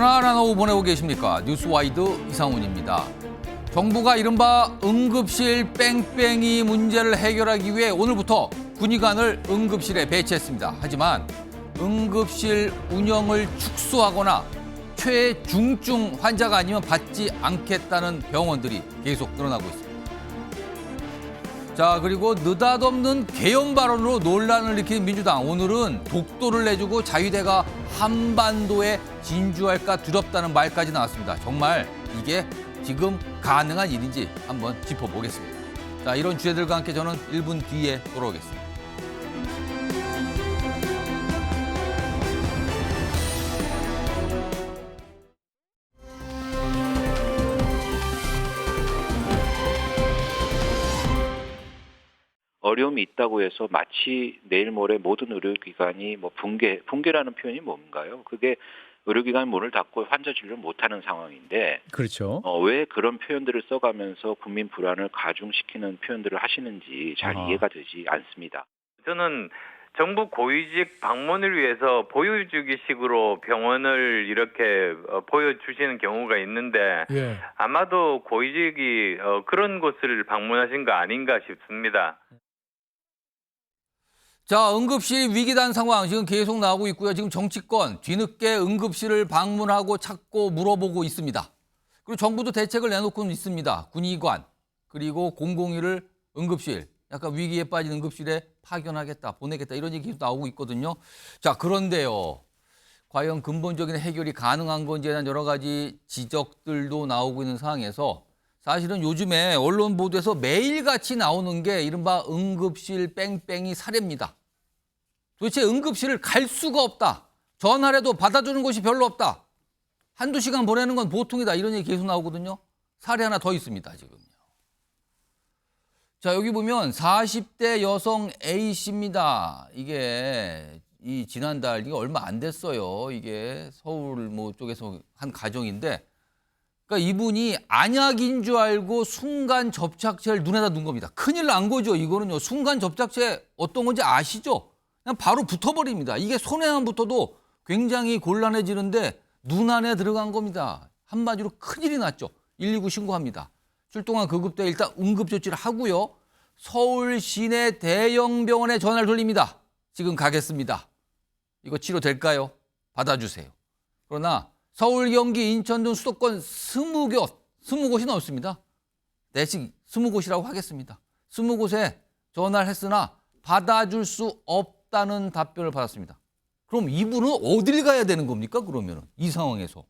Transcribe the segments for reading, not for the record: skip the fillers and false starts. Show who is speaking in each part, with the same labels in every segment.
Speaker 1: 편안한 오후 보내고 계십니까? 뉴스와이드 이상훈입니다. 정부가 이른바 응급실 뺑뺑이 문제를 해결하기 위해 오늘부터 군의관을 응급실에 배치했습니다. 하지만 응급실 운영을 축소하거나 최중증 환자가 아니면 받지 않겠다는 병원들이 계속 늘어나고 있습니다. 자, 그리고 느닷없는 계엄 발언으로 논란을 일으킨 민주당. 오늘은 독도를 내주고 자유대가 한반도에 진주할까 두렵다는 말까지 나왔습니다. 정말 이게 지금 가능한 일인지 한번 짚어보겠습니다. 자, 이런 주제들과 함께 저는 1분 뒤에 돌아오겠습니다.
Speaker 2: 어려움이 있다고 해서 마치 내일 모레 모든 의료기관이 붕괴라는 표현이 뭔가요? 그게 의료기관 문을 닫고 환자 진료를 못하는 상황인데,
Speaker 3: 그렇죠.
Speaker 2: 왜 그런 표현들을 써가면서 국민 불안을 가중시키는 표현들을 하시는지 잘 이해가 되지 않습니다.
Speaker 4: 저는 정부 고위직 방문을 위해서 보여주기식으로 병원을 이렇게 보여주시는 경우가 있는데
Speaker 3: 예.
Speaker 4: 아마도 고위직이 그런 곳을 방문하신 거 아닌가 싶습니다.
Speaker 1: 자, 응급실 위기단 상황 지금 계속 나오고 있고요. 지금 정치권 뒤늦게 응급실을 방문하고 찾고 물어보고 있습니다. 그리고 정부도 대책을 내놓고는 있습니다. 군의관 그리고 001을 응급실, 약간 위기에 빠진 응급실에 파견하겠다, 보내겠다 이런 얘기 계속 나오고 있거든요. 자, 그런데요. 과연 근본적인 해결이 가능한 건지에 대한 여러 가지 지적들도 나오고 있는 상황에서 사실은 요즘에 언론 보도에서 매일같이 나오는 게 이른바 응급실 뺑뺑이 사례입니다. 도대체 응급실을 갈 수가 없다. 전화를 해도 받아주는 곳이 별로 없다. 한두 시간 보내는 건 보통이다. 이런 얘기 계속 나오거든요. 사례 하나 더 있습니다, 지금요. 자, 여기 보면 40대 여성 A씨입니다. 이게 이 지난달 이게 얼마 안 됐어요. 이게 서울 뭐 쪽에서 한 가정인데, 그러니까 이분이 안약인 줄 알고 순간 접착제를 눈에다 둔 겁니다. 큰일 난 거죠. 이거는요. 순간 접착제 어떤 건지 아시죠? 그냥 바로 붙어버립니다. 이게 손에만 붙어도 굉장히 곤란해지는데 눈 안에 들어간 겁니다. 한마디로 큰일이 났죠. 119 신고합니다. 출동한 구급대 일단 응급조치를 하고요. 서울 시내 대형 병원에 전화를 돌립니다. 지금 가겠습니다. 이거 치료될까요? 받아주세요. 그러나 서울, 경기, 인천 등 수도권 20곳이 넘습니다. 대신 20곳이라고 하겠습니다. 20곳에 전화를 했으나 받아줄 수 없다는 답변을 받았습니다. 그럼 이분은 어딜 가야 되는 겁니까? 그러면 이 상황에서.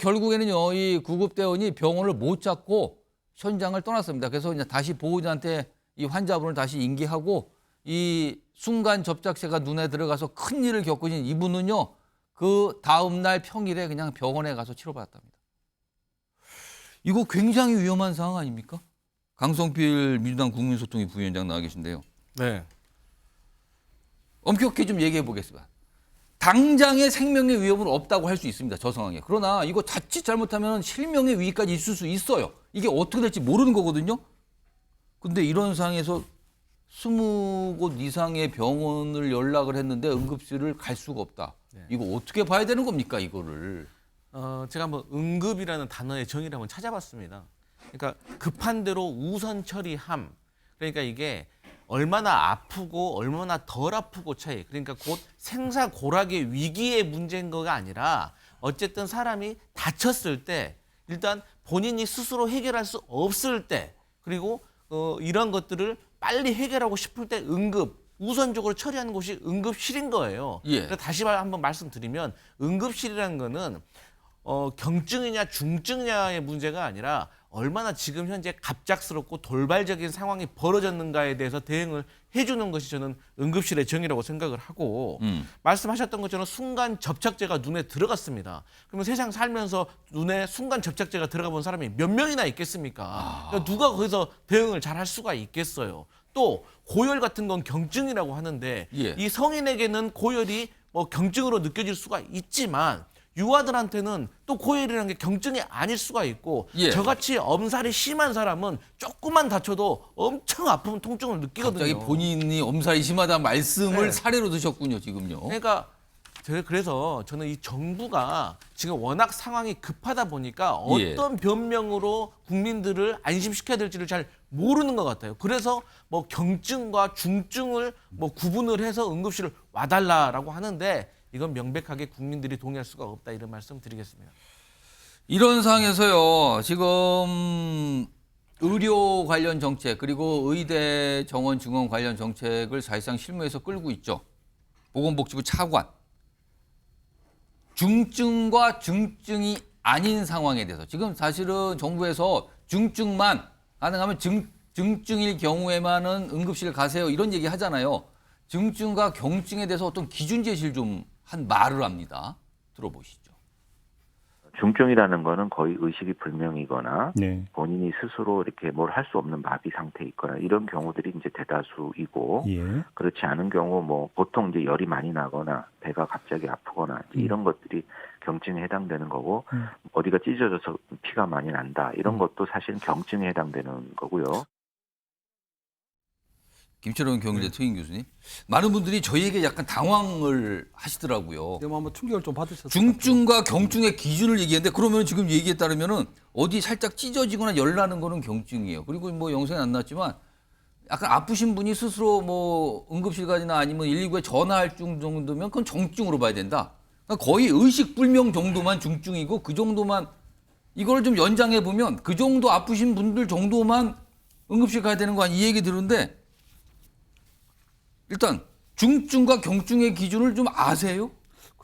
Speaker 1: 결국에는요, 이 구급대원이 병원을 못 찾고 현장을 떠났습니다. 그래서 이제 다시 보호자한테 이 환자분을 다시 인계하고 이 순간 접착제가 눈에 들어가서 큰 일을 겪으신 이분은요, 그 다음날 평일에 그냥 병원에 가서 치료받았답니다. 이거 굉장히 위험한 상황 아닙니까? 강성필 민주당 국민소통위 부위원장 나와 계신데요.
Speaker 3: 네.
Speaker 1: 엄격히 좀 얘기해 보겠습니다. 당장의 생명의 위협은 없다고 할 수 있습니다. 저 상황에. 그러나 이거 자칫 잘못하면 실명의 위기까지 있을 수 있어요. 이게 어떻게 될지 모르는 거거든요. 근데 이런 상황에서 20곳 이상의 병원을 연락을 했는데 응급실을 갈 수가 없다.
Speaker 5: 네.
Speaker 1: 이거 어떻게 봐야 되는 겁니까, 이거를?
Speaker 5: 제가 한번 응급이라는 단어의 정의를 한번 찾아봤습니다. 그러니까 급한 대로 우선 처리함. 그러니까 이게 얼마나 아프고 얼마나 덜 아프고 차이. 그러니까 곧 생사고락의 위기의 문제인 거가 아니라 어쨌든 사람이 다쳤을 때 일단 본인이 스스로 해결할 수 없을 때 그리고 이런 것들을 빨리 해결하고 싶을 때 응급 우선적으로 처리하는 곳이 응급실인 거예요.
Speaker 1: 예.
Speaker 5: 그러니까 다시 한번 말씀드리면 응급실이라는 거는 경증이냐 중증이냐의 문제가 아니라 얼마나 지금 현재 갑작스럽고 돌발적인 상황이 벌어졌는가에 대해서 대응을 해주는 것이 저는 응급실의 정의라고 생각을 하고 말씀하셨던 것처럼 순간 접착제가 눈에 들어갔습니다. 그러면 세상 살면서 눈에 순간 접착제가 들어가 본 사람이 몇 명이나 있겠습니까? 그러니까 누가 거기서 대응을 잘 할 수가 있겠어요. 또 고열 같은 건 경증이라고 하는데
Speaker 1: 예.
Speaker 5: 이 성인에게는 고열이 경증으로 느껴질 수가 있지만 유아들한테는 또 고열이라는 게 경증이 아닐 수가 있고
Speaker 1: 예.
Speaker 5: 저같이 엄살이 심한 사람은 조금만 다쳐도 엄청 아픈 통증을 느끼거든요.
Speaker 1: 갑자기 본인이 엄살이 심하다는 말씀을
Speaker 5: 네.
Speaker 1: 사례로 드셨군요, 지금요.
Speaker 5: 그러니까 그래서 저는 이 정부가 지금 워낙 상황이 급하다 보니까
Speaker 1: 예.
Speaker 5: 어떤 변명으로 국민들을 안심시켜야 될지를 잘 모르는 것 같아요. 그래서 뭐 경증과 중증을 뭐 구분을 해서 응급실을 와달라라고 하는데 이건 명백하게 국민들이 동의할 수가 없다 이런 말씀 드리겠습니다.
Speaker 1: 이런 상황에서요. 지금 의료 관련 정책 그리고 의대 정원 증원 관련 정책을 사실상 실무에서 끌고 있죠. 보건복지부 차관. 중증과 중증이 아닌 상황에 대해서 지금 사실은 정부에서 중증만 가능하면 중증일 경우에만은 응급실 가세요 이런 얘기 하잖아요. 중증과 경증에 대해서 어떤 기준 제시를 좀 한 말을 합니다. 들어보시죠.
Speaker 2: 중증이라는 거는 거의 의식이 불명이거나
Speaker 3: 네.
Speaker 2: 본인이 스스로 이렇게 뭘 할 수 없는 마비 상태에 있거나 이런 경우들이 이제 대다수이고
Speaker 3: 예.
Speaker 2: 그렇지 않은 경우 뭐 보통 이제 열이 많이 나거나 배가 갑자기 아프거나 이제 이런 것들이 경증에 해당되는 거고 어디가 찢어져서 피가 많이 난다 이런 것도 사실 경증에 해당되는 거고요.
Speaker 1: 김철원 경희대 특임 교수님. 많은 분들이 저희에게 약간 당황을 하시더라고요.
Speaker 6: 지금 한번 충격을 좀 받으셨을 것
Speaker 1: 중증과 경증의 기준을 얘기했는데 그러면 지금 얘기에 따르면은 어디 살짝 찢어지거나 열 나는 거는 경증이에요. 그리고 뭐 영상에 안 나왔지만 약간 아프신 분이 스스로 뭐 응급실 가거나 아니면 119에 전화할 정도면 그건 정증으로 봐야 된다. 그러니까 거의 의식 불명 정도만 중증이고 그 정도만 이걸 좀 연장해 보면 그 정도 아프신 분들 정도만 응급실 가야 되는 거 아니 이 얘기 들은데 일단 중증과 경증의 기준을 좀 아세요?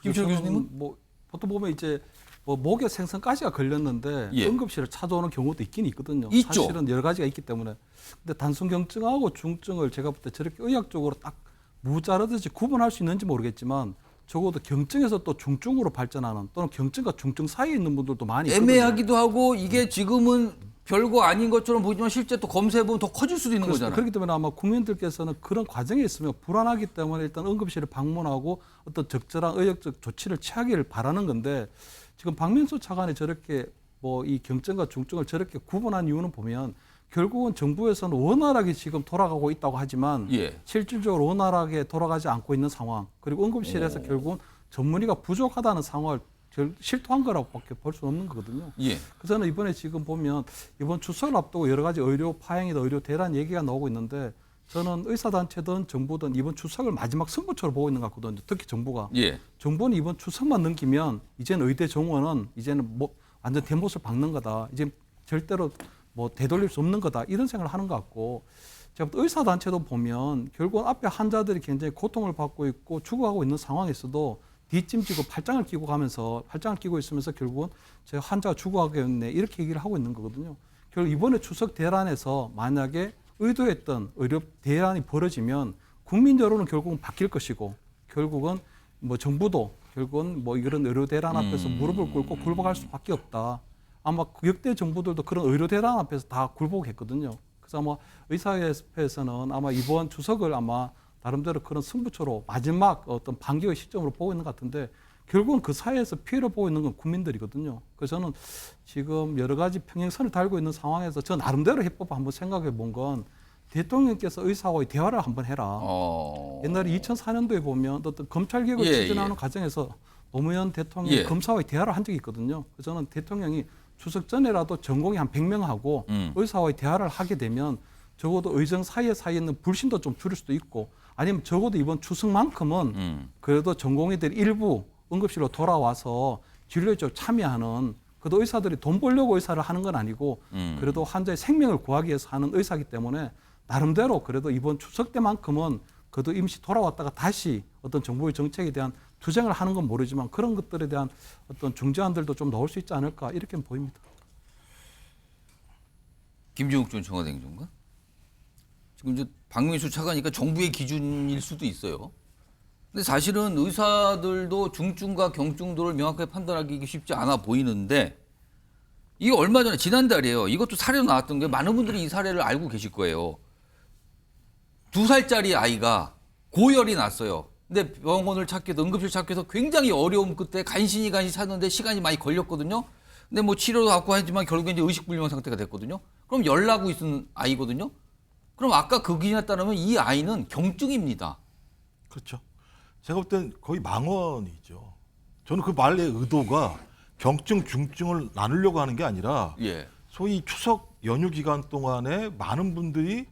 Speaker 1: 김철
Speaker 6: 저는
Speaker 1: 교수님은?
Speaker 6: 뭐 보통 보면 이제 뭐 목에 생선까지가 걸렸는데
Speaker 1: 예.
Speaker 6: 응급실을 찾아오는 경우도 있긴 있거든요.
Speaker 1: 있죠.
Speaker 6: 사실은 여러 가지가 있기 때문에. 근데 단순 경증하고 중증을 제가 볼 때 저렇게 의학적으로 딱 무자르듯이 구분할 수 있는지 모르겠지만 적어도 경증에서 또 중증으로 발전하는 또는 경증과 중증 사이에 있는 분들도 많이 있거든요.
Speaker 1: 애매하기도 하고 이게 지금은 별거 아닌 것처럼 보이지만 실제 또 검사해보면 더 커질 수도 있는
Speaker 6: 그렇습니다.
Speaker 1: 거잖아요.
Speaker 6: 그렇기 때문에 아마 국민들께서는 그런 과정에 있으면 불안하기 때문에 일단 응급실을 방문하고 어떤 적절한 의학적 조치를 취하기를 바라는 건데 지금 박명수 차관이 저렇게 뭐 이 경증과 중증을 저렇게 구분한 이유는 보면 결국은 정부에서는 원활하게 지금 돌아가고 있다고 하지만
Speaker 1: 예.
Speaker 6: 실질적으로 원활하게 돌아가지 않고 있는 상황 그리고 응급실에서 결국은 전문의가 부족하다는 상황을 실토한 거라고밖에 볼 수 없는 거거든요.
Speaker 1: 예.
Speaker 6: 그래서 저는 이번에 지금 보면 이번 추석을 앞두고 여러 가지 의료 파행이나 의료 대란 얘기가 나오고 있는데 저는 의사단체든 정부든 이번 추석을 마지막 승부처로 보고 있는 것 같거든요. 특히 정부가.
Speaker 1: 예.
Speaker 6: 정부는 이번 추석만 넘기면 이제는 의대 정원은 이제는 뭐 완전 대못을 박는 거다. 이제 절대로 뭐 되돌릴 수 없는 거다. 이런 생각을 하는 것 같고 제가 의사단체도 보면 결국 앞에 환자들이 굉장히 고통을 받고 있고 죽어가고 있는 상황에서도 뒷짐지고 팔짱을 끼고 있으면서 결국은 제가 환자가 죽어가겠네 이렇게 얘기를 하고 있는 거거든요. 결국 이번에 추석 대란에서 만약에 의도했던 의료 대란이 벌어지면 국민 여론은 결국은 바뀔 것이고 결국은 뭐 정부도 결국은 뭐 이런 의료 대란 앞에서 무릎을 꿇고 굴복할 수밖에 없다. 아마 역대 정부들도 그런 의료 대란 앞에서 다 굴복했거든요. 그래서 아마 의사협회에서는 아마 이번 추석을 아마 나름대로 그런 승부처로 마지막 어떤 반격의 시점으로 보고 있는 것 같은데 결국은 그 사이에서 피해를 보고 있는 건 국민들이거든요. 그래서 저는 지금 여러 가지 평행선을 달고 있는 상황에서 저 나름대로 해법 한번 생각해 본 건 대통령께서 의사와의 대화를 한번 해라. 옛날에 2004년도에 보면 어떤 검찰개혁을
Speaker 1: 예,
Speaker 6: 추진하는
Speaker 1: 예.
Speaker 6: 과정에서 노무현 대통령이
Speaker 1: 예.
Speaker 6: 검사와의 대화를 한 적이 있거든요. 그래서 저는 대통령이 추석 전에라도 전공의 한 100명하고 의사와의 대화를 하게 되면 적어도 의정 사이에 있는 불신도 좀 줄일 수도 있고 아니면 적어도 이번 추석만큼은 그래도 전공의들 일부 응급실로 돌아와서 진료에 좀 참여하는 그래도 의사들이 돈 벌려고 의사를 하는 건 아니고 그래도 환자의 생명을 구하기 위해서 하는 의사이기 때문에 나름대로 그래도 이번 추석 때만큼은 그래도 임시 돌아왔다가 다시 어떤 정부의 정책에 대한 투쟁을 하는 건 모르지만 그런 것들에 대한 어떤 중재안들도 좀 나올 수 있지 않을까 이렇게 보입니다.
Speaker 1: 김종욱 전 청와대 행정관? 지금 이제 박명수 차관이니까 정부의 기준일 수도 있어요. 근데 사실은 의사들도 중증과 경증도를 명확하게 판단하기 쉽지 않아 보이는데 이게 얼마 전에 지난달이에요. 이것도 사례로 나왔던 게 많은 분들이 이 사례를 알고 계실 거예요. 2살짜리 아이가 고열이 났어요. 근데 병원을 찾기 위해서 응급실 찾기 위해서 굉장히 어려움 끝에 간신히 찾는데 시간이 많이 걸렸거든요. 근데 뭐 치료도 받고 하지만 결국에 이제 의식불명 상태가 됐거든요. 그럼 열 나고 있는 아이거든요. 그럼 아까 그 기준에 따르면 이 아이는 경증입니다.
Speaker 5: 그렇죠.
Speaker 3: 제가 볼 땐 거의 망언이죠. 저는 그 말의 의도가 경증, 중증을 나누려고 하는 게 아니라
Speaker 1: 예.
Speaker 3: 소위 추석 연휴 기간 동안에 많은 분들이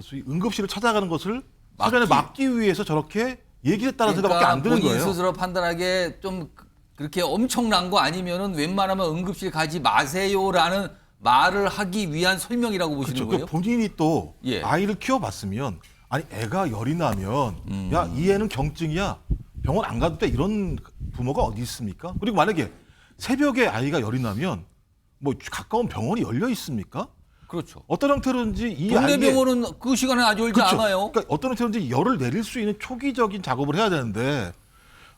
Speaker 3: 소위 응급실을 찾아가는 것을 사전에 막기 위해서 저렇게 얘기했다는 생각밖에 안 드는
Speaker 1: 본인
Speaker 3: 거예요.
Speaker 1: 스스로 판단하기에 좀 그렇게 엄청난 거 아니면은 웬만하면 응급실 가지 마세요라는 말을 하기 위한 설명이라고 보시는
Speaker 3: 그렇죠.
Speaker 1: 거예요?
Speaker 3: 그 본인이 또
Speaker 1: 예.
Speaker 3: 아이를 키워봤으면 아니 애가 열이 나면 야, 이 애는 경증이야. 병원 안 가도 돼. 이런 부모가 어디 있습니까? 그리고 만약에 새벽에 아이가 열이 나면 뭐 가까운 병원이 열려 있습니까?
Speaker 1: 그렇죠.
Speaker 3: 어떤 형태로든지 이
Speaker 1: 동네
Speaker 3: 아이의
Speaker 1: 병원은 그 시간에 아주 열지
Speaker 3: 그렇죠.
Speaker 1: 않아요.
Speaker 3: 그러니까 어떤 형태로든지 열을 내릴 수 있는 초기적인 작업을 해야 되는데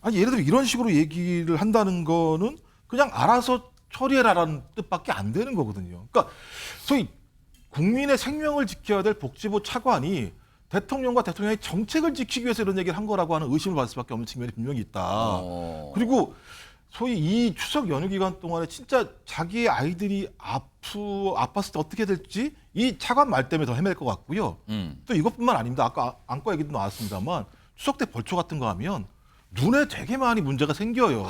Speaker 3: 아니 예를 들어 이런 식으로 얘기를 한다는 거는 그냥 알아서 처리해라라는 뜻밖에 안 되는 거거든요. 그러니까 소위 국민의 생명을 지켜야 될 복지부 차관이 대통령과 대통령의 정책을 지키기 위해서 이런 얘기를 한 거라고 하는 의심을 받을 수밖에 없는 측면이 분명히 있다. 그리고 소위 이 추석 연휴 기간 동안에 진짜 자기의 아이들이 아팠을 때 어떻게 될지 이 차관 말 때문에 더 헤맬 것 같고요. 또 이것뿐만 아닙니다. 아까 안과 얘기도 나왔습니다만 추석 때 벌초 같은 거 하면 눈에 되게 많이 문제가 생겨요.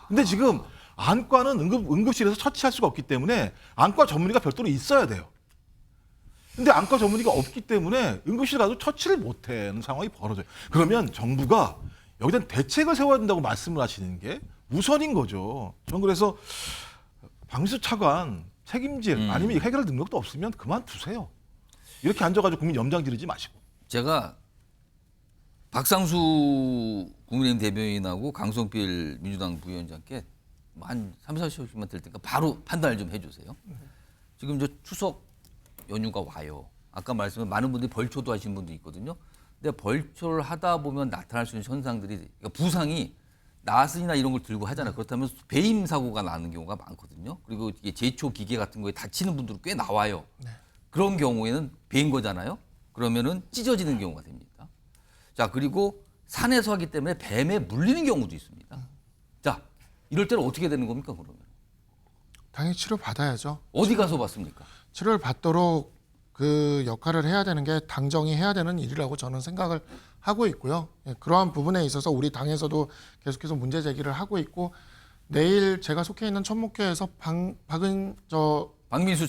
Speaker 3: 근데 지금 안과는 응급실에서 처치할 수가 없기 때문에 안과 전문의가 별도로 있어야 돼요. 근데 안과 전문의가 없기 때문에 응급실 가도 처치를 못하는 상황이 벌어져요. 그러면 정부가 여기다 대책을 세워야 된다고 말씀을 하시는 게 우선인 거죠. 전 그래서 박민수 차관 책임질 아니면 해결할 능력도 없으면 그만두세요. 이렇게 앉아가지고 국민 염장 지르지 마시고.
Speaker 1: 제가 박상수 국민의힘 대변인하고 강성필 민주당 부위원장께 한 3, 40초씩만 될 테니까 바로 판단을 좀 해주세요. 지금 저 추석 연휴가 와요. 아까 말씀한 많은 분들이 벌초도 하시는 분도 있거든요. 근데 벌초를 하다 보면 나타날 수 있는 현상들이 그러니까 부상이 나스이나 이런 걸 들고 하잖아요. 그렇다면 배임 사고가 나는 경우가 많거든요. 그리고 이게 제초 기계 같은 거에 다치는 분들도 꽤 나와요. 그런 경우에는 배인 거잖아요. 그러면은 찢어지는 경우가 됩니다. 자, 그리고 산에서 하기 때문에 뱀에 물리는 경우도 있습니다. 자, 이럴 때는 어떻게 되는 겁니까, 그러면?
Speaker 7: 당연히 치료 받아야죠.
Speaker 1: 어디 가서 받습니까?
Speaker 7: 치료를 받도록 그 역할을 해야 되는 게 당정이 해야 되는 일이라고 저는 생각을 하고 있고요. 예, 그러한 부분에 있어서 우리 당에서도 계속해서 문제 제기를 하고 있고 내일 제가 속해 있는 천목교에서
Speaker 1: 박민수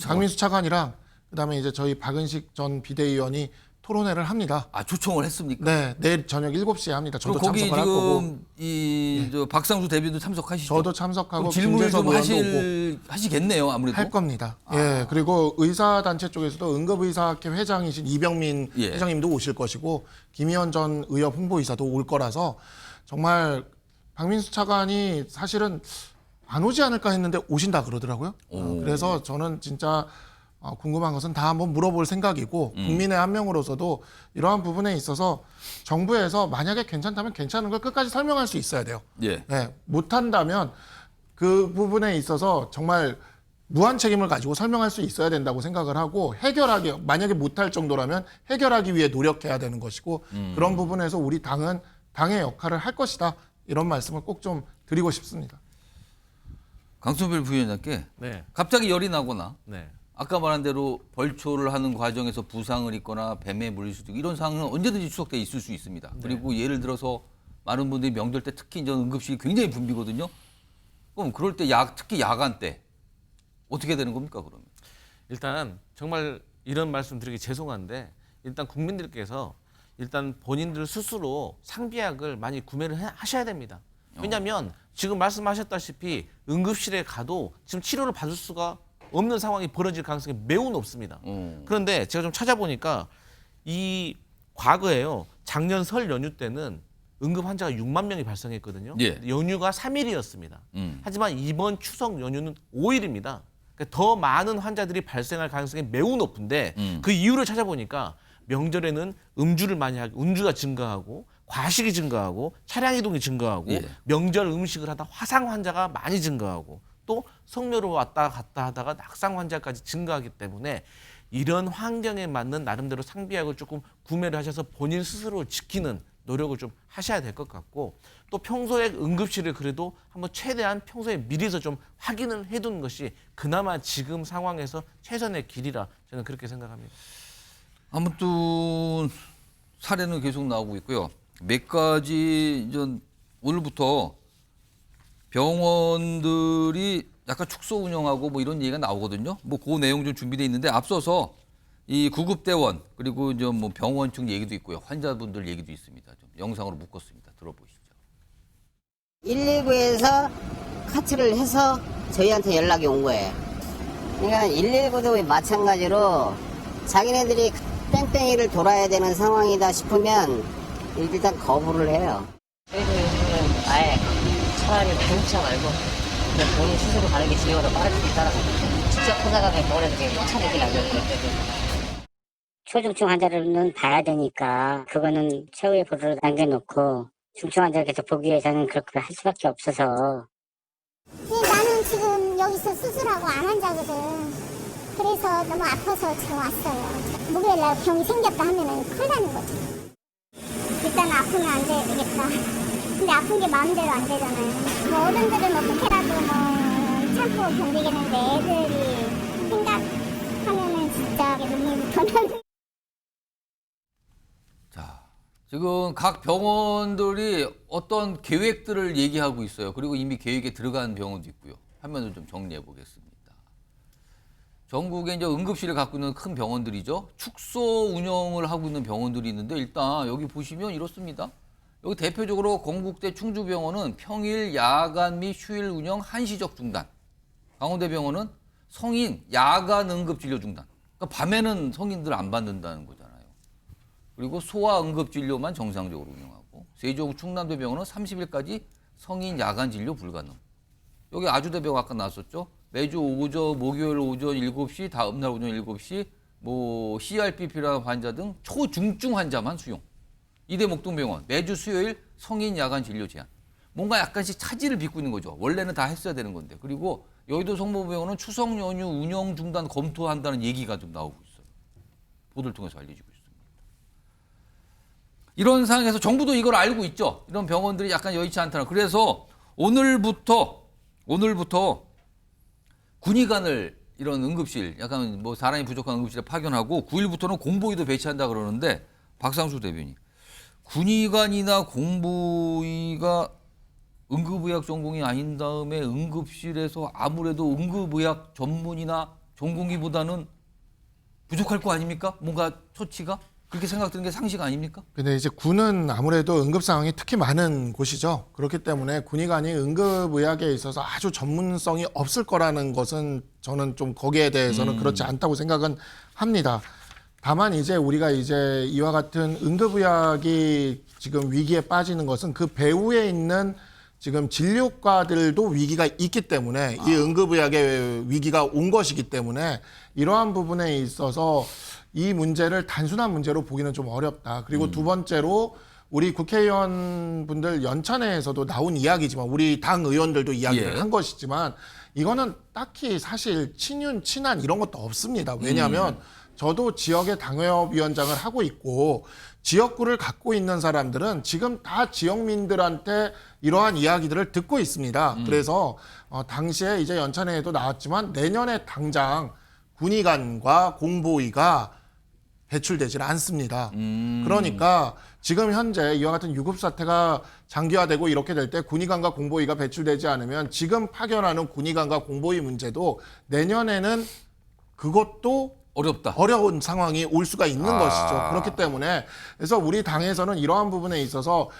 Speaker 1: 차관.
Speaker 7: 박민수 차관이랑 그다음에 이제 저희 박은식 전 비대위원이 토론회를 합니다.
Speaker 1: 아, 초청을 했습니까?
Speaker 7: 네, 내일 저녁 7시에 합니다. 저도
Speaker 1: 그럼 거기
Speaker 7: 참석을 할 거고.
Speaker 1: 지금 저 박상수 대변도 참석하시죠?
Speaker 7: 저도 참석하고
Speaker 1: 그럼 질문을 좀
Speaker 7: 김재섭 의원도 오고.
Speaker 1: 하시겠네요, 아무래도.
Speaker 7: 할 겁니다. 예, 그리고 의사단체 쪽에서도 응급의사학회 회장이신 이병민
Speaker 1: 예.
Speaker 7: 회장님도 오실 것이고 김희연 전 의협 홍보이사도 올 거라서 정말 박민수 차관이 사실은 안 오지 않을까 했는데 오신다 그러더라고요. 그래서 저는 진짜 궁금한 것은 다 한번 물어볼 생각이고 국민의 한 명으로서도 이러한 부분에 있어서 정부에서 만약에 괜찮다면 괜찮은 걸 끝까지 설명할 수 있어야 돼요.
Speaker 1: 예.
Speaker 7: 네, 못한다면 그 부분에 있어서 정말 무한 책임을 가지고 설명할 수 있어야 된다고 생각을 하고 만약에 못할 정도라면 해결하기 위해 노력해야 되는 것이고 그런 부분에서 우리 당은 당의 역할을 할 것이다. 이런 말씀을 꼭 좀 드리고 싶습니다.
Speaker 1: 강성필 부위원장께
Speaker 5: 네.
Speaker 1: 갑자기 열이 나거나
Speaker 5: 네.
Speaker 1: 아까 말한 대로 벌초를 하는 과정에서 부상을 입거나 뱀에 물릴 수도 있고 이런 상황은 언제든지 추석 때 있을 수 있습니다. 그리고 예를 들어서 많은 분들이 명절 때 특히 이제 응급실이 굉장히 붐비거든요. 그럼 그럴 때 특히 야간 때 어떻게 되는 겁니까, 그러면?
Speaker 5: 일단 정말 이런 말씀 드리기 죄송한데 일단 국민들께서 일단 본인들 스스로 상비약을 많이 구매를 하셔야 됩니다. 왜냐하면 지금 말씀하셨다시피 응급실에 가도 지금 치료를 받을 수가 없는 상황이 벌어질 가능성이 매우 높습니다. 그런데 제가 좀 찾아보니까 이 과거에요. 작년 설 연휴 때는 응급 환자가 6만 명이 발생했거든요.
Speaker 1: 예.
Speaker 5: 연휴가 3일이었습니다. 하지만 이번 추석 연휴는 5일입니다. 그러니까 더 많은 환자들이 발생할 가능성이 매우 높은데 그 이유를 찾아보니까 명절에는 음주를 많이 하고 음주가 증가하고 과식이 증가하고 차량 이동이 증가하고
Speaker 1: 예.
Speaker 5: 명절 음식을 하다 화상 환자가 많이 증가하고 또 성묘로 왔다 갔다 하다가 낙상 환자까지 증가하기 때문에 이런 환경에 맞는 나름대로 상비약을 조금 구매를 하셔서 본인 스스로 지키는 노력을 좀 하셔야 될 것 같고 또 평소에 응급실을 그래도 한번 최대한 평소에 미리서 좀 확인을 해두는 것이 그나마 지금 상황에서 최선의 길이라 저는 그렇게 생각합니다.
Speaker 1: 아무튼 사례는 계속 나오고 있고요. 몇 가지 이제 오늘부터 병원들이 약간 축소 운영하고 뭐 이런 얘기가 나오거든요. 뭐 그 내용 좀 준비돼 있는데 앞서서 이 구급대원 그리고 이제 뭐 병원 측 얘기도 있고요. 환자분들 얘기도 있습니다. 좀 영상으로 묶었습니다. 들어보시죠.
Speaker 8: 119에서 카트를 해서 저희한테 연락이 온 거예요. 그러니까 119도 마찬가지로 자기네들이 뺑뺑이를 돌아야 되는 상황이다 싶으면 일단 거부를 해요.
Speaker 9: 저희도 요즘은 아예 차라리 공차 말고 그냥 본인 스스로 가는 게 지역으로 빠를 수 있다라고 직접 찾아가면 병원에서 차 얘기를 안 해요. 초중증 환자들은 봐야 되니까 그거는 최후의 보도로 남겨놓고 중증 환자를 계속 보기 위해서는 그렇게 할 수밖에 없어서.
Speaker 10: 나는 지금 여기서 수술하고 안 환자거든. 그래서 너무 아파서 지금 왔어요. 목요일날 병이 생겼다 하면은 큰일 나는 거죠. 일단 아프면 안 되겠다. 근데 아픈 게 마음대로 안 되잖아요. 뭐 어른들은 어떻게라도 뭐 참고 견디겠는데 애들이 생각하면은 진짜 눈물이 터는.
Speaker 1: 자, 지금 각 병원들이 어떤 계획들을 얘기하고 있어요. 그리고 이미 계획에 들어간 병원도 있고요. 화면을 좀 정리해 보겠습니다. 전국에 이제 응급실을 갖고 있는 큰 병원들이죠. 축소 운영을 하고 있는 병원들이 있는데 일단 여기 보시면 이렇습니다. 여기 대표적으로 건국대 충주병원은 평일, 야간 및 휴일 운영 한시적 중단. 강원대병원은 성인, 야간 응급진료 중단. 그러니까 밤에는 성인들 안 받는다는 거잖아요. 그리고 소아 응급진료만 정상적으로 운영하고 세종 충남대병원은 30일까지 성인 야간 진료 불가능. 여기 아주대병원 아까 나왔었죠. 매주 오전, 목요일 오전 7시, 다음날 오전 7시, 뭐 CRP 필요한 환자 등 초중증 환자만 수용. 이대 목동병원 매주 수요일 성인 야간 진료 제한. 뭔가 약간씩 차질을 빚고 있는 거죠. 원래는 다 했어야 되는 건데. 그리고 여의도 성모병원은 추석 연휴 운영 중단 검토한다는 얘기가 좀 나오고 있어요. 보도를 통해서 알려지고 있습니다. 이런 상황에서 정부도 이걸 알고 있죠. 이런 병원들이 약간 여의치 않다는. 그래서 오늘부터 군의관을 이런 응급실, 약간 뭐 사람이 부족한 응급실에 파견하고 9일부터는 공보위도 배치한다 그러는데 박상수 대변인, 군의관이나 공보위가 응급의학 전공이 아닌 다음에 응급실에서 아무래도 응급의학 전문이나 전공의보다는 부족할 거 아닙니까? 뭔가 처치가? 그렇게 생각드는 게 상식 아닙니까?
Speaker 7: 근데 이제 군은 아무래도 응급 상황이 특히 많은 곳이죠. 그렇기 때문에 군의관이 응급의학에 있어서 아주 전문성이 없을 거라는 것은 저는 좀 거기에 대해서는 그렇지 않다고 생각은 합니다. 다만 이제 우리가 이제 이와 같은 응급의학이 지금 위기에 빠지는 것은 그 배후에 있는 지금 진료과들도 위기가 있기 때문에 이 응급의학의 위기가 온 것이기 때문에 이러한 부분에 있어서 이 문제를 단순한 문제로 보기는 좀 어렵다. 그리고 두 번째로 우리 국회의원분들 연찬회에서도 나온 이야기지만 우리 당 의원들도 이야기를 한 것이지만 이거는 딱히 사실 친한 이런 것도 없습니다. 왜냐하면 저도 지역의 당협위원장을 하고 있고 지역구를 갖고 있는 사람들은 지금 다 지역민들한테 이러한 이야기들을 듣고 있습니다. 그래서 당시에 이제 연찬회에도 나왔지만 내년에 당장 군의관과 공보위가 배출되질 않습니다. 그러니까 지금 현재 이와 같은 유급 사태가 장기화되고 이렇게 될 때 군의관과 공보위가 배출되지 않으면 지금 파견하는 군의관과 공보위 문제도 내년에는 그것도 어려운 상황이 올 수가 있는 것이죠. 그렇기 때문에 그래서 우리 당에서는 이러한 부분에 있어서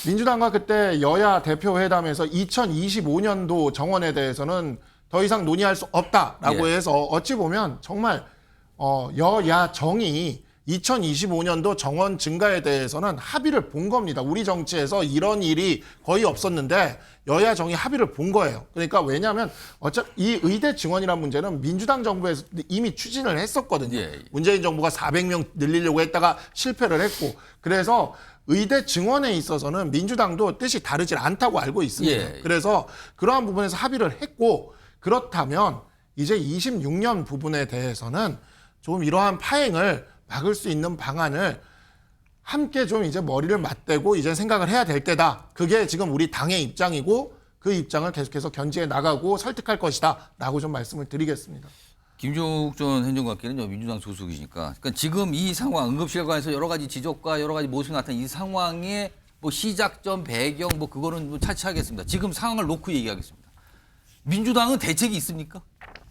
Speaker 7: 민주당과 그때 여야 대표 회담에서 2025년도 정원에 대해서는 더 이상 논의할 수 없다라고 해서 어찌 보면 정말 여야 정이 2025년도 정원 증가에 대해서는 합의를 본 겁니다. 우리 정치에서 이런 일이 거의 없었는데 여야 정이 합의를 본 거예요. 그러니까 왜냐하면 어차피 이 의대 증원이라는 문제는 민주당 정부에서 이미 추진을 했었거든요. 문재인 정부가 400명 늘리려고 했다가 실패를 했고 그래서 의대 증원에 있어서는 민주당도 뜻이 다르질 않다고 알고 있습니다. 그래서 그러한 부분에서 합의를 했고 그렇다면 이제 26년 부분에 대해서는 좀 이러한 파행을 막을 수 있는 방안을 함께 좀 이제 머리를 맞대고 이제 생각을 해야 될 때다. 그게 지금 우리 당의 입장이고 그 입장을 계속해서 견지해 나가고 설득할 것이다. 라고 좀 말씀을 드리겠습니다.
Speaker 1: 김종욱 전 행정관께는 민주당 소속이니까, 그러니까 지금 이 상황, 응급실 관해서 여러 가지 지적과 여러 가지 모습이 나타난 이 상황의 뭐 시작점, 배경, 뭐 그거는 뭐 차치하겠습니다. 지금 상황을 놓고 얘기하겠습니다. 민주당은 대책이 있습니까?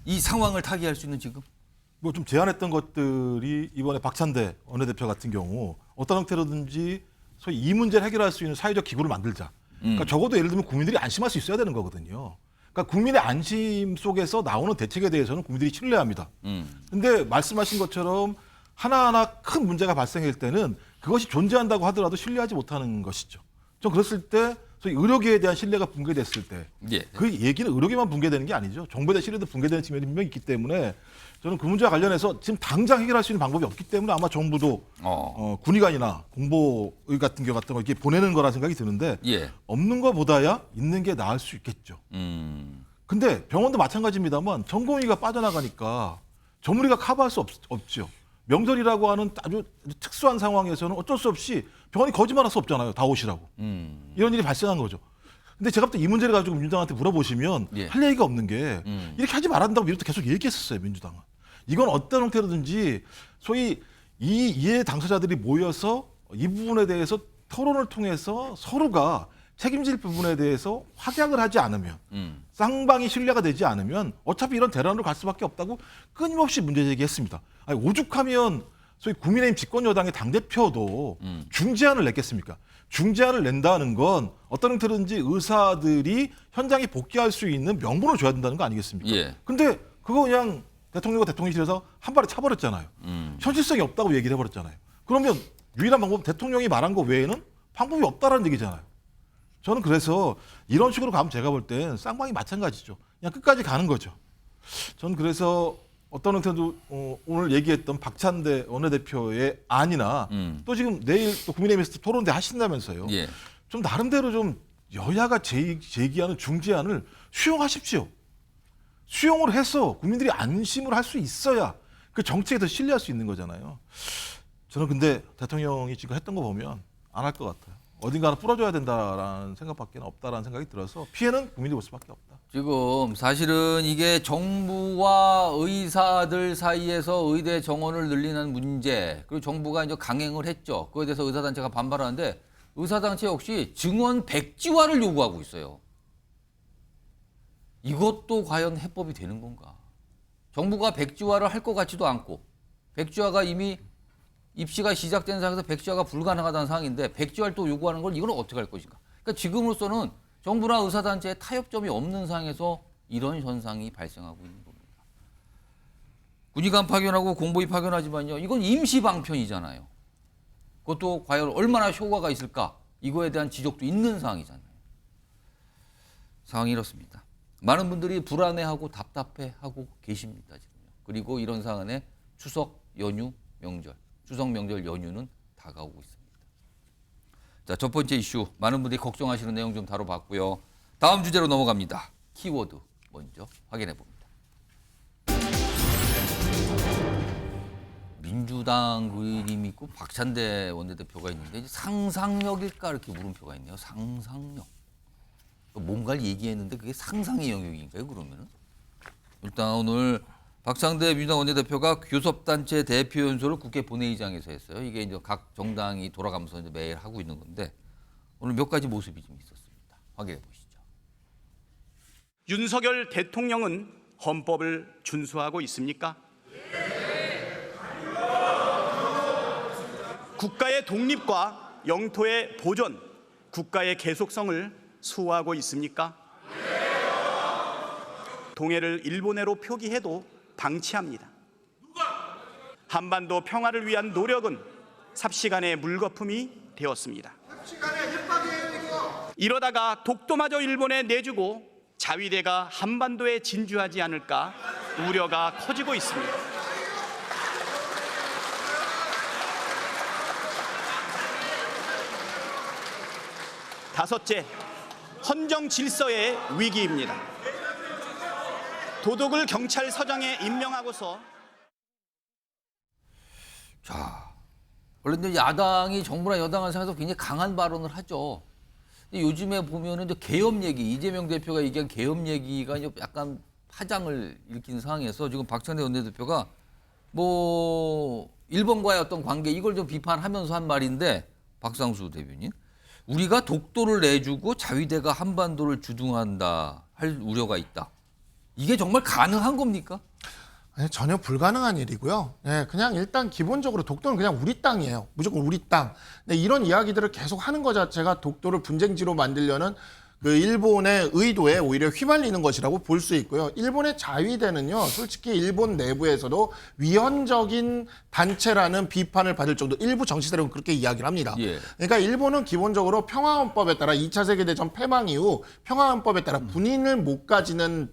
Speaker 1: 이 상황을 타개할 수 있는 지금?
Speaker 3: 뭐 좀 제안했던 것들이 이번에 박찬대 원내대표 같은 경우 어떤 형태로든지 소위 이 문제를 해결할 수 있는 사회적 기구를 만들자. 그러니까 적어도 예를 들면 국민들이 안심할 수 있어야 되는 거거든요. 그러니까 국민의 안심 속에서 나오는 대책에 대해서는 국민들이 신뢰합니다. 근데 말씀하신 것처럼 하나하나 큰 문제가 발생할 때는 그것이 존재한다고 하더라도 신뢰하지 못하는 것이죠. 좀 그랬을 때 소위 의료계에 대한 신뢰가 붕괴됐을 때 그 얘기는 의료계만 붕괴되는 게 아니죠. 정부에 대한 신뢰도 붕괴되는 측면이 분명히 있기 때문에 저는 그 문제와 관련해서 지금 당장 해결할 수 있는 방법이 없기 때문에 아마 정부도 군의관이나 공보의 같은 경우 같은 거 이렇게 보내는 거라 생각이 드는데 없는 것보다야 있는 게 나을 수 있겠죠. 근데 병원도 마찬가지입니다만 전공의가 빠져나가니까 전문의가 커버할 수 없죠. 명절이라고 하는 아주 특수한 상황에서는 어쩔 수 없이 병원이 거짓말할 수 없잖아요. 다 오시라고. 이런 일이 발생한 거죠. 근데 제가 볼 때 이 문제를 가지고 민주당한테 물어보시면 할 얘기가 없는 게 이렇게 하지 말아야 된다고 미국도 계속 얘기했었어요. 민주당은. 이건 어떤 형태로든지 소위 이 이해 당사자들이 모여서 이 부분에 대해서 토론을 통해서 서로가 책임질 부분에 대해서 확약을 하지 않으면 쌍방이 신뢰가 되지 않으면 어차피 이런 대란으로 갈 수밖에 없다고 끊임없이 문제 제기했습니다. 아니, 오죽하면 소위 국민의힘 집권 여당의 당대표도 중재안을 냈겠습니까? 중재안을 낸다는 건 어떤 형태로든지 의사들이 현장에 복귀할 수 있는 명분을 줘야 된다는 거 아니겠습니까? 근데 그거 그냥 대통령과 대통령실에서 한 발에 차버렸잖아요. 현실성이 없다고 얘기를 해버렸잖아요. 그러면 유일한 방법은 대통령이 말한 거 외에는 방법이 없다라는 얘기잖아요. 저는 그래서 이런 식으로 가면 제가 볼 땐 쌍방이 마찬가지죠. 그냥 끝까지 가는 거죠. 저는 그래서 어떤 형태도 오늘 얘기했던 박찬대 원내대표의 안이나 또 지금 내일 또 국민의힘에서 토론대 하신다면서요. 좀 나름대로 좀 여야가 제기하는 중재안을 수용하십시오. 수용을 해서 국민들이 안심을 할 수 있어야 그 정책에 더 신뢰할 수 있는 거잖아요. 저는 근데 대통령이 지금 했던 거 보면 안 할 것 같아요. 어딘가는 풀어줘야 된다라는 생각밖에 없다라는 생각이 들어서 피해는 국민이 볼 수밖에 없다.
Speaker 1: 지금 사실은 이게 정부와 의사들 사이에서 의대 정원을 늘리는 문제, 그리고 정부가 이제 강행을 했죠. 그거에 대해서 의사단체가 반발하는데 의사단체 역시 증원 백지화를 요구하고 있어요. 이것도 과연 해법이 되는 건가? 정부가 백지화를 할 것 같지도 않고, 백지화가 이미 입시가 시작된 상황에서 백지화가 불가능하다는 상황인데 백지화를 또 요구하는 걸 이건 어떻게 할 것인가? 그러니까 지금으로서는 정부나 의사단체에 타협점이 없는 상황에서 이런 현상이 발생하고 있는 겁니다. 군의관 파견하고 공보위 파견하지만요, 이건 임시 방편이잖아요. 그것도 과연 얼마나 효과가 있을까? 이거에 대한 지적도 있는 상황이잖아요. 상황이 이렇습니다. 많은 분들이 불안해하고 답답해하고 계십니다, 지금요. 그리고 이런 상황에 추석 연휴 명절, 추석 명절 연휴는 다가오고 있습니다. 자, 첫 번째 이슈, 많은 분들이 걱정하시는 내용 좀 다뤄봤고요. 다음 주제로 넘어갑니다. 키워드 먼저 확인해 봅니다. 민주당 의원님이 있고 박찬대 원내대표가 있는데 상상력일까 이렇게 물음표가 있네요. 상상력. 뭔가를 얘기했는데 그게 상상의 영역인가요, 그러면은? 일단 오늘 박찬대 민주당 원내대표가 교섭단체 대표연설을 국회 본회의장에서 했어요. 이게 이제 각 정당이 돌아가면서 이제 매일 하고 있는 건데 오늘 몇 가지 모습이 좀 있었습니다. 확인해 보시죠.
Speaker 11: 윤석열 대통령은 헌법을 준수하고 있습니까? 국가의 독립과 영토의 보존, 국가의 계속성을 수호하고 있습니까? 동해를 일본해로 표기해도 방치합니다. 한반도 평화를 위한 노력은 삽시간의 물거품이 되었습니다. 이러다가 독도마저 일본에 내주고 자위대가 한반도에 진주하지 않을까 우려가 커지고 있습니다. 다섯째, 헌정 질서의 위기입니다. 도둑을 경찰서장에 임명하고서
Speaker 1: 자, 원래 이제 야당이 정부나 여당을 상해서 굉장히 강한 발언을 하죠. 근데 요즘에 보면은 이제 계엄 얘기, 이재명 대표가 얘기한 계엄 얘기가 이제 약간 파장을 일으킨 상황에서 지금 박찬대 원내대표가 뭐 일본과의 어떤 관계 이걸 좀 비판하면서 한 말인데 박상수 대변인 우리가 독도를 내주고 자위대가 한반도를 주둔한다 할 우려가 있다. 이게 정말 가능한 겁니까?
Speaker 7: 아니, 전혀 불가능한 일이고요. 예, 그냥 일단 기본적으로 독도는 그냥 우리 땅이에요. 무조건 우리 땅. 근데 이런 이야기들을 계속 하는 것 자체가 독도를 분쟁지로 만들려는 그 일본의 의도에 오히려 휘말리는 것이라고 볼 수 있고요. 일본의 자위대는요, 솔직히 일본 내부에서도 위헌적인 단체라는 비판을 받을 정도 일부 정치 세력은 그렇게 이야기를 합니다.
Speaker 1: 예.
Speaker 7: 그러니까 일본은 기본적으로 평화헌법에 따라 2차 세계대전 패망 이후 평화헌법에 따라 군을 못 가지는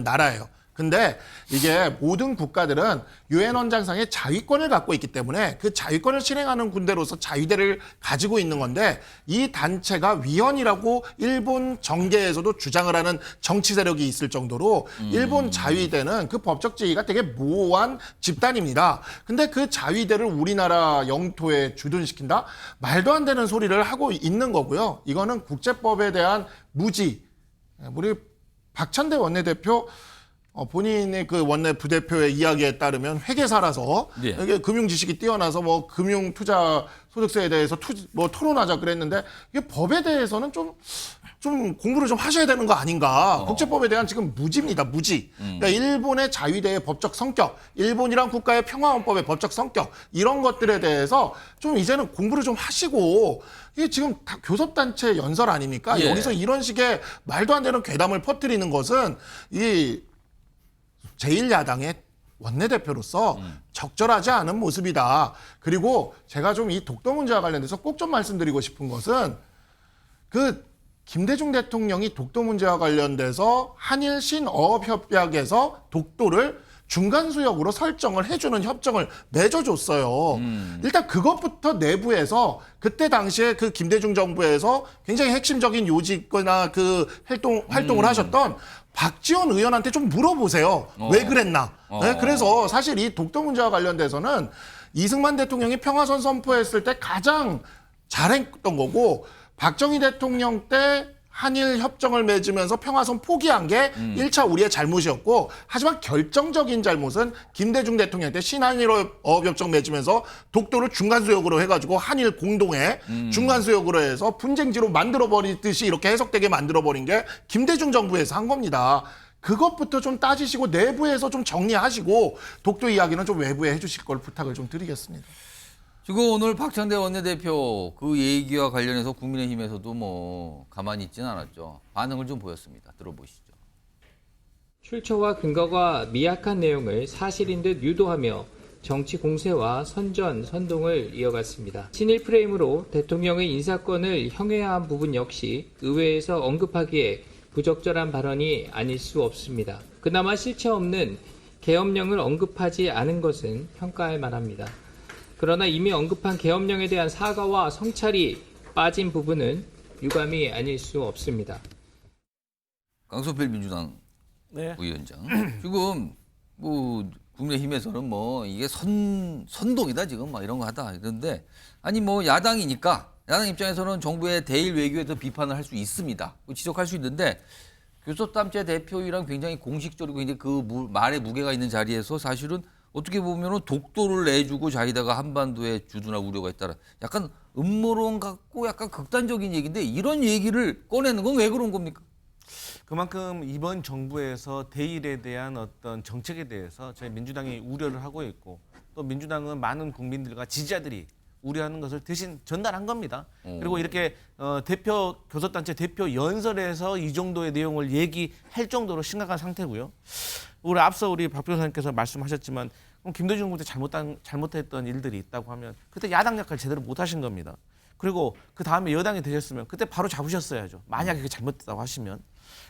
Speaker 7: 나라예요. 근데 이게 모든 국가들은 유엔 헌장상의 자위권을 갖고 있기 때문에 그 자위권을 실행하는 군대로서 자위대를 가지고 있는 건데 이 단체가 위헌이라고 일본 정계에서도 주장을 하는 정치 세력이 있을 정도로 일본 자위대는 그 법적 지위가 되게 모호한 집단입니다. 근데 그 자위대를 우리나라 영토에 주둔시킨다? 말도 안 되는 소리를 하고 있는 거고요. 이거는 국제법에 대한 무지. 우리 박찬대 원내대표 본인의 그 원내 부대표의 이야기에 따르면 회계사라서
Speaker 1: 네.
Speaker 7: 이게 금융 지식이 뛰어나서 뭐 금융 투자 소득세에 대해서 토론하자 그랬는데 이게 법에 대해서는 좀 공부를 좀 하셔야 되는 거 아닌가. 국제법에 대한 지금 무지입니다. 무지. 그러니까 일본의 자위대의 법적 성격, 일본이란 국가의 평화헌법의 법적 성격 이런 것들에 대해서 좀 이제는 공부를 좀 하시고 이게 지금 다 교섭단체 연설 아닙니까?
Speaker 1: 예.
Speaker 7: 여기서 이런 식의 말도 안 되는 괴담을 퍼뜨리는 것은 이 제1야당의 원내대표로서 적절하지 않은 모습이다. 그리고 제가 좀 이 독도 문제와 관련돼서 꼭 좀 말씀드리고 싶은 것은 그 김대중 대통령이 독도 문제와 관련돼서 한일 신어업협약에서 독도를 중간수역으로 설정을 해주는 협정을 맺어줬어요. 일단 그것부터 내부에서 그때 당시에 그 김대중 정부에서 굉장히 핵심적인 요직거나 그 활동을 하셨던 박지원 의원한테 좀 물어보세요. 왜 그랬나? 네, 그래서 사실 이 독도 문제와 관련돼서는 이승만 대통령이 평화선 선포했을 때 가장 잘했던 거고 박정희 대통령 때 한일 협정을 맺으면서 평화선 포기한 게 1차 우리의 잘못이었고 하지만 결정적인 잘못은 김대중 대통령 때 신한일 어업협정 맺으면서 독도를 중간수역으로 해가지고 한일 공동의 중간수역으로 해서 분쟁지로 만들어버리듯이 이렇게 해석되게 만들어버린 게 김대중 정부에서 한 겁니다. 그것부터 좀 따지시고 내부에서 좀 정리하시고 독도 이야기는 좀 외부에 해주실 걸 부탁을 좀 드리겠습니다.
Speaker 1: 지금 오늘 박찬대 원내대표 그 얘기와 관련해서 국민의힘에서도 뭐 가만히 있지는 않았죠. 반응을 좀 보였습니다. 들어보시죠.
Speaker 12: 출처와 근거가 미약한 내용을 사실인 듯 유도하며 정치 공세와 선전을 이어갔습니다. 친일 프레임으로 대통령의 인사권을 형해한 부분 역시 의회에서 언급하기에 부적절한 발언이 아닐 수 없습니다. 그나마 실체 없는 계엄령을 언급하지 않은 것은 평가할 만합니다. 그러나 이미 언급한 계엄령에 대한 사과와 성찰이 빠진 부분은 유감이 아닐 수 없습니다.
Speaker 1: 강소필 민주당
Speaker 5: 네.
Speaker 1: 부위원장. 지금 뭐 국민의힘에서는 뭐 이게 선동이다 지금 막 이런 거 하다 이런데 아니 뭐 야당이니까 야당 입장에서는 정부의 대일 외교에 더 비판을 할 수 있습니다. 지적할 수 있는데 교섭단체 대표이랑 굉장히 공식적이고 이제 그 말에 무게가 있는 자리에서 사실은 어떻게 보면은 독도를 내주고 자기다가 한반도에 주둔할 우려가 있다라. 약간 음모론 같고 약간 극단적인 얘기인데 이런 얘기를 꺼내는 건 왜 그런 겁니까?
Speaker 5: 그만큼 이번 정부에서 대일에 대한 어떤 정책에 대해서 저희 민주당이 우려를 하고 있고 또 민주당은 많은 국민들과 지지자들이 우려하는 것을 대신 전달한 겁니다. 그리고 이렇게 교섭단체 대표 연설에서 이 정도의 내용을 얘기할 정도로 심각한 상태고요. 앞서 우리 박 변호사님께서 말씀하셨지만 그럼 김대중 군대 잘못했던 일들이 있다고 하면 그때 야당 역할 제대로 못 하신 겁니다. 그리고 그 다음에 여당이 되셨으면 그때 바로 잡으셨어야죠. 만약에 그게 잘못됐다고 하시면.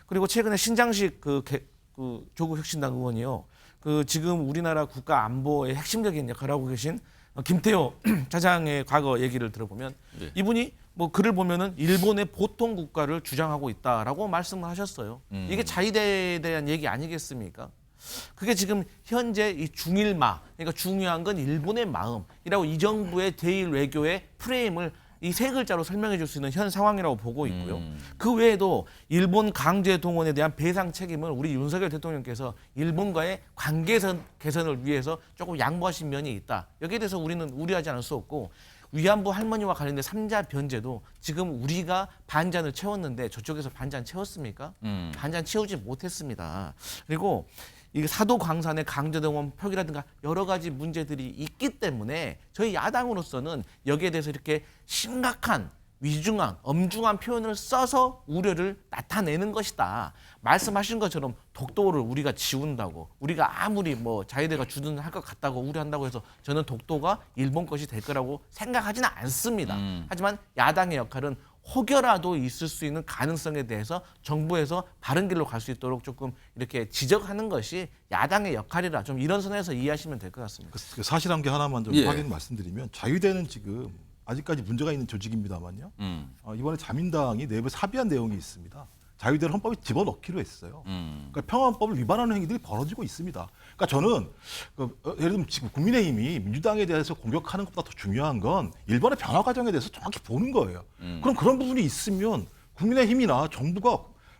Speaker 5: 그리고 최근에 신장식 그 조국혁신당 의원이요. 지금 우리나라 국가 안보의 핵심적인 역할을 하고 계신 김태호 차장의 과거 얘기를 들어보면
Speaker 1: 네.
Speaker 5: 이분이 뭐 글을 보면은 일본의 보통 국가를 주장하고 있다라고 말씀을 하셨어요. 이게 자위대에 대한 얘기 아니겠습니까? 그게 지금 현재 이 중일마, 그러니까 중요한 건 일본의 마음이라고 이 정부의 대일 외교의 프레임을 이 세 글자로 설명해 줄 수 있는 현 상황이라고 보고 있고요. 그 외에도 일본 강제 동원에 대한 배상 책임을 우리 윤석열 대통령께서 일본과의 관계 개선을 위해서 조금 양보하신 면이 있다. 여기에 대해서 우리는 우려하지 않을 수 없고 위안부 할머니와 관련된 3자 변제도 지금 우리가 반잔을 채웠는데 저쪽에서 반잔 채웠습니까? 반잔 채우지 못했습니다. 그리고 이 사도 광산의 강제동원 표기라든가 여러 가지 문제들이 있기 때문에 저희 야당으로서는 여기에 대해서 이렇게 심각한 위중한, 엄중한 표현을 써서 우려를 나타내는 것이다. 말씀하신 것처럼 독도를 우리가 지운다고, 우리가 아무리 뭐 자위대가 주둔을 할 것 같다고 우려한다고 해서 저는 독도가 일본 것이 될 거라고 생각하지는 않습니다. 하지만 야당의 역할은 혹여라도 있을 수 있는 가능성에 대해서 정부에서 바른 길로 갈 수 있도록 조금 이렇게 지적하는 것이 야당의 역할이라 좀 이런 선에서 이해하시면 될 것 같습니다.
Speaker 3: 그 사실한 게 하나만 좀
Speaker 1: 예.
Speaker 3: 확인 말씀드리면 자유대는 지금 아직까지 문제가 있는 조직입니다만요. 이번에 자민당이 내부에 합의한 내용이 있습니다. 자유대를 헌법에 집어넣기로 했어요. 그러니까 평화헌법을 위반하는 행위들이 벌어지고 있습니다. 그러니까 저는 예를 들면 지금 국민의힘이 민주당에 대해서 공격하는 것보다 더 중요한 건 일본의 변화 과정에 대해서 정확히 보는 거예요. 그럼 그런 부분이 있으면 국민의힘이나 정부가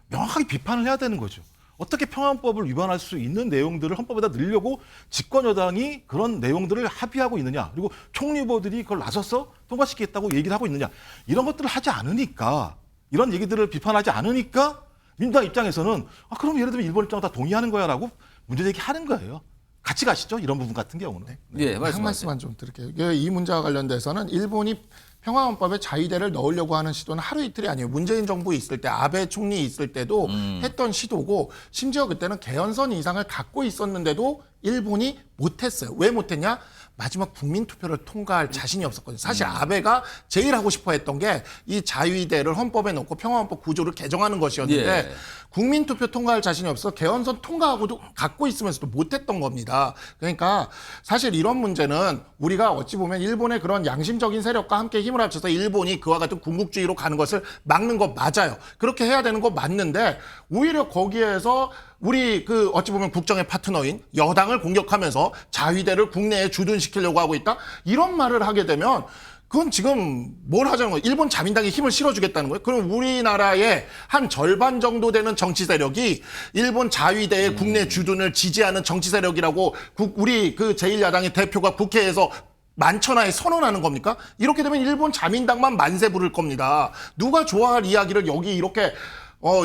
Speaker 3: 명확하게 비판을 해야 되는 거죠. 어떻게 평화헌법을 위반할 수 있는 내용들을 헌법에다 넣으려고 집권 여당이 그런 내용들을 합의하고 있느냐, 그리고 총리 후보들이 그걸 나서서 통과시키겠다고 얘기를 하고 있느냐, 이런 것들을 하지 않으니까, 이런 얘기들을 비판하지 않으니까 민주당 입장에서는 그럼 예를 들면 일본 입장을 다 동의하는 거야라고 문제 제기하는 거예요. 같이 가시죠, 이런 부분 같은 경우는.
Speaker 1: 예,
Speaker 7: 한
Speaker 1: 말씀하세요.
Speaker 7: 말씀만 좀 드릴게요. 이 문제와 관련돼서는 일본이 평화헌법에 자위대를 넣으려고 하는 시도는 하루 이틀이 아니에요. 문재인 정부 있을 때, 아베 총리 있을 때도 했던 시도고, 심지어 그때는 개헌선 이상을 갖고 있었는데도 일본이 못했어요. 왜 못했냐? 마지막 국민투표를 통과할 자신이 없었거든요. 사실 아베가 제일 하고 싶어 했던 게 이 자위대를 헌법에 넣고 평화헌법 구조를 개정하는 것이었는데
Speaker 1: 예.
Speaker 7: 국민투표 통과할 자신이 없어 개헌선 통과하고도 갖고 있으면서도 못했던 겁니다. 그러니까 사실 이런 문제는 우리가 어찌 보면 일본의 그런 양심적인 세력과 함께 힘을 합쳐서 일본이 그와 같은 군국주의로 가는 것을 막는 거 맞아요. 그렇게 해야 되는 거 맞는데 오히려 거기에서 우리 어찌 보면 국정의 파트너인 여당을 공격하면서 자위대를 국내에 주둔시키려고 하고 있다? 이런 말을 하게 되면 그건 지금 뭘 하자는 거예요? 일본 자민당에 힘을 실어주겠다는 거예요? 그럼 우리나라의 한 절반 정도 되는 정치 세력이 일본 자위대의 국내 주둔을 지지하는 정치 세력이라고 우리 제1야당의 대표가 국회에서 만천하에 선언하는 겁니까? 이렇게 되면 일본 자민당만 만세 부를 겁니다. 누가 좋아할 이야기를 여기 이렇게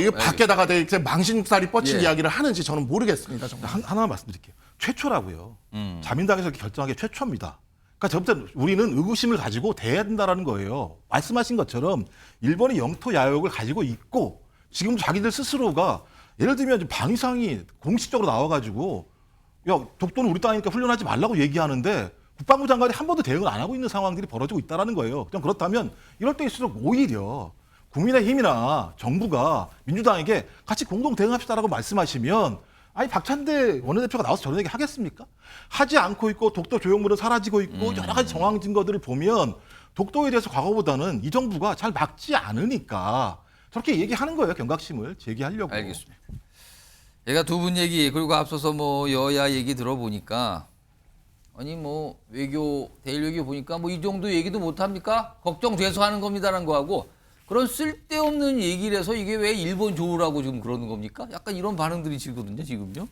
Speaker 7: 이 밖에다가 되게 망신살이 뻗친
Speaker 1: 예.
Speaker 7: 이야기를 하는지 저는 모르겠습니다. 정말.
Speaker 3: 하나 말씀드릴게요. 최초라고요. 자민당에서 이렇게 결정한 게 최초입니다. 그러니까 저부터 우리는 의구심을 가지고 대해야 된다라는 거예요. 말씀하신 것처럼 일본이 영토 야욕을 가지고 있고 지금 자기들 스스로가 예를 들면 방위상이 공식적으로 나와가지고 야 독도는 우리 땅이니까 훈련하지 말라고 얘기하는데 국방부 장관이 한 번도 대응을 안 하고 있는 상황들이 벌어지고 있다는 거예요. 그냥 그렇다면 이럴 때일수록 오히려 국민의힘이나 정부가 민주당에게 같이 공동 대응합시다라고 말씀하시면 아니 박찬대 원내대표가 나와서 저런 얘기 하겠습니까? 하지 않고 있고 독도 조형물은 사라지고 있고 여러 가지 정황 증거들을 보면 독도에 대해서 과거보다는 이 정부가 잘 막지 않으니까 저렇게 얘기하는 거예요. 경각심을 제기하려고.
Speaker 1: 알겠습니다. 제가 두 분 얘기 그리고 앞서서 뭐 여야 얘기 들어보니까 아니 뭐 외교 대일 외교 보니까 뭐 이 정도 얘기도 못 합니까? 걱정돼서 하는 겁니다라는 거하고 그런 쓸데없는 얘기를 해서 이게 왜 일본 좋으라고 지금 그러는 겁니까? 약간 이런 반응들이 지거든요, 지금요.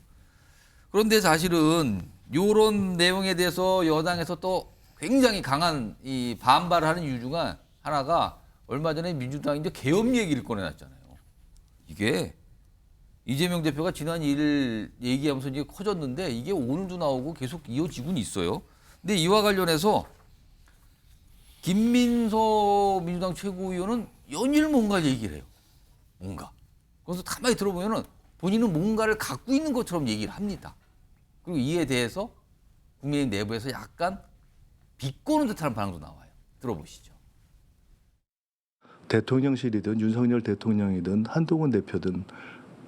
Speaker 1: 그런데 사실은 이런 내용에 대해서 여당에서 또 굉장히 강한 이 반발을 하는 이유 중 하나가 얼마 전에 민주당이 이제 계엄 얘기를 꺼내놨잖아요. 이게 이재명 대표가 지난 1일 얘기하면서 이제 커졌는데 이게 오늘도 나오고 계속 이어지고는 있어요. 근데 이와 관련해서 김민서 민주당 최고위원은 연일 뭔가 얘기를 해요. 뭔가. 그래서 가만히 들어보면은 본인은 뭔가를 갖고 있는 것처럼 얘기를 합니다. 그리고 이에 대해서 국민의힘 내부에서 약간 비꼬는 듯한 반응도 나와요. 들어보시죠.
Speaker 13: 대통령실이든 윤석열 대통령이든 한동훈 대표든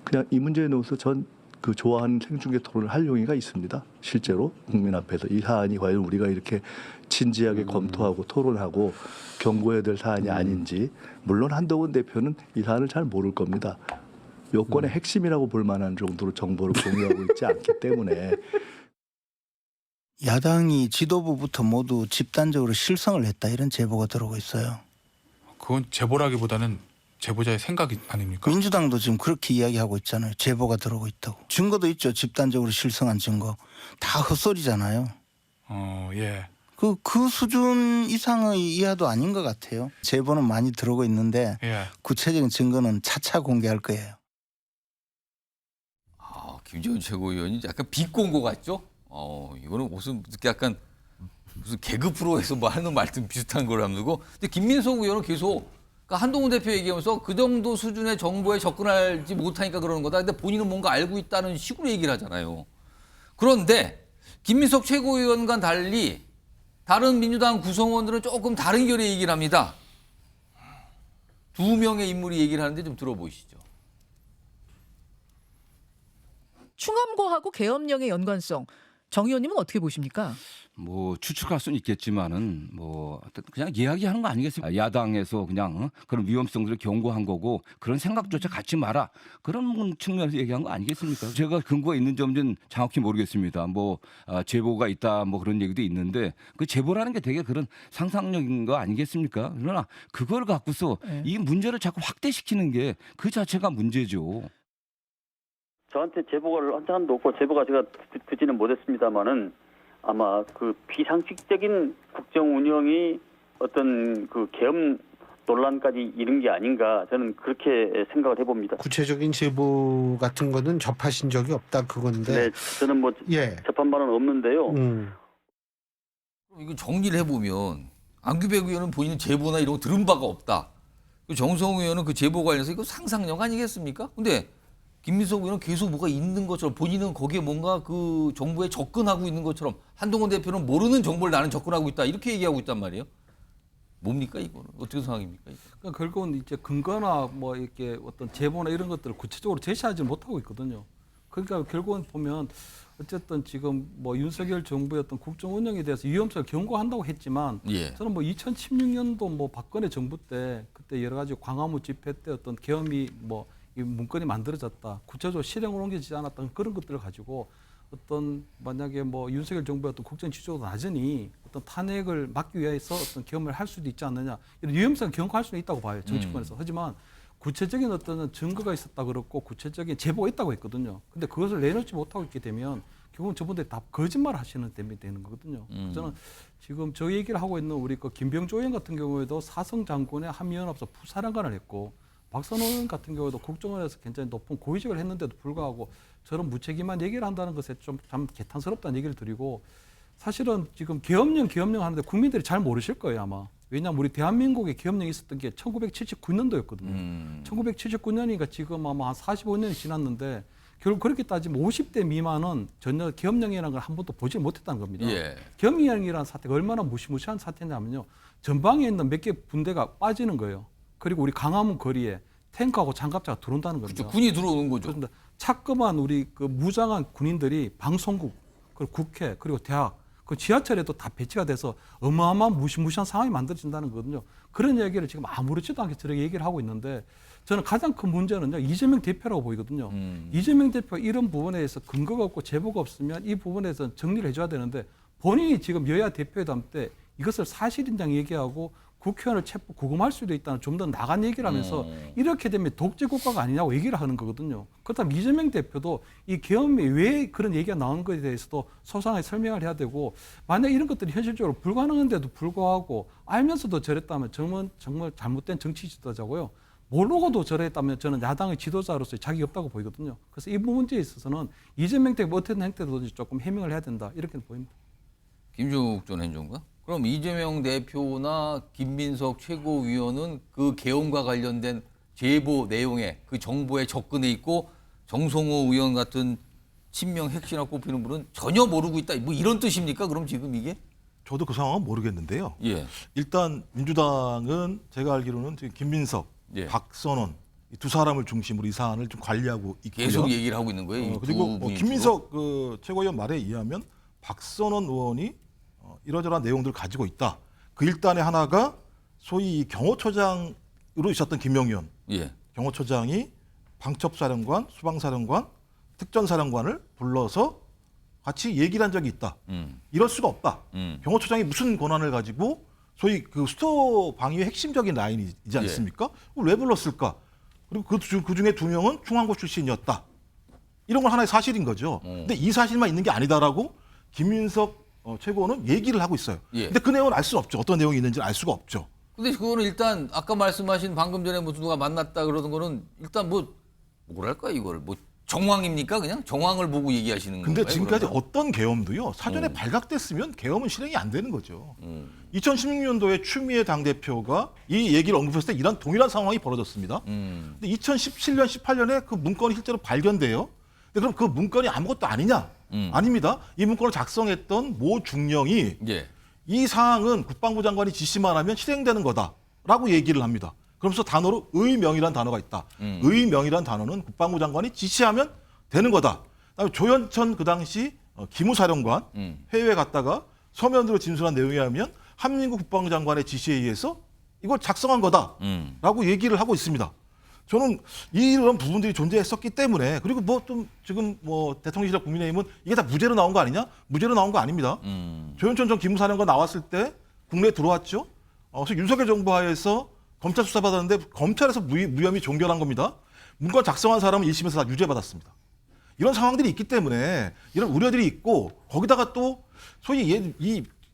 Speaker 13: 그냥 이 문제에 넣어서 전 좋아하는 생중계 토론을 할 용의가 있습니다. 실제로 국민 앞에서 이 사안이 과연 우리가 이렇게 진지하게 검토하고 토론하고 경고해야 될 사안이 아닌지. 물론 한동훈 대표는 이 사안을 잘 모를 겁니다. 요건의 핵심이라고 볼 만한 정도로 정보를 공유하고 있지 않기 때문에.
Speaker 14: 야당이 지도부부터 모두 집단적으로 실성을 했다 이런 제보가 들어오고 있어요. 그건 제보라기보다는 제보자의 생각 아닙니까?
Speaker 15: 민주당도 지금 그렇게 이야기하고 있잖아요. 제보가 들어오고 있다고. 증거도 있죠. 집단적으로 실성한 증거. 다 헛소리잖아요.
Speaker 14: 예.
Speaker 15: 그 수준 이상의 이하도 아닌 것 같아요. 제보는 많이 들어오고 있는데
Speaker 14: 예.
Speaker 15: 구체적인 증거는 차차 공개할 거예요.
Speaker 1: 김재원 최고위원이 약간 비꼰고 같죠? 이거는 무슨 약간 무슨 개그 프로에서 뭐 하는 말씀 비슷한 걸 하면서. 근데 김민석 의원은 계속 그러니까 한동훈 대표 얘기하면서 그 정도 수준의 정보에 접근하지 못하니까 그러는 거다. 근데 본인은 뭔가 알고 있다는 식으로 얘기를 하잖아요. 그런데 김민석 최고위원과 달리 다른 민주당 구성원들은 조금 다른 결의 얘기를 합니다. 두 명의 인물이 얘기를 하는데 좀 들어보시죠.
Speaker 16: 충암고하고 계엄령의 연관성, 정 의원님은 어떻게 보십니까?
Speaker 17: 뭐 추측할 수는 있겠지만은 뭐 그냥 이야기하는 거 아니겠습니까? 야당에서 그냥 그런 위험성들을 경고한 거고 그런 생각조차 갖지 마라 그런 측면에서 얘기한 거 아니겠습니까? 제가 근거가 있는 점은 정확히 모르겠습니다. 뭐 제보가 있다 뭐 그런 얘기도 있는데 그 제보라는 게 되게 그런 상상력인 거 아니겠습니까? 그러나 그걸 갖고서 이 문제를 자꾸 확대시키는 게 그 자체가 문제죠.
Speaker 18: 저한테 제보를 한 장도 없고 제보가 제가 듣지는 못했습니다만은 아마 그 비상식적인 국정 운영이 어떤 그 계엄 논란까지 이른 게 아닌가 저는 그렇게 생각을 해봅니다.
Speaker 19: 구체적인 제보 같은 거는 접하신 적이 없다 그건데.
Speaker 18: 네, 저는 뭐 접한 바는 없는데요.
Speaker 1: 이거 정리를 해보면 안규백 의원은 본인은 제보나 이런 거 들은 바가 없다. 정성호 의원은 그 제보 관련해서 이거 상상력 아니겠습니까? 근데 김민석 의원은 계속 뭐가 있는 것처럼 본인은 거기에 뭔가 그 정부에 접근하고 있는 것처럼 한동훈 대표는 모르는 정보를 나는 접근하고 있다 이렇게 얘기하고 있단 말이에요. 뭡니까 이거는 어떻게 상황입니까?
Speaker 6: 그러니까 결국은 이제 근거나 뭐 이렇게 어떤 제보나 이런 것들을 구체적으로 제시하지 못하고 있거든요. 그러니까 결국은 보면 어쨌든 지금 뭐 윤석열 정부의 어떤 국정 운영에 대해서 위험성을 경고한다고 했지만 저는 뭐 2016년도 뭐 박근혜 정부 때 그때 여러 가지 광화문 집회 때 어떤 계엄이 뭐 이 문건이 만들어졌다. 구체적으로 실행으로 옮겨지지 않았던 그런 것들을 가지고 어떤 만약에 뭐 윤석열 정부의 어떤 국정 지지도가 낮으니 어떤 탄핵을 막기 위해서 어떤 계엄을 할 수도 있지 않느냐. 이런 위험성을 경고할 수는 있다고 봐요. 정치권에서. 하지만 구체적인 어떤 증거가 있었다 그렇고 구체적인 제보가 있다고 했거든요. 근데 그것을 내놓지 못하고 있게 되면 결국은 저분들이 다 거짓말 하시는 셈이 되는 거거든요. 저는 지금 저 얘기를 하고 있는 우리 그 김병조 의원 같은 경우에도 사성 장군의 한미연합소 부사령관을 했고 박선호 의원 같은 경우도 국정원에서 굉장히 높은 고위직을 했는데도 불구하고 저런 무책임한 얘기를 한다는 것에 좀 참 개탄스럽다는 얘기를 드리고 사실은 지금 계엄령 하는데 국민들이 잘 모르실 거예요 아마. 왜냐하면 우리 대한민국에 계엄령이 있었던 게 1979년도였거든요. 1979년이니까 지금 아마 한 45년이 지났는데 결국 그렇게 따지면 50대 미만은 전혀 계엄령이라는 걸 한 번도 보지 못했다는 겁니다. 계엄령이라는 사태가 얼마나 무시무시한 사태냐면요. 전방에 있는 몇 개 분대가 빠지는 거예요. 그리고 우리 강화문 거리에 탱크하고 장갑차가 들어온다는 겁니다.
Speaker 1: 그렇죠. 군이 들어오는 거죠.
Speaker 6: 그렇습니다. 차끔한 우리 그 무장한 군인들이 방송국, 그리고 국회, 그리고 대학, 그 지하철에도 다 배치가 돼서 어마어마한 무시무시한 상황이 만들어진다는 거거든요. 그런 얘기를 지금 아무렇지도 않게 저렇게 얘기를 하고 있는데 저는 가장 큰 문제는요. 이재명 대표라고 보이거든요. 이재명 대표가 이런 부분에 대해서 근거가 없고 제보가 없으면 이 부분에 대해서 정리를 해줘야 되는데 본인이 지금 여야 대표회담 때 이것을 사실인정 얘기하고 국회의원을 체포 구금할 수도 있다는 좀 더 나간 얘기를 하면서 이렇게 되면 독재 국가가 아니냐고 얘기를 하는 거거든요. 그렇다면 이재명 대표도 이 계엄이 왜 그런 얘기가 나오는 것에 대해서도 소상하게 설명을 해야 되고 만약 이런 것들이 현실적으로 불가능한데도 불구하고 알면서도 저랬다면 정말 잘못된 정치 지도자고요. 모르고도 저랬다면 저는 야당의 지도자로서의 자격이 없다고 보이거든요. 그래서 이 문제에 있어서는 이재명 대표 어떤 행태도 조금 해명을 해야 된다 이렇게 보입니다.
Speaker 1: 김종욱 전 행정관? 그럼 이재명 대표나 김민석 최고위원은 그 계엄과 관련된 제보 내용에 그 정보에 접근해 있고 정성호 의원 같은 친명 핵심이나 꼽히는 분은 전혀 모르고 있다. 뭐 이런 뜻입니까? 그럼 지금 이게?
Speaker 3: 저도 그 상황은 모르겠는데요.
Speaker 1: 예.
Speaker 3: 일단 민주당은 제가 알기로는 지금 김민석, 박선원 이 두 사람을 중심으로 이 사안을 좀 관리하고 있고요.
Speaker 1: 계속 얘기를 하고 있는 거예요.
Speaker 3: 그리고 김민석 그 최고위원 말에 의하면 박선원 의원이 이러저러한 내용들을 가지고 있다. 그 일단의 하나가 소위 경호처장으로 있었던 김명현. 경호처장이 방첩사령관, 수방사령관, 특전사령관을 불러서 같이 얘기를 한 적이 있다. 이럴 수가 없다. 경호처장이 무슨 권한을 가지고 소위 그 수도 방위의 핵심적인 라인이지 않습니까? 그걸 왜 불렀을까? 그리고 그 중에 2명은 충암고 출신이었다. 이런 건 하나의 사실인 거죠. 근데 이 사실만 있는 게 아니다라고 김민석 최고는 얘기를 하고 있어요.
Speaker 1: 예.
Speaker 3: 근데 그 내용은 알 수 없죠. 어떤 내용이 있는지는 알 수가 없죠.
Speaker 1: 근데 그거는 일단 아까 말씀하신 방금 전에 무슨 누가 만났다 그러는 거는 일단 뭐랄까 이걸 정황입니까? 그냥 정황을 보고 얘기하시는 건가요?
Speaker 3: 근데 지금까지
Speaker 1: 그러면?
Speaker 3: 어떤 계엄도요. 사전에 발각됐으면 계엄은 실행이 안 되는 거죠. 2016년도에 추미애 당대표가 이 얘기를 언급했을 때 이런 동일한 상황이 벌어졌습니다. 근데 2017년, 18년에 그 문건이 실제로 발견돼요. 근데 그럼 그 문건이 아무것도 아니냐? 아닙니다. 이 문건을 작성했던 모 중령이 이 사항은 국방부 장관이 지시만 하면 실행되는 거다라고 얘기를 합니다. 그러면서 단어로 의명이란 단어가 있다. 의명이란 단어는 국방부 장관이 지시하면 되는 거다. 그다음에 조현천 그 당시 기무사령관 해외에 갔다가 서면으로 진술한 내용에 의하면 한민국 국방부 장관의 지시에 의해서 이걸 작성한 거다라고 얘기를 하고 있습니다. 저는 이런 부분들이 존재했었기 때문에 그리고 좀 지금 대통령실이나 국민의힘은 이게 다 무죄로 나온 거 아니냐? 무죄로 나온 거 아닙니다. 조현천 전 기무사령관 나왔을 때 국내에 들어왔죠. 그래서 윤석열 정부 하에서 검찰 수사 받았는데 검찰에서 무혐의 종결한 겁니다. 문건 작성한 사람은 1심에서 다 유죄받았습니다. 이런 상황들이 있기 때문에 이런 우려들이 있고 거기다가 또 소위 예를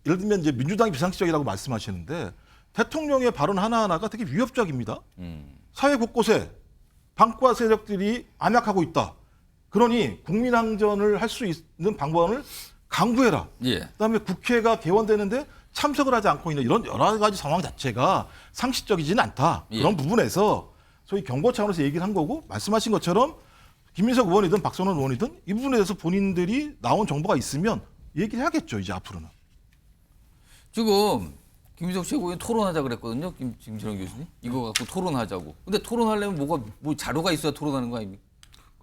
Speaker 3: 들면 이제 민주당이 비상식적이라고 말씀하시는데 대통령의 발언 하나하나가 되게 위협적입니다. 사회 곳곳에 반과 세력들이 안약하고 있다. 그러니 국민항전을 할 수 있는 방법을 강구해라. 그다음에 국회가 개원되는데 참석을 하지 않고 있는 이런 여러 가지 상황 자체가 상식적이지는 않다. 그런 부분에서 소위 경고 차원에서 얘기를 한 거고 말씀하신 것처럼 김민석 의원이든 박선원 의원이든 이 부분에 대해서 본인들이 나온 정보가 있으면 얘기를 해야겠죠. 이제 앞으로는.
Speaker 1: 지금 김민석 최고위원 토론하자 그랬거든요. 김진영 교수님. 이거 갖고 토론하자고. 근데 토론하려면 자료가 있어야 토론하는 거 아닙니까?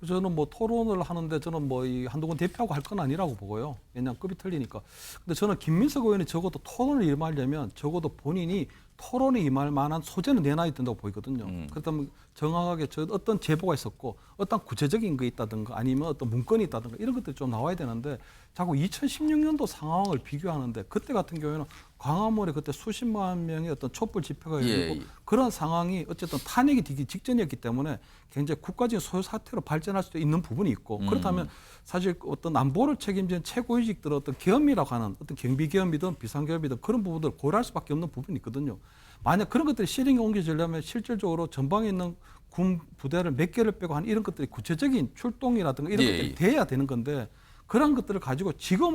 Speaker 6: 저는 토론을 하는데 저는 이 한동훈 대표하고 할 건 아니라고 보고요. 왜냐하면 급이 틀리니까. 근데 저는 김민석 의원이 적어도 토론을 임하려면 적어도 본인이 토론에 임할 만한 소재는 내놔야 된다고 보이거든요. 그렇다면 정확하게 어떤 제보가 있었고 어떤 구체적인 게 있다든가 아니면 어떤 문건이 있다든가 이런 것들이 좀 나와야 되는데 자꾸 2016년도 상황을 비교하는데 그때 같은 경우에는 광화문에 그때 수십만 명의 어떤 촛불 집회가 열리고 그런 상황이 어쨌든 탄핵이 되기 직전이었기 때문에 굉장히 국가적인 소요 사태로 발전할 수도 있는 부분이 있고 그렇다면 사실 어떤 안보를 책임지는 최고위직들은 어떤 계엄이라고 하는 어떤 경비계엄이든 비상계엄이든 그런 부분들을 고려할 수밖에 없는 부분이 있거든요. 만약 그런 것들이 실행에 옮겨지려면 실질적으로 전방에 있는 군 부대를 몇 개를 빼고 한 이런 것들이 구체적인 출동이라든가 이런 것들이 돼야 되는 건데 그런 것들을 가지고 지금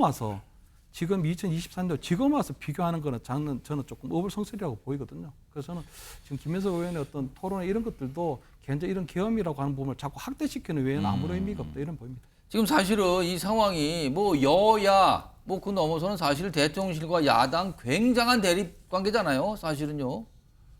Speaker 6: 2023년 지금 와서 비교하는 거는 저는 조금 어불성설이라고 보이거든요. 그래서 저는 지금 김민석 의원의 어떤 토론에 이런 것들도 굉장히 이런 계엄이라고 하는 부분을 자꾸 확대시키는 외에는 아무런 의미가 없다 이런 보입니다.
Speaker 1: 지금 사실은 이 상황이 여야 그 넘어서는 사실 대통령실과 야당 굉장한 대립 관계잖아요. 사실은요.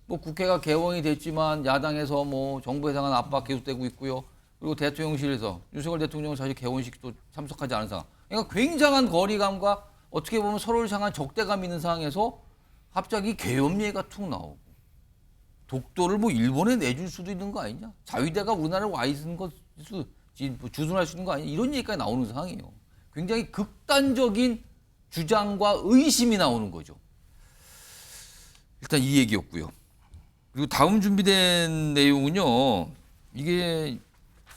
Speaker 1: 국회가 개원이 됐지만 야당에서 정부에 상한 압박 계속되고 있고요. 그리고 대통령실에서 윤석열 대통령은 사실 개원식도 참석하지 않은 상황. 그러니까 굉장한 거리감과 어떻게 보면 서로를 향한 적대감 있는 상황에서 갑자기 계엄 얘기가 툭 나오고 독도를 일본에 내줄 수도 있는 거 아니냐? 자위대가 우리나라에 와 있는 것 주둔할 수 있는 거 아니냐? 이런 얘기까지 나오는 상황이에요. 굉장히 극단적인 주장과 의심이 나오는 거죠. 일단 이 얘기였고요. 그리고 다음 준비된 내용은요. 이게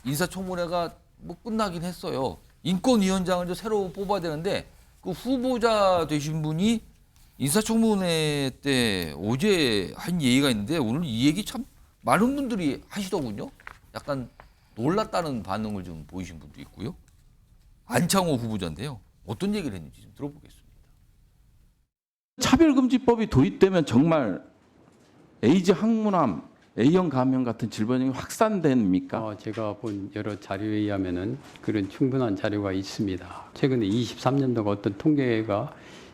Speaker 1: 인사청문회가 끝나긴 했어요. 인권위원장을 새로 뽑아야 되는데 그 후보자 되신 분이 인사청문회 때 어제 한 얘기가 있는데 오늘 이 얘기 참 많은 분들이 하시더군요. 약간 놀랐다는 반응을 좀 보이신 분도 있고요. 안창호 후보자인데요. 어떤 얘기를 했는지 좀 들어보겠습니다.
Speaker 20: 차별금지법이 도입되면 정말 에이즈 항문암, A형 감염 같은 질병이 확산됩니까?
Speaker 21: 제가 본 여러 자료에 의하면은 그런 충분한 자료가 있습니다. 최근에 23년도가 어떤 통계가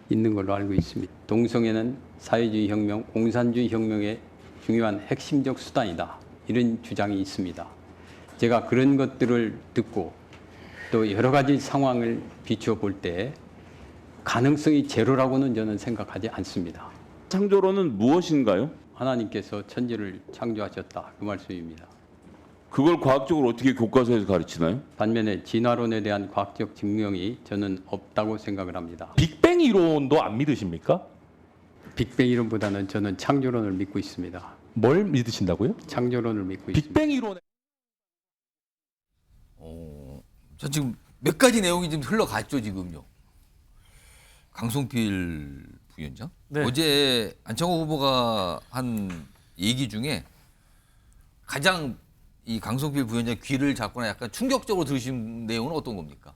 Speaker 21: 있는 걸로 알고 있습니다. 동성애는 사회주의 혁명, 공산주의 혁명의 중요한 핵심적 수단이다. 이런 주장이 있습니다. 제가 그런 것들을 듣고 또 여러 가지 상황을 비추어 볼 때 가능성이 제로라고는 저는 생각하지 않습니다.
Speaker 22: 창조론은 무엇인가요?
Speaker 21: 하나님께서 천지를 창조하셨다. 그 말씀입니다.
Speaker 22: 그걸 과학적으로 어떻게 교과서에서 가르치나요?
Speaker 21: 반면에 진화론에 대한 과학적 증명이 저는 없다고 생각을 합니다.
Speaker 22: 빅뱅 이론도 안 믿으십니까?
Speaker 21: 빅뱅 이론보다는 저는 창조론을 믿고 있습니다.
Speaker 2: 뭘 믿으신다고요?
Speaker 21: 창조론을 믿고 있습니다.
Speaker 2: 빅뱅 이론에
Speaker 1: 자, 지금 몇 가지 내용이 지금 흘러갔죠, 지금요. 강성필 부위원장?
Speaker 5: 네.
Speaker 1: 어제 안창호 후보가 한 얘기 중에 가장 이 강성필 부위원장 귀를 잡거나 약간 충격적으로 들으신 내용은 어떤 겁니까?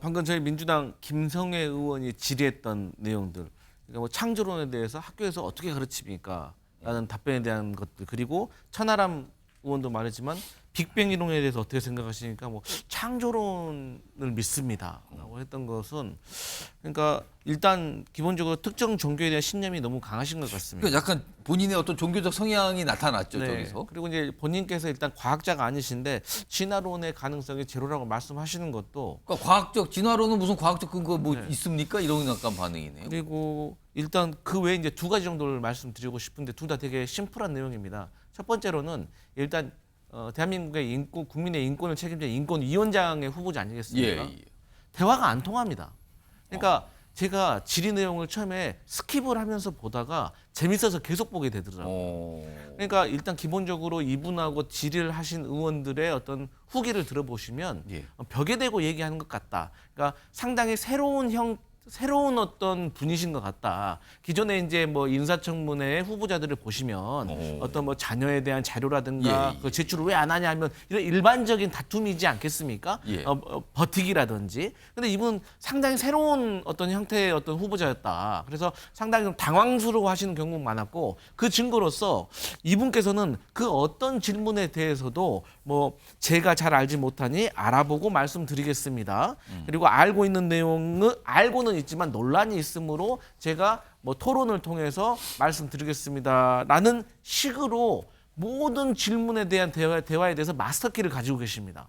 Speaker 5: 방금 저희 민주당 김성애 의원이 질의했던 내용들, 그러니까 뭐 창조론에 대해서 학교에서 어떻게 가르칩니까? 라는 답변에 대한 것들, 그리고 천하람 의원도 말했지만 빅뱅 이론에 대해서 어떻게 생각하시니까 뭐 창조론을 믿습니다라고 했던 것은, 그러니까 일단 기본적으로 특정 종교에 대한 신념이 너무 강하신 것 같습니다.
Speaker 1: 그러니까 약간 본인의 어떤 종교적 성향이 나타났죠,
Speaker 5: 네.
Speaker 1: 저기서.
Speaker 5: 그리고 이제 본인께서 일단 과학자가 아니신데 진화론의 가능성이 제로라고 말씀하시는 것도,
Speaker 1: 그러니까 과학적 진화론은 무슨 과학적 근거 뭐 있습니까? 이런 약간 반응이네요.
Speaker 5: 그리고 일단 그 외에 이제 두 가지 정도를 말씀드리고 싶은데 둘 다 되게 심플한 내용입니다. 첫 번째로는 일단 대한민국의 인권, 국민의 인권을 책임질 인권위원장의 후보자 아니겠습니까?
Speaker 1: 예.
Speaker 5: 대화가 안 통합니다. 그러니까 제가 질의 내용을 처음에 스킵을 하면서 보다가 재밌어서 계속 보게 되더라고요. 그러니까 일단 기본적으로 이분하고 질의를 하신 의원들의 어떤 후기를 들어보시면 벽에 대고 얘기하는 것 같다. 그러니까 상당히 새로운 어떤 분이신 것 같다. 기존에 이제 뭐 인사청문회 후보자들을 보시면 어떤 뭐 자녀에 대한 자료라든가 그 제출을 왜 안 하냐 하면 이런 일반적인 다툼이지 않겠습니까? 버티기라든지. 근데 이분은 상당히 새로운 어떤 형태의 어떤 후보자였다. 그래서 상당히 좀 당황스러워 하시는 경우가 많았고, 그 증거로서 이분께서는 그 어떤 질문에 대해서도 뭐 제가 잘 알지 못하니 알아보고 말씀드리겠습니다. 그리고 알고 있는 내용은 알고는 있지만 논란이 있으므로 제가 뭐 토론을 통해서 말씀드리겠습니다라는 식으로 모든 질문에 대한 대화에 대해서 마스터키를 가지고 계십니다.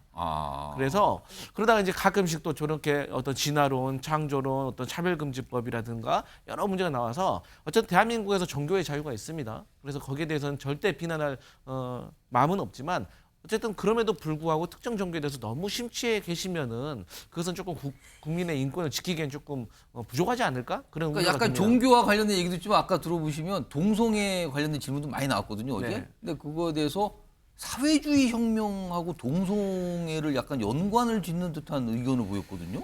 Speaker 5: 그래서 그러다가 이제 가끔씩 또 저렇게 어떤 진화론, 창조론, 어떤 차별금지법이라든가 여러 문제가 나와서 어쨌든 대한민국에서 종교의 자유가 있습니다. 그래서 거기에 대해서는 절대 비난할 마음은 없지만, 어쨌든 그럼에도 불구하고 특정 종교에 대해서 너무 심취해 계시면은 그것은 조금 국민의 인권을 지키기엔 조금 부족하지 않을까? 그런
Speaker 1: 그러니까 약간
Speaker 5: 듭니다.
Speaker 1: 종교와 관련된 얘기도 있지만 아까 들어보시면 동성애 관련된 질문도 많이 나왔거든요, 어제.
Speaker 5: 네.
Speaker 1: 근데 그거에 대해서 사회주의 혁명하고 동성애를 약간 연관을 짓는 듯한 의견을 보였거든요.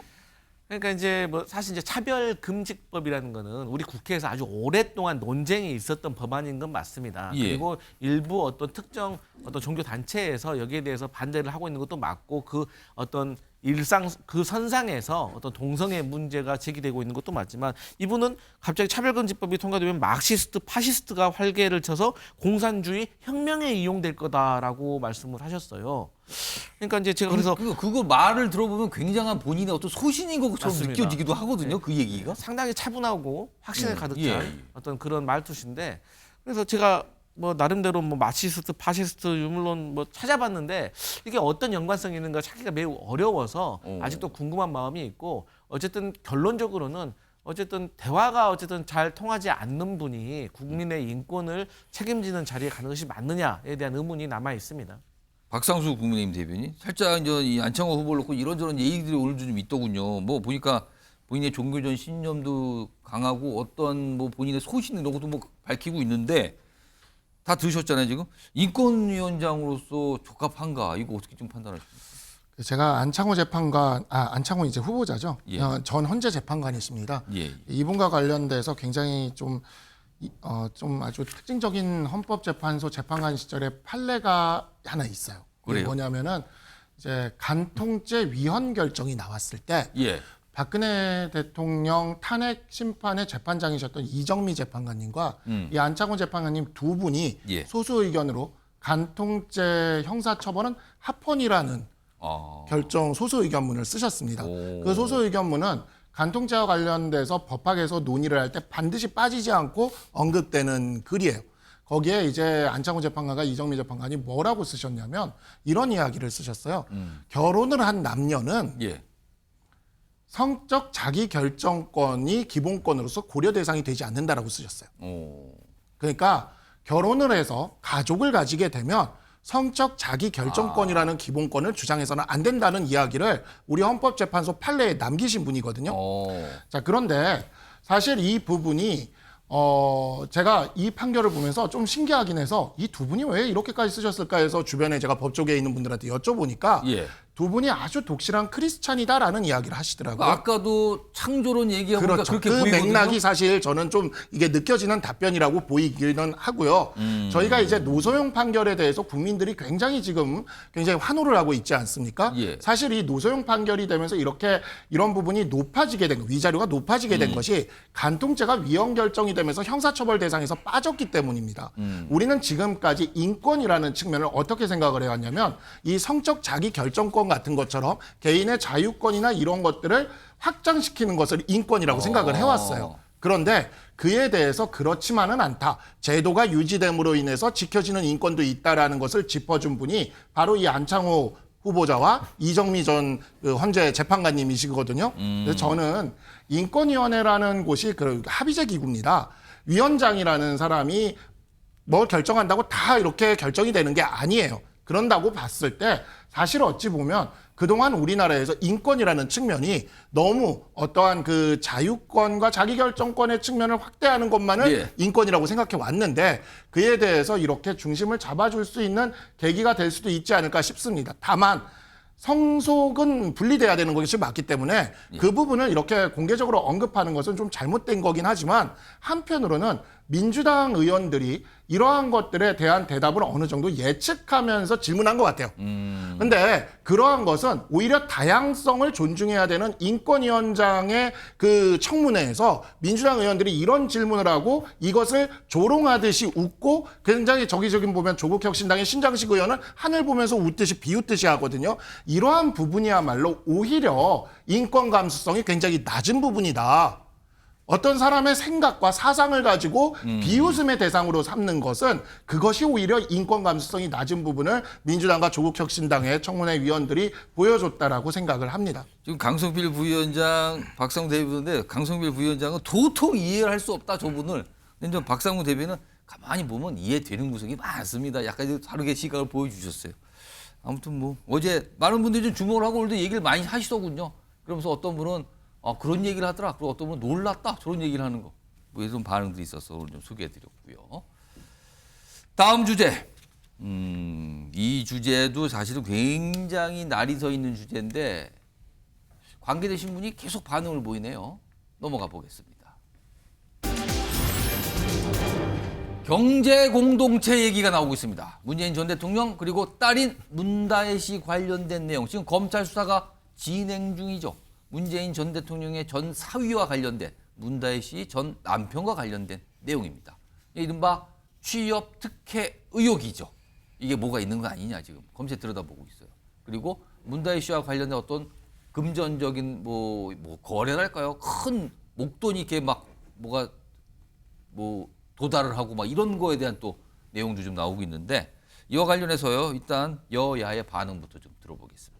Speaker 5: 그러니까 이제 뭐 사실 이제 차별금지법이라는 거는 우리 국회에서 아주 오랫동안 논쟁이 있었던 법안인 건 맞습니다. 그리고 일부 어떤 특정 어떤 종교 단체에서 여기에 대해서 반대를 하고 있는 것도 맞고, 그 어떤 일상 그 선상에서 어떤 동성애 문제가 제기되고 있는 것도 맞지만, 이분은 갑자기 차별금지법이 통과되면 마르크시스트, 파시스트가 활개를 쳐서 공산주의 혁명에 이용될 거다라고 말씀을 하셨어요. 그러니까 이제 제가 그래서
Speaker 1: 그거 말을 들어보면 굉장한 본인의 어떤 소신인 것처럼
Speaker 5: 맞습니다.
Speaker 1: 느껴지기도 하거든요. 그 얘기가.
Speaker 5: 상당히 차분하고 확신에 가득 찬
Speaker 1: 예.
Speaker 5: 어떤 그런 말투신데, 그래서 제가 뭐 나름대로 뭐 마르크시스트, 파시스트 유물론 뭐 찾아봤는데 이게 어떤 연관성이 있는가 찾기가 매우 어려워서 아직도 궁금한 마음이 있고, 어쨌든 결론적으로는 어쨌든 대화가 어쨌든 잘 통하지 않는 분이 국민의 인권을 책임지는 자리에 가는 것이 맞느냐에 대한 의문이 남아 있습니다.
Speaker 1: 박상수 국민의힘 대변인, 살짝 이제 이 안창호 후보를 놓고 이런저런 얘기들이 오늘 좀 있더군요. 뭐 보니까 본인의 종교적 신념도 강하고 어떤 뭐 본인의 소신 이런 것도 뭐 밝히고 있는데, 다 들으셨잖아요, 지금. 인권위원장으로서 적합한가, 이거 어떻게 좀 판단하십니까?
Speaker 7: 제가 안창호 재판관, 안창호 이제 후보자죠. 전 헌재 재판관이십니다. 이분과 관련돼서 굉장히 좀 아주 특징적인 헌법재판소 재판관 시절에 판례가 하나 있어요.
Speaker 1: 그래요?
Speaker 7: 뭐냐면은 이제 간통죄 위헌 결정이 나왔을 때 박근혜 대통령 탄핵 심판의 재판장이셨던 이정미 재판관님과 이 안창호 재판관님 두 분이 소수 의견으로 간통죄 형사처벌은 합헌이라는 결정 소수 의견문을 쓰셨습니다. 그 소수 의견문은 간통죄와 관련돼서 법학에서 논의를 할 때 반드시 빠지지 않고 언급되는 글이에요. 거기에 이제 안창호 재판관과 이정미 재판관이 뭐라고 쓰셨냐면 이런 이야기를 쓰셨어요. 결혼을 한 남녀는 성적 자기 결정권이 기본권으로서 고려 대상이 되지 않는다라고 쓰셨어요. 그러니까 결혼을 해서 가족을 가지게 되면 성적 자기 결정권이라는 기본권을 주장해서는 안 된다는 이야기를 우리 헌법재판소 판례에 남기신 분이거든요. 자, 그런데 사실 이 부분이 제가 이 판결을 보면서 좀 신기하긴 해서 이 두 분이 왜 이렇게까지 쓰셨을까 해서 주변에 제가 법조계에 있는 분들한테 여쭤보니까
Speaker 1: 예.
Speaker 7: 두 분이 아주 독실한 크리스찬이다라는 이야기를 하시더라고요.
Speaker 1: 아까도 창조론 얘기하고
Speaker 7: 그렇죠.
Speaker 1: 그렇게
Speaker 7: 그
Speaker 1: 보이거든요.
Speaker 7: 맥락이 사실 저는 좀 이게 느껴지는 답변이라고 보이기는 하고요. 저희가 이제 노소영 판결에 대해서 국민들이 굉장히 지금 굉장히 환호를 하고 있지 않습니까?
Speaker 1: 예.
Speaker 7: 사실 이 노소영 판결이 되면서 이렇게 이런 부분이 높아지게 된 거, 위자료가 높아지게 된 것이 간통죄가 위헌 결정이 되면서 형사처벌 대상에서 빠졌기 때문입니다. 우리는 지금까지 인권이라는 측면을 어떻게 생각을 해왔냐면 이 성적 자기 결정권 같은 것처럼 개인의 자유권이나 이런 것들을 확장시키는 것을 인권이라고 생각을 해왔어요. 그런데 그에 대해서 그렇지만은 않다. 제도가 유지됨으로 인해서 지켜지는 인권도 있다라는 것을 짚어준 분이 바로 이 안창호 후보자와 이정미 전 헌재 재판관님이시거든요. 그래서 저는 인권위원회라는 곳이 그 합의제 기구입니다. 위원장이라는 사람이 뭘 결정한다고 다 이렇게 결정이 되는 게 아니에요. 그런다고 봤을 때 사실 어찌 보면 그동안 우리나라에서 인권이라는 측면이 너무 어떠한 그 자유권과 자기결정권의 측면을 확대하는 것만을
Speaker 1: 예.
Speaker 7: 인권이라고 생각해 왔는데 그에 대해서 이렇게 중심을 잡아줄 수 있는 계기가 될 수도 있지 않을까 싶습니다. 다만 성속은 분리돼야 되는 것이 맞기 때문에 그 부분을 이렇게 공개적으로 언급하는 것은 좀 잘못된 거긴 하지만 한편으로는 민주당 의원들이 이러한 것들에 대한 대답을 어느 정도 예측하면서 질문한 것 같아요. 근데 그러한 것은 오히려 다양성을 존중해야 되는 인권위원장의 그 청문회에서 민주당 의원들이 이런 질문을 하고 이것을 조롱하듯이 웃고 굉장히 저기저기 보면 조국혁신당의 신장식 의원은 하늘 보면서 웃듯이 비웃듯이 하거든요. 이러한 부분이야말로 오히려 인권 감수성이 굉장히 낮은 부분이다. 어떤 사람의 생각과 사상을 가지고 비웃음의 대상으로 삼는 것은 그것이 오히려 인권 감수성이 낮은 부분을 민주당과 조국혁신당의 청문회 위원들이 보여줬다라고 생각을 합니다.
Speaker 1: 지금 강성필 부위원장, 박상우 대변인인데 강성필 부위원장은 도통 이해를 할 수 없다 저분을. 근데 박상우 대변인은 가만히 보면 이해되는 구석이 많습니다. 약간 다르게 시각을 보여주셨어요. 아무튼 뭐 어제 많은 분들이 좀 주목을 하고 오늘도 얘기를 많이 하시더군요. 그러면서 어떤 분은 그런 얘기를 하더라. 그리고 어떤 분은 놀랐다. 저런 얘기를 하는 거. 뭐 이런 반응들이 있어서 오늘 좀 소개해드렸고요. 다음 주제. 이 주제도 사실은 굉장히 날이 서 있는 주제인데 관계되신 분이 계속 반응을 보이네요. 넘어가 보겠습니다. 경제 공동체 얘기가 나오고 있습니다. 문재인 전 대통령 그리고 딸인 문다혜 씨 관련된 내용. 지금 검찰 수사가 진행 중이죠. 문재인 전 대통령의 전 사위와 관련된 문다혜 씨 전 남편과 관련된 내용입니다. 이른바 취업 특혜 의혹이죠. 이게 뭐가 있는 거 아니냐 지금 검찰 들여다보고 있어요. 그리고 문다혜 씨와 관련된 어떤 금전적인 뭐 거래랄까요? 큰 목돈이 이렇게 막 뭐가 뭐 도달을 하고 막 이런 거에 대한 또 내용도 좀 나오고 있는데 이와 관련해서요. 일단 여야의 반응부터 좀 들어보겠습니다.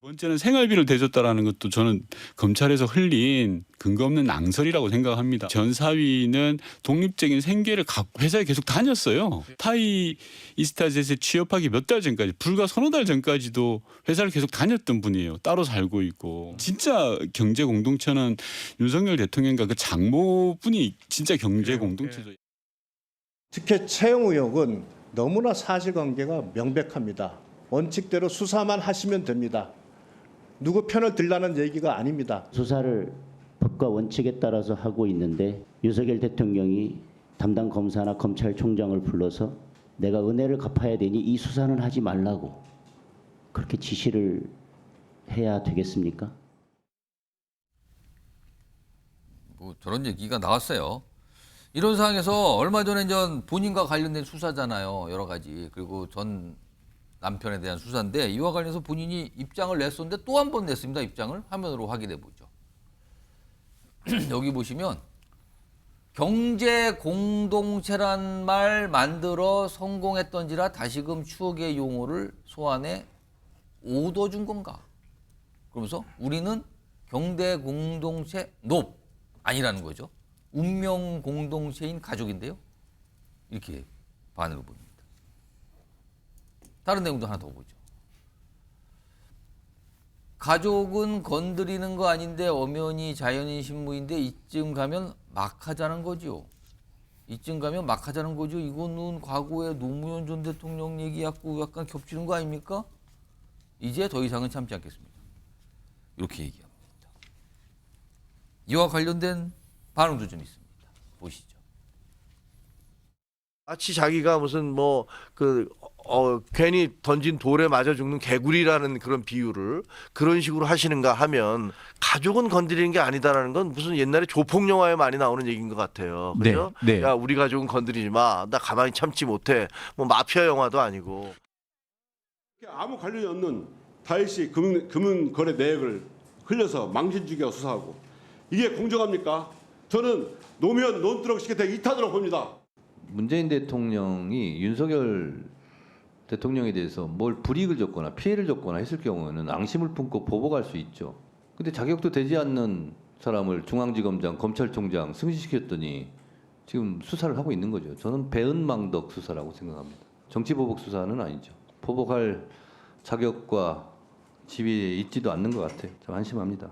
Speaker 2: 두 번째는 생활비를 대줬다라는 것도 저는 검찰에서 흘린 근거 없는 낭설이라고 생각합니다. 전 사위는 독립적인 생계를 갖고 회사에 계속 다녔어요. 타이 이스타젯에 취업하기 몇 달 전까지, 불과 서너 달 전까지도 회사를 계속 다녔던 분이에요. 따로 살고 있고. 진짜 경제 공동체는 윤석열 대통령과 그 장모분이 진짜 경제 공동체죠.
Speaker 4: 특혜 채용 의혹은 너무나 사실관계가 명백합니다. 원칙대로 수사만 하시면 됩니다. 누구 편을 들라는 얘기가 아닙니다.
Speaker 23: 수사를 법과 원칙에 따라서 하고 있는데 윤석열 대통령이 담당 검사나 검찰총장을 불러서 내가 은혜를 갚아야 되니 이 수사는 하지 말라고 그렇게 지시를 해야 되겠습니까?
Speaker 1: 뭐 저런 얘기가 나왔어요. 이런 상황에서 얼마 전에 본인과 관련된 수사잖아요. 여러 가지. 그리고 전 남편에 대한 수사인데 이와 관련해서 본인이 입장을 냈었는데 또 한 번 냈습니다. 입장을 화면으로 확인해 보죠. 여기 보시면 경제 공동체란 말 만들어 성공했던지라 다시금 추억의 용어를 소환해 얻어준 건가? 그러면서 우리는 경제 공동체 높 아니라는 거죠. 운명 공동체인 가족인데요. 이렇게 반응을 보입니다. 다른 내용도 하나 더 보죠. 가족은 건드리는 거 아닌데 엄연히 자연인 신무인데 이쯤 가면 막 하자는 거죠. 이쯤 가면 막 하자는 거죠. 이거는 과거에 노무현 전 대통령 얘기하고 약간 겹치는 거 아닙니까? 이제 더 이상은 참지 않겠습니다. 이렇게 얘기합니다. 이와 관련된 반응도 좀 있습니다. 보시죠.
Speaker 8: 마치 자기가 무슨 괜히 던진 돌에 맞아 죽는 개구리라는 그런 비유를 그런 식으로 하시는가 하면 가족은 건드리는 게 아니다라는 건 무슨 옛날에 조폭 영화에 많이 나오는 얘기인 것 같아요. 그죠?
Speaker 22: 네, 네.
Speaker 8: 야, 우리 가족은 건드리지 마. 나 가만히 참지 못해. 뭐 마피아 영화도 아니고.
Speaker 9: 아무 관련이 없는 다이씨 금융거래 내역을 흘려서 망신주기하고 수사하고 이게 공정합니까? 저는 노무현 논두렁 시계대 이탄으로 봅니다.
Speaker 10: 문재인 대통령이 윤석열 대통령에 대해서 뭘 불이익을 줬거나 피해를 줬거나 했을 경우에는 앙심을 품고 보복할 수 있죠. 근데 자격도 되지 않는 사람을 중앙지검장, 검찰총장 승진시켰더니 지금 수사를 하고 있는 거죠. 저는 배은망덕 수사라고 생각합니다. 정치보복 수사는 아니죠. 보복할 자격과 지위에 있지도 않는 것 같아요. 참 안심합니다.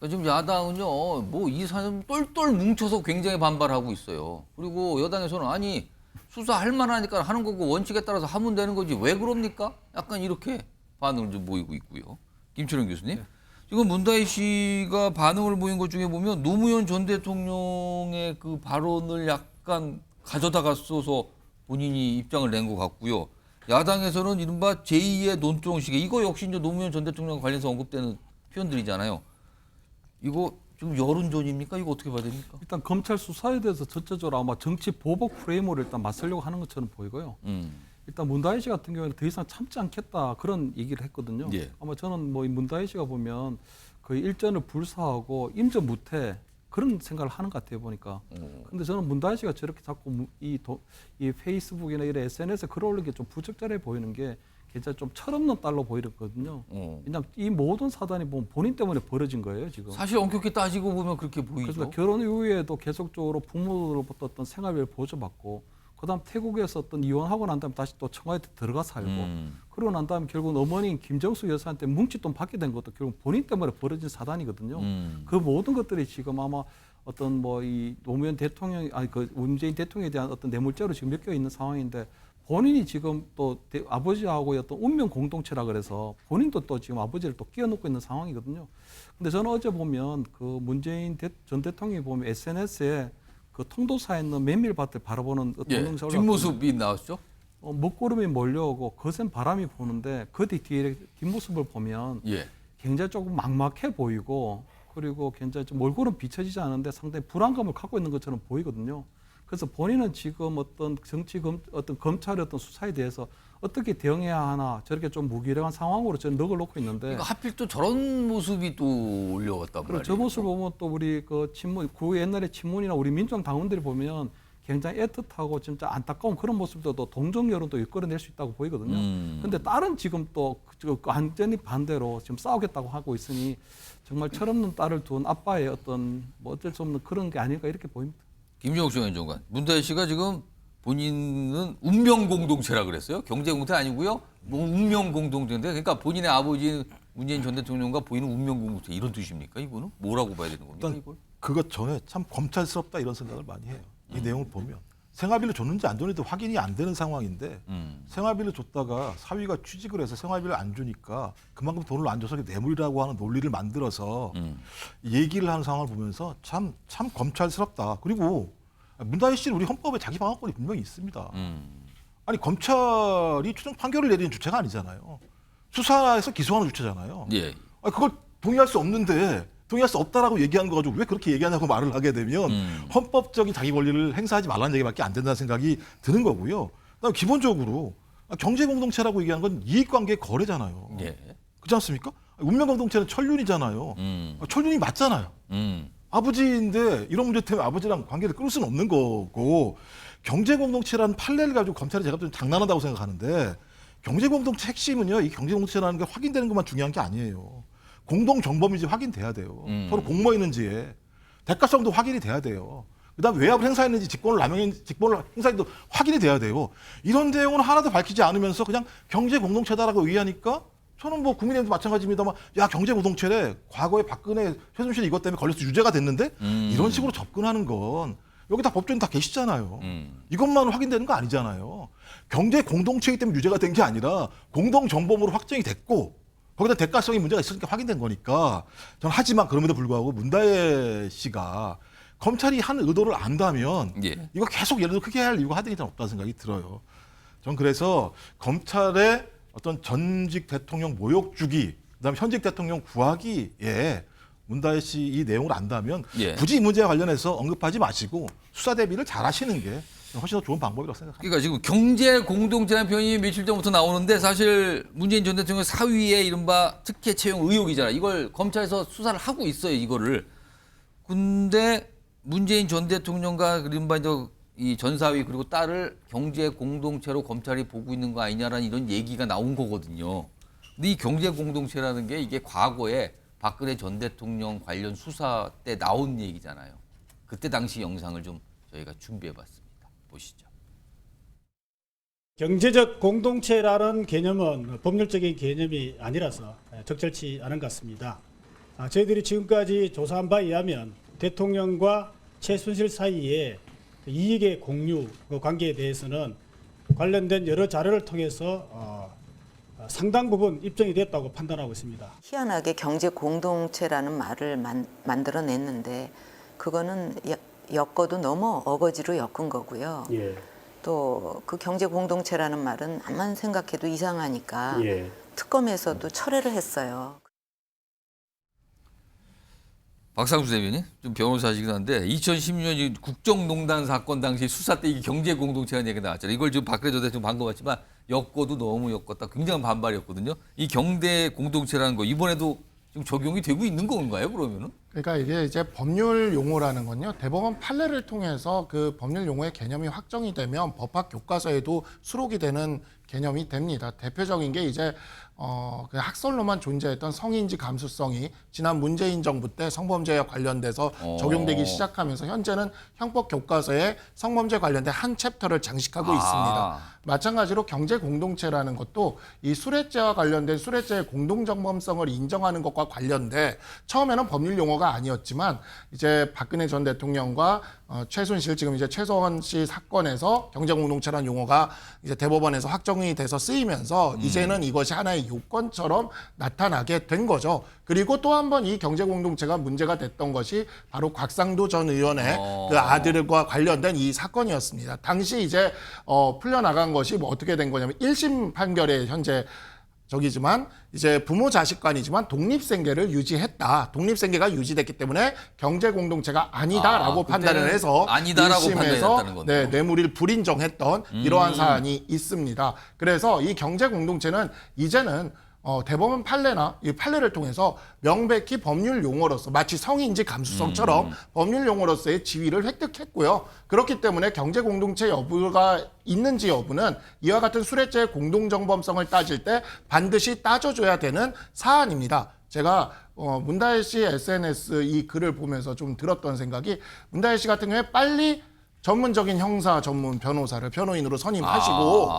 Speaker 1: 지금 야당은요, 뭐 이 사람 똘똘 뭉쳐서 굉장히 반발하고 있어요. 그리고 여당에서는 아니 수사할 만하니까 하는 거고 원칙에 따라서 하면 되는 거지 왜 그럽니까? 약간 이렇게 반응을 좀 보이고 있고요. 김철영 교수님, 네. 지금 문다희 씨가 반응을 보인 것 중에 보면 노무현 전 대통령의 그 발언을 약간 가져다가 써서 본인이 입장을 낸 것 같고요. 야당에서는 이른바 제2의 논두렁 시계 이거 역시 이제 노무현 전 대통령 관련해서 언급되는 표현들이잖아요. 이거 좀 여론전입니까? 이거 어떻게 봐야 됩니까?
Speaker 6: 일단 검찰 수사에 대해서 전체적으로 아마 정치 보복 프레임으로 일단 맞서려고 하는 것처럼 보이고요. 일단 문다희 씨 같은 경우에는 더 이상 참지 않겠다 그런 얘기를 했거든요.
Speaker 1: 예.
Speaker 6: 아마 저는 뭐 이 문다희 씨가 보면 거의 일전을 불사하고 임전무태 그런 생각을 하는 것 같아요 보니까. 근데 저는 문다희 씨가 저렇게 자꾸 이 페이스북이나 이런 SNS에 글 올리는 게 좀 부적절해 보이는 게 굉장히 좀 철없는 딸로 보이거든요. 왜냐하면 이 모든 사단이 보면 본인 때문에 벌어진 거예요 지금.
Speaker 1: 사실 엄격히 따지고 보면 그렇게 보이죠.
Speaker 6: 그러니까 결혼 이후에도 계속적으로 부모로부터 어떤 생활비를 보조받고, 그다음 태국에서 어떤 이혼하고 난 다음에 다시 또 청와대 들어가 살고, 그러고 난 다음에 결국 어머니인 김정숙 여사한테 뭉칫돈 받게 된 것도 결국 본인 때문에 벌어진 사단이거든요. 그 모든 것들이 지금 아마 어떤 뭐 이 노무현 대통령 그 문재인 대통령에 대한 어떤 뇌물죄로 지금 엮여 있는 상황인데. 본인이 지금 또 아버지하고의 어떤 운명 공동체라 그래서 본인도 또 지금 아버지를 또 끼워놓고 있는 상황이거든요. 근데 저는 어제 보면 그 문재인 전 대통령이 보면 SNS에 그 통도사에 있는 메밀밭을 바라보는 동영상을
Speaker 1: 뒷모습이 나왔죠?
Speaker 6: 먹구름이 몰려오고 거센 바람이 부는데 그 뒤에 뒷모습을 보면 굉장히 조금 막막해 보이고, 그리고 굉장히 좀 얼굴은 비춰지지 않은데 상당히 불안감을 갖고 있는 것처럼 보이거든요. 그래서 본인은 지금 어떤 어떤 검찰의 어떤 수사에 대해서 어떻게 대응해야 하나 저렇게 좀 무기력한 상황으로 저는 넋을 놓고 있는데.
Speaker 1: 그러니까 하필 또 저런 모습이 또 올려왔단 말이에요.
Speaker 6: 저 모습을 보면 또 우리 그 친문, 그 옛날에 친문이나 우리 민주당 당원들이 보면 굉장히 애틋하고 진짜 안타까운 그런 모습도 또 동정 여론도 이끌어낼 수 있다고 보이거든요. 근데 다른 지금 또 완전히 반대로 지금 싸우겠다고 하고 있으니 정말 철없는 딸을 둔 아빠의 어떤 뭐 어쩔 수 없는 그런 게 아닐까 이렇게 보입니다.
Speaker 1: 김정욱 행정관, 문다희 씨가 지금 본인은 운명 공동체라 그랬어요. 경제 공동체 아니고요. 뭐 운명 공동체인데, 그러니까 본인의 아버지 문재인 전 대통령과 본인은 운명 공동체 이런 뜻입니까? 이거는 뭐라고 봐야 되는 겁니까? 이걸?
Speaker 3: 그것 전에 참 검찰스럽다 이런 생각을 많이 해요. 이 내용을 보면 생활비를 줬는지 안 줬는지 확인이 안 되는 상황인데 생활비를 줬다가 사위가 취직을 해서 생활비를 안 주니까 그만큼 돈을 안 줘서 뇌물이라고 하는 논리를 만들어서 얘기를 하는 상황을 보면서 참 검찰스럽다. 그리고 문다희 씨는 우리 헌법에 자기 방어권이 분명히 있습니다. 아니 검찰이 최종 판결을 내리는 주체가 아니잖아요. 수사에서 기소하는 주체잖아요.
Speaker 1: 예.
Speaker 3: 그걸 동의할 수 없는데 동의할 수 없다라고 얘기하는 거 가지고 왜 그렇게 얘기하냐고 말을 하게 되면 헌법적인 자기 권리를 행사하지 말라는 얘기밖에 안 된다는 생각이 드는 거고요. 그다음에 기본적으로 경제 공동체라고 얘기하는 건 이익관계 거래잖아요. 그렇지 않습니까? 운명 공동체는 천륜이잖아요. 천륜이 맞잖아요. 아버지인데 이런 문제 때문에 아버지랑 관계를 끊을 수는 없는 거고, 경제 공동체라는 판례를 가지고 검찰이 제가 좀 장난한다고 생각하는데, 경제 공동체 핵심은요, 이 경제 공동체라는 게 확인되는 것만 중요한 게 아니에요. 공동 정범인지 확인돼야 돼요. 서로 공모했는지에 대가성도 확인이 돼야 돼요. 그다음 외압을 행사했는지 직권을 행사했는지 확인이 돼야 돼요. 이런 내용은 하나도 밝히지 않으면서 그냥 경제 공동체다라고 얘기하니까 저는 뭐 국민의힘도 마찬가지입니다만 야 경제 공동체래 과거에 박근혜 최순실 이것 때문에 걸려서 유죄가 됐는데 이런 식으로 접근하는 건 여기 다 법조인 다 계시잖아요. 이것만 확인되는 거 아니잖아요. 경제 공동체이기 때문에 유죄가 된 게 아니라 공동정범으로 확정이 됐고 거기다 대가성이 문제가 있으니까 확인된 거니까 저는 하지만 그럼에도 불구하고 문다혜 씨가 검찰이 한 의도를 안다면 이거 계속 예를 들어 크게 할 이유가 하등이 없다는 생각이 들어요. 전 그래서 검찰의 어떤 전직 대통령 모욕 주기, 그다음에 현직 대통령 구하기에 문다혜 씨 이 내용을 안다면 굳이 이 문제와 관련해서 언급하지 마시고 수사 대비를 잘 하시는 게 훨씬 더 좋은 방법이라고 생각합니다.
Speaker 1: 그러니까 지금 경제 공동체라는 표현이 며칠 전부터 나오는데 사실 문재인 전 대통령 사위의 이른바 특혜 채용 의혹이잖아요. 이걸 검찰에서 수사를 하고 있어요, 이거를. 근데 문재인 전 대통령과 이른바 이 전사위 그리고 딸을 경제 공동체로 검찰이 보고 있는 거 아니냐라는 이런 얘기가 나온 거거든요. 근데 이 경제 공동체라는 게 이게 과거에 박근혜 전 대통령 관련 수사 때 나온 얘기잖아요. 그때 당시 영상을 좀 저희가 준비해봤습니다. 보시죠.
Speaker 11: 경제적 공동체라는 개념은 법률적인 개념이 아니라서 적절치 않은 것 같습니다. 저희들이 지금까지 조사한 바에 의하면 대통령과 최순실 사이에 이익의 공유 관계에 대해서는 관련된 여러 자료를 통해서 상당 부분 입증이 됐다고 판단하고 있습니다.
Speaker 12: 희한하게 경제 공동체라는 말을 만들어냈는데 그거는 엮어도 너무 어거지로 엮은 거고요. 또 그 경제 공동체라는 말은 암만 생각해도 이상하니까 특검에서도 철회를 했어요.
Speaker 1: 박상수 대변인, 좀 변호사시긴 한데 2016년 국정농단 사건 당시 수사 때 이게 경제 공동체라는 얘기가 나왔잖아요. 이걸 지금 박근혜 전 대통령 반겨봤지만 엮어도 너무 엮었다. 굉장한 반발이었거든요. 이 경제 공동체라는 거 이번에도 지금 적용이 되고 있는 건가요, 그러면은?
Speaker 7: 그러니까 이게 이제 법률 용어라는 건요. 대법원 판례를 통해서 그 법률 용어의 개념이 확정이 되면 법학 교과서에도 수록이 되는 개념이 됩니다. 대표적인 게 이제 그 학설로만 존재했던 성인지 감수성이 지난 문재인 정부 때 성범죄와 관련돼서 적용되기 시작하면서 현재는 형법 교과서에 성범죄 관련된 한 챕터를 장식하고 있습니다. 마찬가지로 경제 공동체라는 것도 이 수뢰죄와 관련된 수뢰죄의 공동정범성을 인정하는 것과 관련돼 처음에는 법률 용어가 아니었지만 이제 박근혜 전 대통령과 최순실 지금 이제 최서원 씨 사건에서 경제 공동체라는 용어가 이제 대법원에서 확정이 돼서 쓰이면서 이제는 이것이 하나의 요건처럼 나타나게 된 거죠. 그리고 또 한 번 이 경제 공동체가 문제가 됐던 것이 바로 곽상도 전 의원의 그 아들과 관련된 이 사건이었습니다. 당시 이제 풀려나간 것이 뭐 어떻게 된 거냐면 1심 판결에 현재 저기지만 이제 부모 자식 간이지만 독립생계를 유지했다. 독립생계가 유지됐기 때문에 경제 공동체가 아니다라고 판단을 해서
Speaker 1: 아니다라고
Speaker 7: 1심에서
Speaker 1: 판단했다는 건데요.
Speaker 7: 뇌물을 불인정했던 이러한 사안이 있습니다. 그래서 이 경제 공동체는 이제는 대법원 판례나 이 판례를 통해서 명백히 법률 용어로서 마치 성인지 감수성처럼 법률 용어로서의 지위를 획득했고요. 그렇기 때문에 경제 공동체 여부가 있는지 여부는 이와 같은 수뢰죄의 공동정범성을 따질 때 반드시 따져줘야 되는 사안입니다. 제가 문다혜 씨 SNS 이 글을 보면서 좀 들었던 생각이 문다혜 씨 같은 경우에 빨리 전문적인 형사 전문 변호사를 변호인으로 선임하시고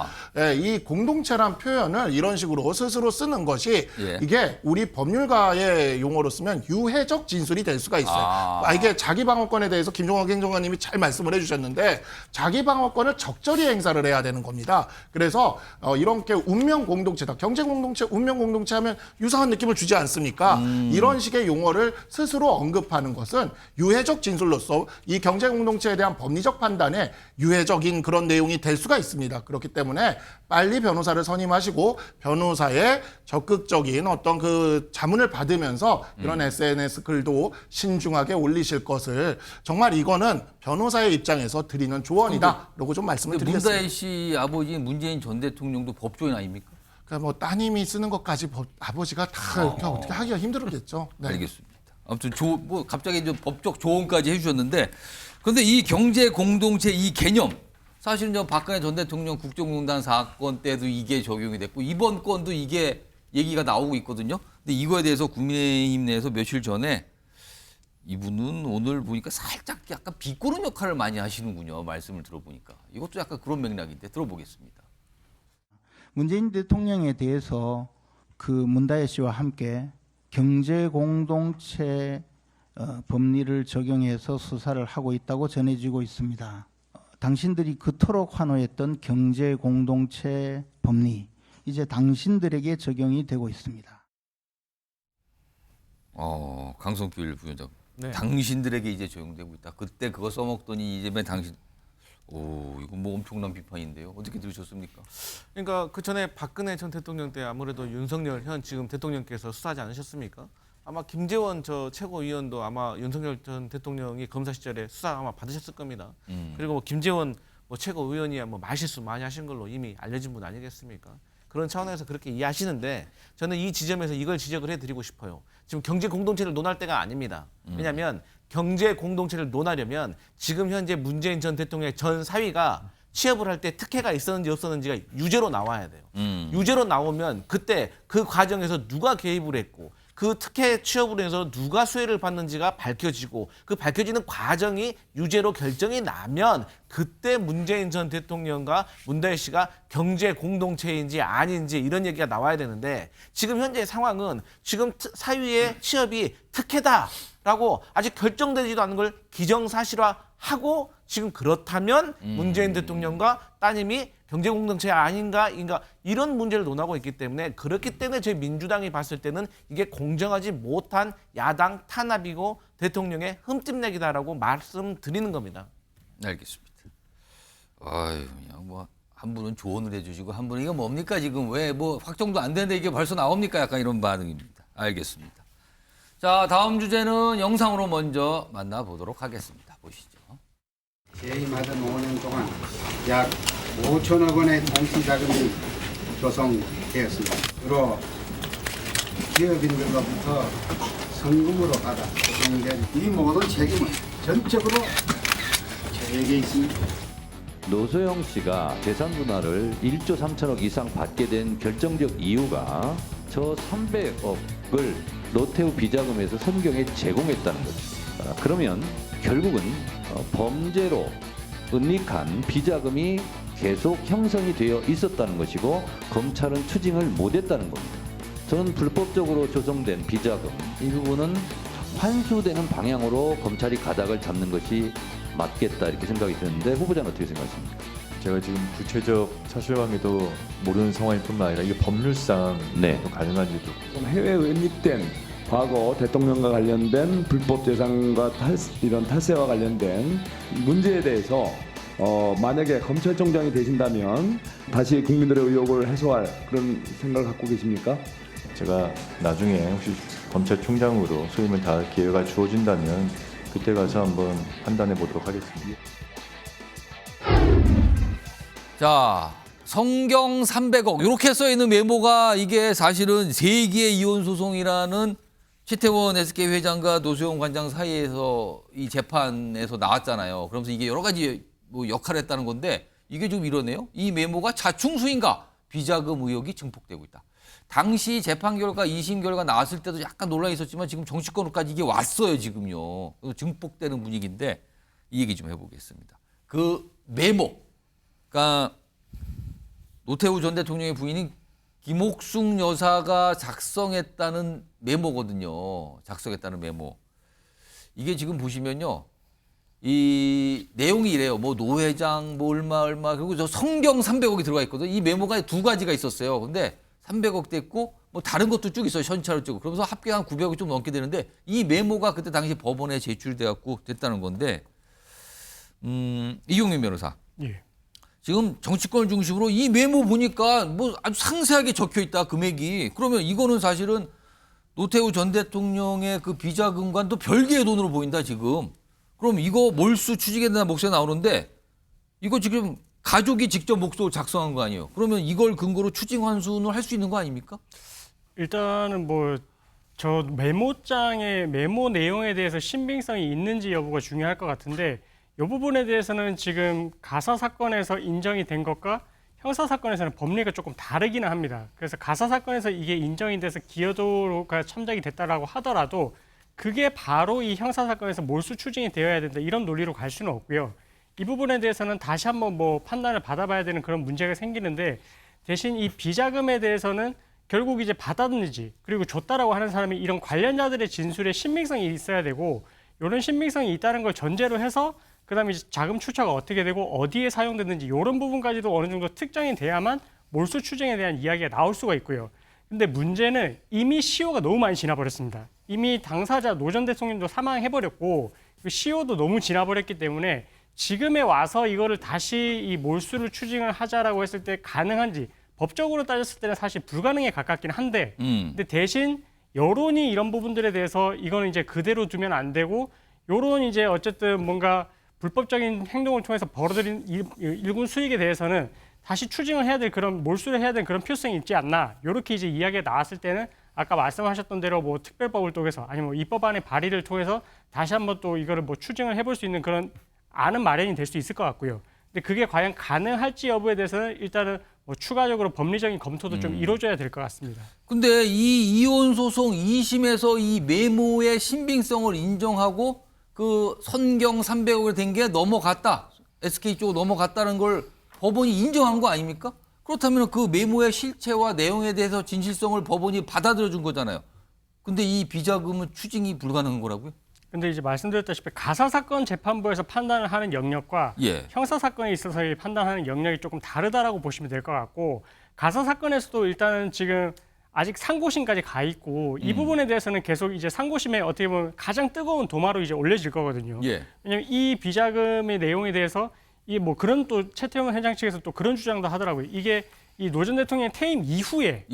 Speaker 7: 이 공동체란 표현을 이런 식으로 스스로 쓰는 것이 이게 우리 법률가의 용어로 쓰면 유해적 진술이 될 수가 있어요. 이게 자기방어권에 대해서 김종학 행정관님이 잘 말씀을 해주셨는데 자기방어권을 적절히 행사를 해야 되는 겁니다. 그래서 이렇게 운명 공동체다. 경제 공동체, 운명 공동체 하면 유사한 느낌을 주지 않습니까? 이런 식의 용어를 스스로 언급하는 것은 유해적 진술로서 이 경제 공동체에 대한 법리적 판단에 유해적인 그런 내용이 될 수가 있습니다. 그렇기 때문에 빨리 변호사를 선임하시고 변호사의 적극적인 어떤 그 자문을 받으면서 이런 SNS 글도 신중하게 올리실 것을 정말 이거는 변호사의 입장에서 드리는 조언이다라고 좀 말씀을 드리겠습니다.
Speaker 1: 문다혜 씨 아버지 문재인 전 대통령도 법조인 아닙니까?
Speaker 7: 그러니까 뭐 따님이 쓰는 것까지 아버지가 다 이렇게 어떻게 하기가 힘들었겠죠. 네.
Speaker 1: 알겠습니다. 아무튼 뭐 갑자기 좀 법적 조언까지 해주셨는데, 그런데 이 경제 공동체 이 개념 사실은 박근혜 전 대통령 국정농단 사건 때도 이게 적용이 됐고 이번 건도 이게 얘기가 나오고 있거든요. 근데 이거에 대해서 국민의힘 내에서 며칠 전에 이분은 오늘 보니까 살짝 약간 비꼬는 역할을 많이 하시는군요. 말씀을 들어보니까 이것도 약간 그런 맥락인데 들어보겠습니다.
Speaker 15: 문재인 대통령에 대해서 그 문다혜 씨와 함께 경제 공동체 법리를 적용해서 수사를 하고 있다고 전해지고 있습니다. 당신들이 그토록 환호했던 경제 공동체 법리 이제 당신들에게 적용이 되고 있습니다.
Speaker 1: 강성필 부위원장,
Speaker 5: 네.
Speaker 1: 당신들에게 이제 적용되고 있다. 그때 그거 써먹더니 이제 당신. 이거 뭐 엄청난 비판인데요. 어떻게 들으셨습니까?
Speaker 5: 그러니까 그 전에 박근혜 전 대통령 때 아무래도 윤석열 현 지금 대통령께서 수사하지 않으셨습니까? 아마 김재원 저 최고위원도 아마 윤석열 전 대통령이 검사 시절에 수사 아마 받으셨을 겁니다. 그리고 뭐 김재원 뭐 최고위원이 뭐 말실수 많이 하신 걸로 이미 알려진 분 아니겠습니까? 그런 차원에서 그렇게 이해하시는데 저는 이 지점에서 이걸 지적을 해드리고 싶어요. 지금 경제 공동체를 논할 때가 아닙니다. 왜냐하면 경제 공동체를 논하려면 지금 현재 문재인 전 대통령의 전 사위가 취업을 할 때 특혜가 있었는지 없었는지가 유죄로 나와야 돼요. 유죄로 나오면 그때 그 과정에서 누가 개입을 했고 그 특혜 취업으로 해서 누가 수혜를 받는지가 밝혀지고 그 밝혀지는 과정이 유죄로 결정이 나면 그때 문재인 전 대통령과 문다혜 씨가 경제 공동체인지 아닌지 이런 얘기가 나와야 되는데 지금 현재 상황은 지금 사위의 취업이 특혜다라고 아직 결정되지도 않은 걸 기정사실화하고 지금 그렇다면 문재인 대통령과 따님이 경제공동체 아닌가 이런 문제를 논하고 있기 때문에 그렇기 때문에 저희 민주당이 봤을 때는 이게 공정하지 못한 야당 탄압이고 대통령의 흠집내기다라고 말씀드리는 겁니다.
Speaker 1: 알겠습니다. 그냥 뭐 한 분은 조언을 해주시고 한 분은 이거 뭡니까 지금 왜 뭐 확정도 안 되는데 이게 벌써 나옵니까? 약간 이런 반응입니다. 알겠습니다. 자, 다음 주제는 영상으로 먼저 만나보도록 하겠습니다. 보시죠.
Speaker 13: 재임하던 5년 동안 약 5천억 원의 공시자금이 조성되었습니다. 주로 기업인들로부터 성금으로 받아 조성된 이 모든 책임은 전적으로 저에게 있습니다.
Speaker 10: 노소영 씨가 재산 분할을 1조 3천억 이상 받게 된 결정적 이유가 저 300억을 노태우 비자금에서 선경에 제공했다는 거죠. 그러면 결국은 범죄로 은닉한 비자금이 계속 형성이 되어 있었다는 것이고 검찰은 추징을 못했다는 겁니다. 저는 불법적으로 조성된 비자금 이 부분은 환수되는 방향으로 검찰이 가닥을 잡는 것이 맞겠다 이렇게 생각이 드는데 후보자는 어떻게 생각하십니까?
Speaker 14: 제가 지금 구체적 사실관계도 모르는 상황일 뿐만 아니라 이게 법률상 가능한지도
Speaker 16: 해외에 은닉된 과거 대통령과 관련된 불법 재산과 이런 탈세와 관련된 문제에 대해서 만약에 검찰총장이 되신다면 다시 국민들의 의혹을 해소할 그런 생각을 갖고 계십니까?
Speaker 14: 제가 나중에 혹시 검찰총장으로 소임을 다할 기회가 주어진다면 그때 가서 한번 판단해 보도록 하겠습니다.
Speaker 1: 자, 성경 300억 이렇게 써 있는 메모가 이게 사실은 세기의 이혼 소송이라는 최태원 SK 회장과 노소영 관장 사이에서 이 재판에서 나왔잖아요. 그러면서 이게 여러 가지 뭐 역할을 했다는 건데 이게 좀 이러네요. 이 메모가 자충수인가 비자금 의혹이 증폭되고 있다. 당시 재판 결과 2심 결과 나왔을 때도 약간 논란이 있었지만 지금 정치권으로까지 이게 왔어요 지금요. 그래서 증폭되는 분위기인데 이 얘기 좀 해보겠습니다. 그 메모, 그러니까 노태우 전 대통령의 부인인 김옥숙 여사가 작성했다는 메모거든요. 작성했다는 메모. 이게 지금 보시면요. 이 내용이 이래요. 뭐 노 회장 뭐 얼마 그리고 저 성경 300억이 들어가 있거든. 이 메모가 두 가지가 있었어요. 근데 300억 됐고 뭐 다른 것도 쭉 있어요. 현찰을 쭉. 그러면서 합계 한 900억 좀 넘게 되는데 이 메모가 그때 당시 법원에 제출돼 갖고 됐다는 건데 이용민 변호사.
Speaker 24: 예.
Speaker 1: 지금 정치권을 중심으로 이 메모 보니까 뭐 아주 상세하게 적혀 있다 금액이. 그러면 이거는 사실은 노태우 전 대통령의 그 비자금과는 또 별개의 돈으로 보인다 지금. 그럼 이거 몰수 추징에 대한 목소리가 나오는데 이거 지금 가족이 직접 목소를 작성한 거 아니에요. 그러면 이걸 근거로 추징 환수는 할 수 있는 거 아닙니까?
Speaker 24: 일단은 뭐 저 메모장의 메모 내용에 대해서 신빙성이 있는지 여부가 중요할 것 같은데 이 부분에 대해서는 지금 가사 사건에서 인정이 된 것과 형사 사건에서는 법리가 조금 다르기는 합니다. 그래서 가사 사건에서 이게 인정이 돼서 기여도가 참작이 됐다라고 하더라도 그게 바로 이 형사 사건에서 몰수 추징이 되어야 된다 이런 논리로 갈 수는 없고요. 이 부분에 대해서는 다시 한번 뭐 판단을 받아봐야 되는 그런 문제가 생기는데 대신 이 비자금에 대해서는 결국 이제 받았는지 그리고 줬다라고 하는 사람이 이런 관련자들의 진술에 신빙성이 있어야 되고 이런 신빙성이 있다는 걸 전제로 해서 그다음에 이제 자금 출처가 어떻게 되고 어디에 사용됐는지 이런 부분까지도 어느 정도 특정이 돼야만 몰수 추징에 대한 이야기가 나올 수가 있고요. 근데 문제는 이미 시효가 너무 많이 지나버렸습니다. 이미 당사자 노 전 대통령도 사망해버렸고 시효도 너무 지나버렸기 때문에 지금에 와서 이거를 다시 이 몰수를 추징을 하자라고 했을 때 가능한지 법적으로 따졌을 때는 사실 불가능에 가깝긴 한데 근데 대신 여론이 이런 부분들에 대해서 이거는 이제 그대로 두면 안 되고 요런 이제 어쨌든 뭔가 불법적인 행동을 통해서 벌어들인 일군 수익에 대해서는 다시 추징을 해야 될 그런 몰수를 해야 될 그런 필요성이 있지 않나 이렇게 이제 이야기가 나왔을 때는 아까 말씀하셨던 대로 뭐 특별법을 통해서 아니면 뭐 입법안의 발의를 통해서 다시 한번 또 이거를 뭐 추징을 해볼 수 있는 그런 안은 마련이 될 수 있을 것 같고요. 근데 그게 과연 가능할지 여부에 대해서는 일단은 뭐 추가적으로 법리적인 검토도 좀 이루어져야 될 것 같습니다.
Speaker 1: 근데 이 이혼 소송 2심에서 이 메모의 신빙성을 인정하고 그 선경 300억을 된 게 넘어갔다. SK 쪽으로 넘어갔다는 걸 법원이 인정한 거 아닙니까? 그렇다면 그 메모의 실체와 내용에 대해서 진실성을 법원이 받아들여 준 거잖아요. 근데 이 비자금은 추징이 불가능한 거라고요?
Speaker 24: 근데 이제 말씀드렸다시피 가사사건 재판부에서 판단을 하는 영역과
Speaker 1: 예.
Speaker 24: 형사사건에 있어서의 판단하는 영역이 조금 다르다라고 보시면 될 것 같고 가사사건에서도 일단은 지금 아직 상고심까지 가 있고 이 부분에 대해서는 계속 이제 상고심에 어떻게 보면 가장 뜨거운 도마로 이제 올려질 거거든요.
Speaker 1: 예.
Speaker 24: 왜냐하면 이 비자금의 내용에 대해서 이 뭐 그런 또 최태원 회장 측에서 또 그런 주장도 하더라고요. 이게 이 노 전 대통령의 퇴임 이후에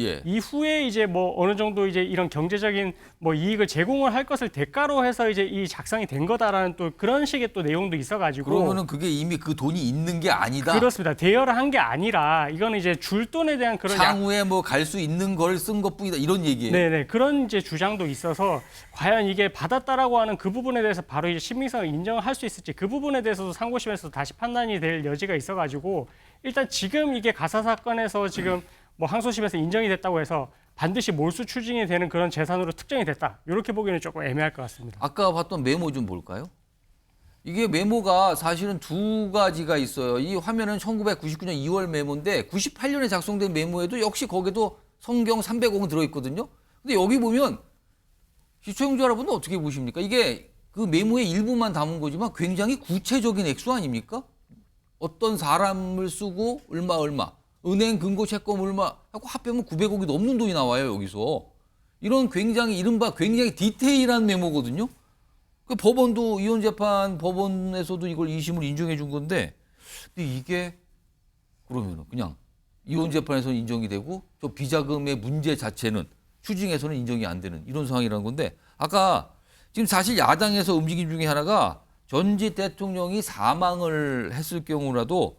Speaker 24: 이제 뭐 어느 정도 이제 이런 경제적인 뭐 이익을 제공을 할 것을 대가로 해서 이제 이 작성이 된 거다라는 또 그런 식의 또 내용도 있어가지고
Speaker 1: 그러면은 그게 이미 그 돈이 있는 게 아니다.
Speaker 24: 그렇습니다. 대여를 한 게 아니라 이거는 이제 줄 돈에 대한 그런
Speaker 1: 향후에 뭐 갈 수 있는 걸 쓴 것뿐이다 이런 얘기예요.
Speaker 24: 네네 그런 이제 주장도 있어서 과연 이게 받았다라고 하는 그 부분에 대해서 바로 이제 신빙성을 인정할 수 있을지 그 부분에 대해서도 상고심에서 다시 판단이 될 여지가 있어가지고 일단 지금 이게 가사 사건에서 지금 뭐 항소심에서 인정이 됐다고 해서 반드시 몰수 추징이 되는 그런 재산으로 특정이 됐다 이렇게 보기에는 조금 애매할 것 같습니다.
Speaker 1: 아까 봤던 메모 좀 볼까요? 이게 메모가 사실은 두 가지가 있어요. 이 화면은 1999년 2월 메모인데 98년에 작성된 메모에도 역시 거기도 성경 300억은 들어있거든요. 근데 여기 보면 시청자 여러분은 어떻게 보십니까? 이게 그 메모의 일부만 담은 거지만 굉장히 구체적인 액수 아닙니까? 어떤 사람을 쓰고 얼마 은행 금고 채권 얼마 하고 합하면 900억이 넘는 돈이 나와요 여기서. 이런 굉장히 이른바 굉장히 디테일한 메모거든요. 그 법원도 이혼 재판 법원에서도 이걸 2심을 인정해 준 건데 근데 이게 그러면은 그냥 이혼 재판에서는 인정이 되고 저 비자금의 문제 자체는 추징에서는 인정이 안 되는 이런 상황이라는 건데 아까 지금 사실 야당에서 움직임 중에 하나가 전직 대통령이 사망을 했을 경우라도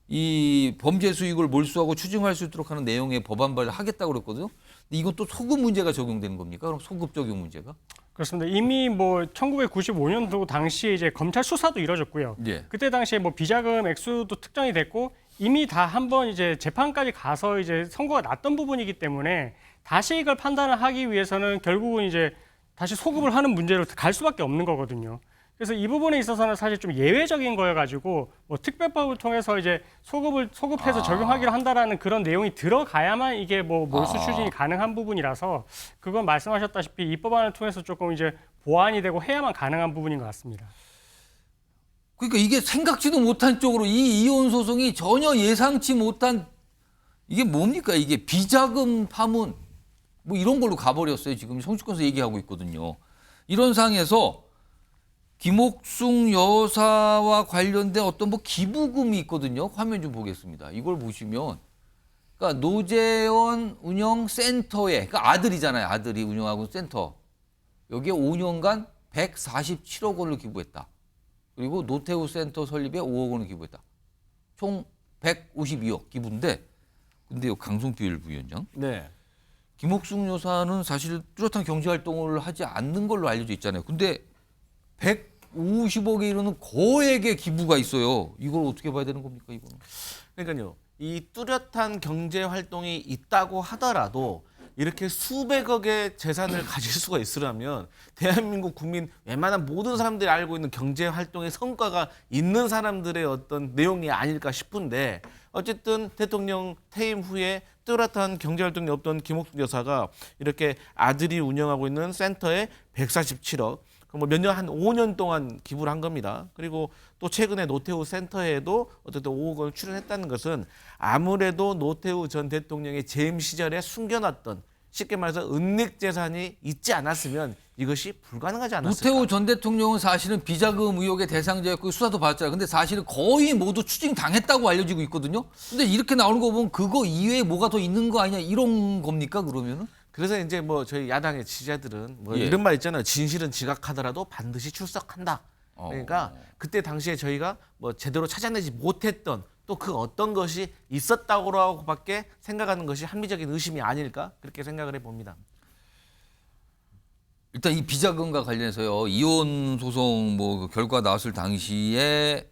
Speaker 1: 이 범죄 수익을 몰수하고 추징할 수 있도록 하는 내용의 법안 발의를 하겠다고 그랬거든요. 근데 이건 또 소급 문제가 적용되는 겁니까? 그럼 소급 적용 문제가?
Speaker 24: 그렇습니다. 이미 뭐 1995년도 당시에 이제 검찰 수사도 이뤄졌고요.
Speaker 1: 예.
Speaker 24: 그때 당시에 뭐 비자금 액수도 특정이 됐고 이미 다 한번 이제 재판까지 가서 이제 선고가 났던 부분이기 때문에 다시 이걸 판단을 하기 위해서는 결국은 이제 다시 소급을 하는 문제로 갈 수밖에 없는 거거든요. 그래서 이 부분에 있어서는 사실 좀 예외적인 거여가지고 뭐 특별법을 통해서 이제 소급해서 적용하기로 한다라는 그런 내용이 들어가야만 이게 뭐 몰수 추진이 가능한 부분이라서 그건 말씀하셨다시피 이 법안을 통해서 조금 이제 보완이 되고 해야만 가능한 부분인 것 같습니다.
Speaker 1: 그러니까 이게 생각지도 못한 쪽으로 이 이혼 소송이 전혀 예상치 못한 이게 뭡니까? 이게 비자금 파문 뭐 이런 걸로 가버렸어요. 지금 성주권에서 얘기하고 있거든요. 이런 상황에서 김옥숙 여사와 관련된 어떤 뭐 기부금이 있거든요. 화면 좀 보겠습니다. 이걸 보시면 그러니까 노재원 운영 센터에 그러니까 아들이잖아요. 아들이 운영하고 센터. 여기에 5년간 147억 원을 기부했다. 그리고 노태우 센터 설립에 5억 원을 기부했다. 총 152억 기부인데 근데 강성필 부위원장.
Speaker 5: 네.
Speaker 1: 김옥숙 여사는 사실 뚜렷한 경제 활동을 하지 않는 걸로 알려져 있잖아요. 근데 150억에 이르는 거액의 기부가 있어요. 이걸 어떻게 봐야 되는 겁니까, 이거는?
Speaker 5: 그러니까요. 이 뚜렷한 경제 활동이 있다고 하더라도 이렇게 수백억의 재산을 가질 수가 있으려면 대한민국 국민 웬만한 모든 사람들이 알고 있는 경제 활동의 성과가 있는 사람들의 어떤 내용이 아닐까 싶은데 어쨌든 대통령 퇴임 후에 뚜렷한 경제활동이 없던 김옥순 여사가 이렇게 아들이 운영하고 있는 센터에 147억, 뭐 몇 년, 한 5년 동안 기부를 한 겁니다. 그리고 또 최근에 노태우 센터에도 어쨌든 5억 원을 출연했다는 것은 아무래도 노태우 전 대통령의 재임 시절에 숨겨놨던, 쉽게 말해서 은닉 재산이 있지 않았으면 이것이 불가능하지 않았을까.
Speaker 1: 노태우 전 대통령은 사실은 비자금 의혹의 대상자였고 수사도 받았잖아요. 근데 사실은 거의 모두 추징당했다고 알려지고 있거든요. 근데 이렇게 나오는 거 보면 그거 이외에 뭐가 더 있는 거 아니냐 이런 겁니까 그러면은?
Speaker 5: 그래서 이제 뭐 저희 야당의 지지자들은 뭐
Speaker 1: 예.
Speaker 5: 이런 말 있잖아요. 진실은 지각하더라도 반드시 출석한다. 그러니까 그때 당시에 저희가 뭐 제대로 찾아내지 못했던 또 그 어떤 것이 있었다고밖에 생각하는 것이 합리적인 의심이 아닐까 그렇게 생각을 해봅니다.
Speaker 1: 일단 이 비자금과 관련해서요. 이혼 소송 뭐 결과 나왔을 당시에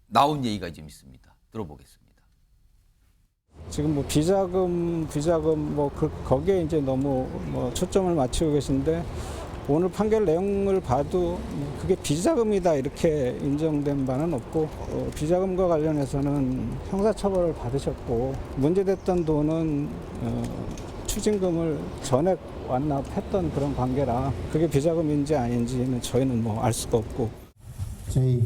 Speaker 1: 나온 얘기가 좀 있습니다. 들어보겠습니다.
Speaker 17: 지금 뭐 비자금 뭐 거기에 이제 너무 뭐 초점을 맞추고 계신데 오늘 판결 내용을 봐도 그게 비자금이다 이렇게 인정된 바는 없고 비자금과 관련해서는 형사처벌을 받으셨고 문제됐던 돈은 추징금을 전액 완납했던 그런 관계라 그게 비자금인지 아닌지는 저희는 뭐 알 수가 없고
Speaker 18: 저희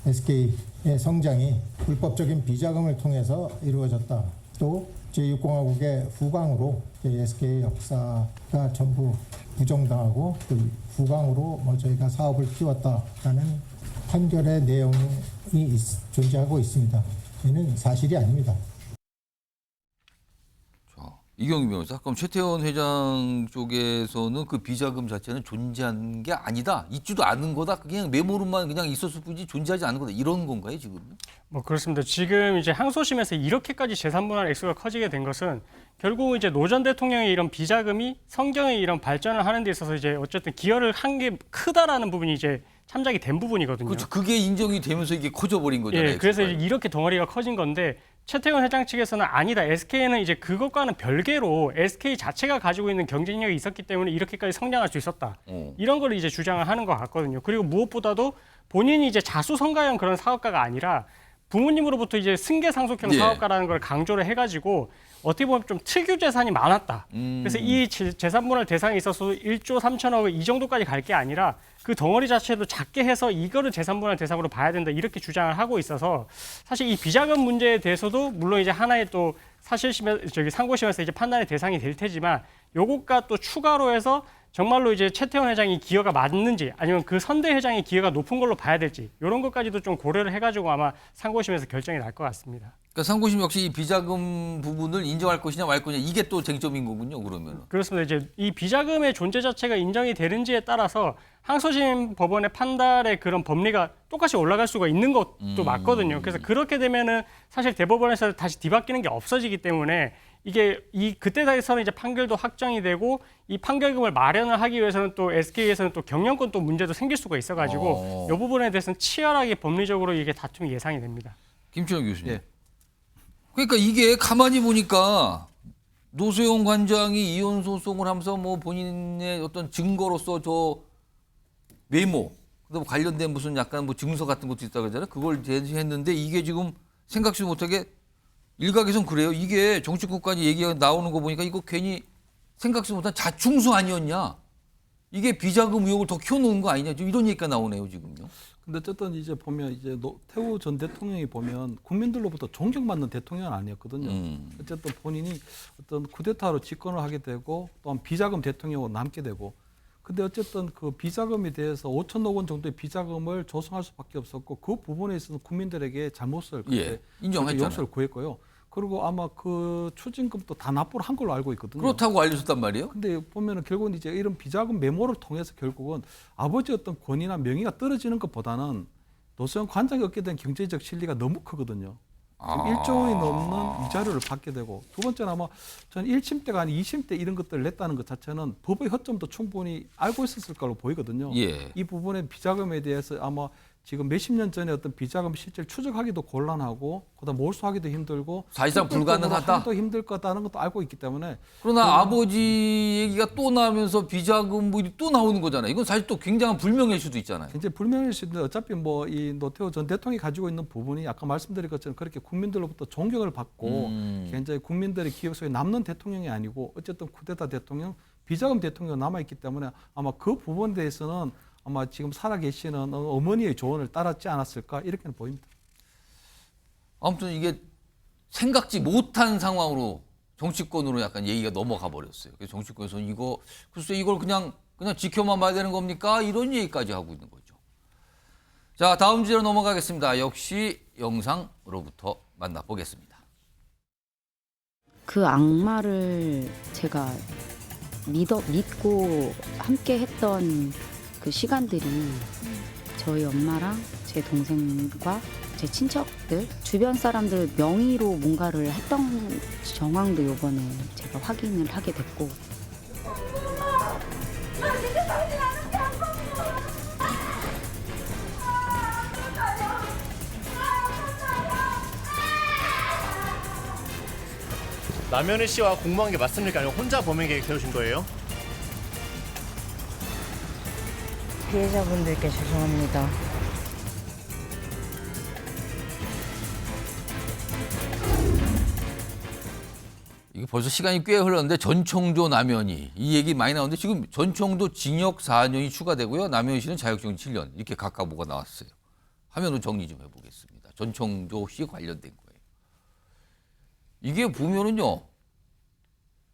Speaker 18: SK의 성장이 불법적인 비자금을 통해서 이루어졌다. 또 제6공화국의 후광으로 SK 역사가 전부 부정당하고 그 후광으로 저희가 사업을 키웠다라는 판결의 내용이 존재하고 있습니다. 이는 사실이 아닙니다.
Speaker 1: 이경규 변호사, 그럼 최태원 회장 쪽에서는 그 비자금 자체는 존재한 게 아니다. 있지도 않은 거다. 그냥 메모로만 그냥 있었을 뿐이지 존재하지 않은 거다. 이런 건가요, 지금?
Speaker 24: 뭐 그렇습니다. 지금 이제 항소심에서 이렇게까지 재산분할 액수가 커지게 된 것은 결국 이제 노 전 대통령의 이런 비자금이 성경의 이런 발전을 하는 데 있어서 이제 어쨌든 기여를 한 게 크다라는 부분이 이제 참작이 된 부분이거든요.
Speaker 1: 그렇죠. 그게 인정이 되면서 이게 커져버린 거잖아요.
Speaker 24: 예, 그래서 이제 이렇게 덩어리가 커진 건데 최태원 회장 측에서는 아니다. SK는 이제 그것과는 별개로 SK 자체가 가지고 있는 경쟁력이 있었기 때문에 이렇게까지 성장할 수 있었다. 이런 걸 이제 주장을 하는 것 같거든요. 그리고 무엇보다도 본인이 이제 자수성가형 그런 사업가가 아니라 부모님으로부터 이제 승계상속형
Speaker 1: 예.
Speaker 24: 사업가라는 걸 강조를 해가지고 어떻게 보면 좀 특유 재산이 많았다. 그래서 이 재산분할 대상에 있어서 1조 3천억 이 정도까지 갈 게 아니라 그 덩어리 자체도 작게 해서 이거를 재산분할 대상으로 봐야 된다 이렇게 주장을 하고 있어서 사실 이 비자금 문제에 대해서도 물론 이제 하나의 또 사실심에 상고심에서 이제 판단의 대상이 될 테지만 요것과 또 추가로 해서 정말로 이제 최태원 회장이 기여가 맞는지 아니면 그 선대 회장의 기여가 높은 걸로 봐야 될지 이런 것까지도 좀 고려를 해가지고 아마 상고심에서 결정이 날 것 같습니다.
Speaker 1: 그러니까 상고심 역시 이 비자금 부분을 인정할 것이냐 말 것이냐 이게 또 쟁점인 거군요. 그러면.
Speaker 24: 그렇습니다. 이제 이 비자금의 존재 자체가 인정이 되는지에 따라서 항소심 법원의 판단의 그런 법리가 똑같이 올라갈 수가 있는 것도 맞거든요. 그래서 그렇게 되면은 사실 대법원에서 다시 뒤바뀌는 게 없어지기 때문에 이게 그때에서는 이제 판결도 확정이 되고 이 판결금을 마련을 하기 위해서는 또 SK에서는 또 경영권 또 문제도 생길 수가 있어가지고 이 부분에 대해서는 치열하게 법리적으로 이게 다툼이 예상이 됩니다.
Speaker 1: 김준영 교수님. 예. 그러니까 이게 가만히 보니까 노세용 관장이 이혼 소송을 하면서 뭐 본인의 어떤 증거로서 저 메모, 또 관련된 무슨 약간 뭐 증서 같은 것도 있다고 그러잖아요. 그걸 제시했는데 이게 지금 생각지도 못하게 일각에선 그래요. 이게 정치권까지 얘기가 나오는 거 보니까 이거 괜히 생각지도 못한 자충수 아니었냐. 이게 비자금 의혹을 더 키워놓은 거 아니냐. 이런 얘기가 나오네요, 지금요.
Speaker 6: 근데 어쨌든 이제 보면 이제 노태우 전 대통령이 보면 국민들로부터 존경받는 대통령은 아니었거든요. 어쨌든 본인이 어떤 쿠데타로 집권을 하게 되고 또한 비자금 대통령으로 남게 되고 근데 어쨌든 그 비자금에 대해서 5천억 원 정도의 비자금을 조성할 수밖에 없었고 그 부분에 있어서 국민들에게 잘못을 그때
Speaker 1: 인정했잖아요.
Speaker 6: 용서를 구했고요. 그리고 아마 그 추징금도 다 납부를 한 걸로 알고 있거든요.
Speaker 1: 그렇다고 알려줬단 말이에요?
Speaker 6: 근데 보면은 결국은 이제 이런 비자금 메모를 통해서 결국은 아버지의 어떤 권위나 명예가 떨어지는 것보다는 노세훈 관장이 얻게 된 경제적 실리가 너무 크거든요. 지금 1조 원이 넘는 이자료를 받게 되고 두 번째는 아마 저는 1심대가 아닌 2심대 이런 것들을 냈다는 것 자체는 법의 허점도 충분히 알고 있었을 거로 보이거든요.
Speaker 1: 예.
Speaker 6: 이 부분의 비자금에 대해서 아마 지금 몇십 년 전에 어떤 비자금 실제를 추적하기도 곤란하고 그다음 몰수하기도 힘들고
Speaker 1: 사실상 불가능하다.
Speaker 6: 또 힘들 거다는 것도 알고 있기 때문에
Speaker 1: 그러나 아버지 얘기가 또 나오면서 비자금 뭐 또 나오는 거잖아요. 이건 사실 또 굉장한 불명예일 수도 있잖아요.
Speaker 6: 굉장히 불명예일 수 있는데 어차피 뭐 이 노태우 전 대통령이 가지고 있는 부분이 아까 말씀드린 것처럼 그렇게 국민들로부터 존경을 받고 굉장히 국민들의 기억 속에 남는 대통령이 아니고 어쨌든 쿠데타 대통령, 비자금 대통령 남아 있기 때문에 아마 그 부분에 대해서는 아마 지금 살아계시는 어머니의 조언을 따랐지 않았을까 이렇게는 보입니다.
Speaker 1: 아무튼 이게 생각지 못한 상황으로 정치권으로 약간 얘기가 넘어가 버렸어요. 그래서 정치권에서 글쎄 이걸 그냥 지켜만 봐야 되는 겁니까? 이런 얘기까지 하고 있는 거죠. 자, 다음 주제로 넘어가겠습니다. 역시 영상으로부터 만나보겠습니다.
Speaker 2: 그 악마를 제가 믿고 함께 했던 그 시간들이 저희 엄마랑 제 동생과 제 친척들, 주변 사람들 명의로 뭔가를 했던 정황도 이번에 제가 확인을 하게 됐고
Speaker 19: 남현희 씨와 공모한 게 맞습니까? 아니면 혼자 범행 계획 세우신 거예요?
Speaker 2: 피해자분들께 죄송합니다.
Speaker 1: 이게 벌써 시간이 꽤 흘렀는데 전총조 남현희 이 얘기 많이 나오는데 지금 전총조 징역 4년이 추가되고요. 남현희 씨는 자격정지 7년 이렇게 각각 뭐가 나왔어요. 화면으로 정리 좀 해보겠습니다. 전총조 씨 관련된 거예요. 이게 보면은요.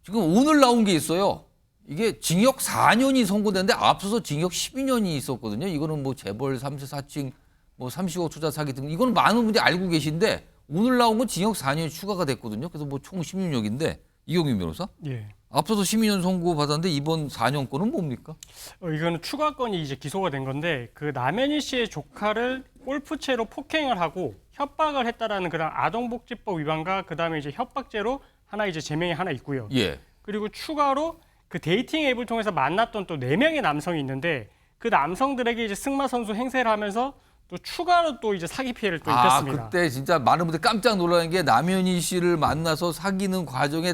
Speaker 1: 지금 오늘 나온 게 있어요. 이게 징역 4년이 선고됐는데 앞서서 징역 12년이 있었거든요. 이거는 뭐 재벌 3세 4층 뭐 30억 투자 사기 등 이거는 많은 분들이 알고 계신데 오늘 나온 건 징역 4년이 추가가 됐거든요. 그래서 뭐 총 16년인데 이경민 변호사?
Speaker 24: 예.
Speaker 1: 앞서서 12년 선고 받았는데 이번 4년 건은 뭡니까?
Speaker 24: 이거는 추가건이 이제 기소가 된 건데 그 남현희 씨의 조카를 골프채로 폭행을 하고 협박을 했다라는 그런 아동복지법 위반과 그다음에 이제 협박죄로 하나 이제 제명이 하나 있고요.
Speaker 1: 예.
Speaker 24: 그리고 추가로 그 데이팅 앱을 통해서 만났던 또 4명의 남성이 있는데 그 남성들에게 이제 승마 선수 행세를 하면서 또 추가로 또 이제 사기 피해를 또 입혔습니다.
Speaker 1: 그때 진짜 많은 분들이 깜짝 놀라는 게 남현희 씨를 만나서 사귀는 과정에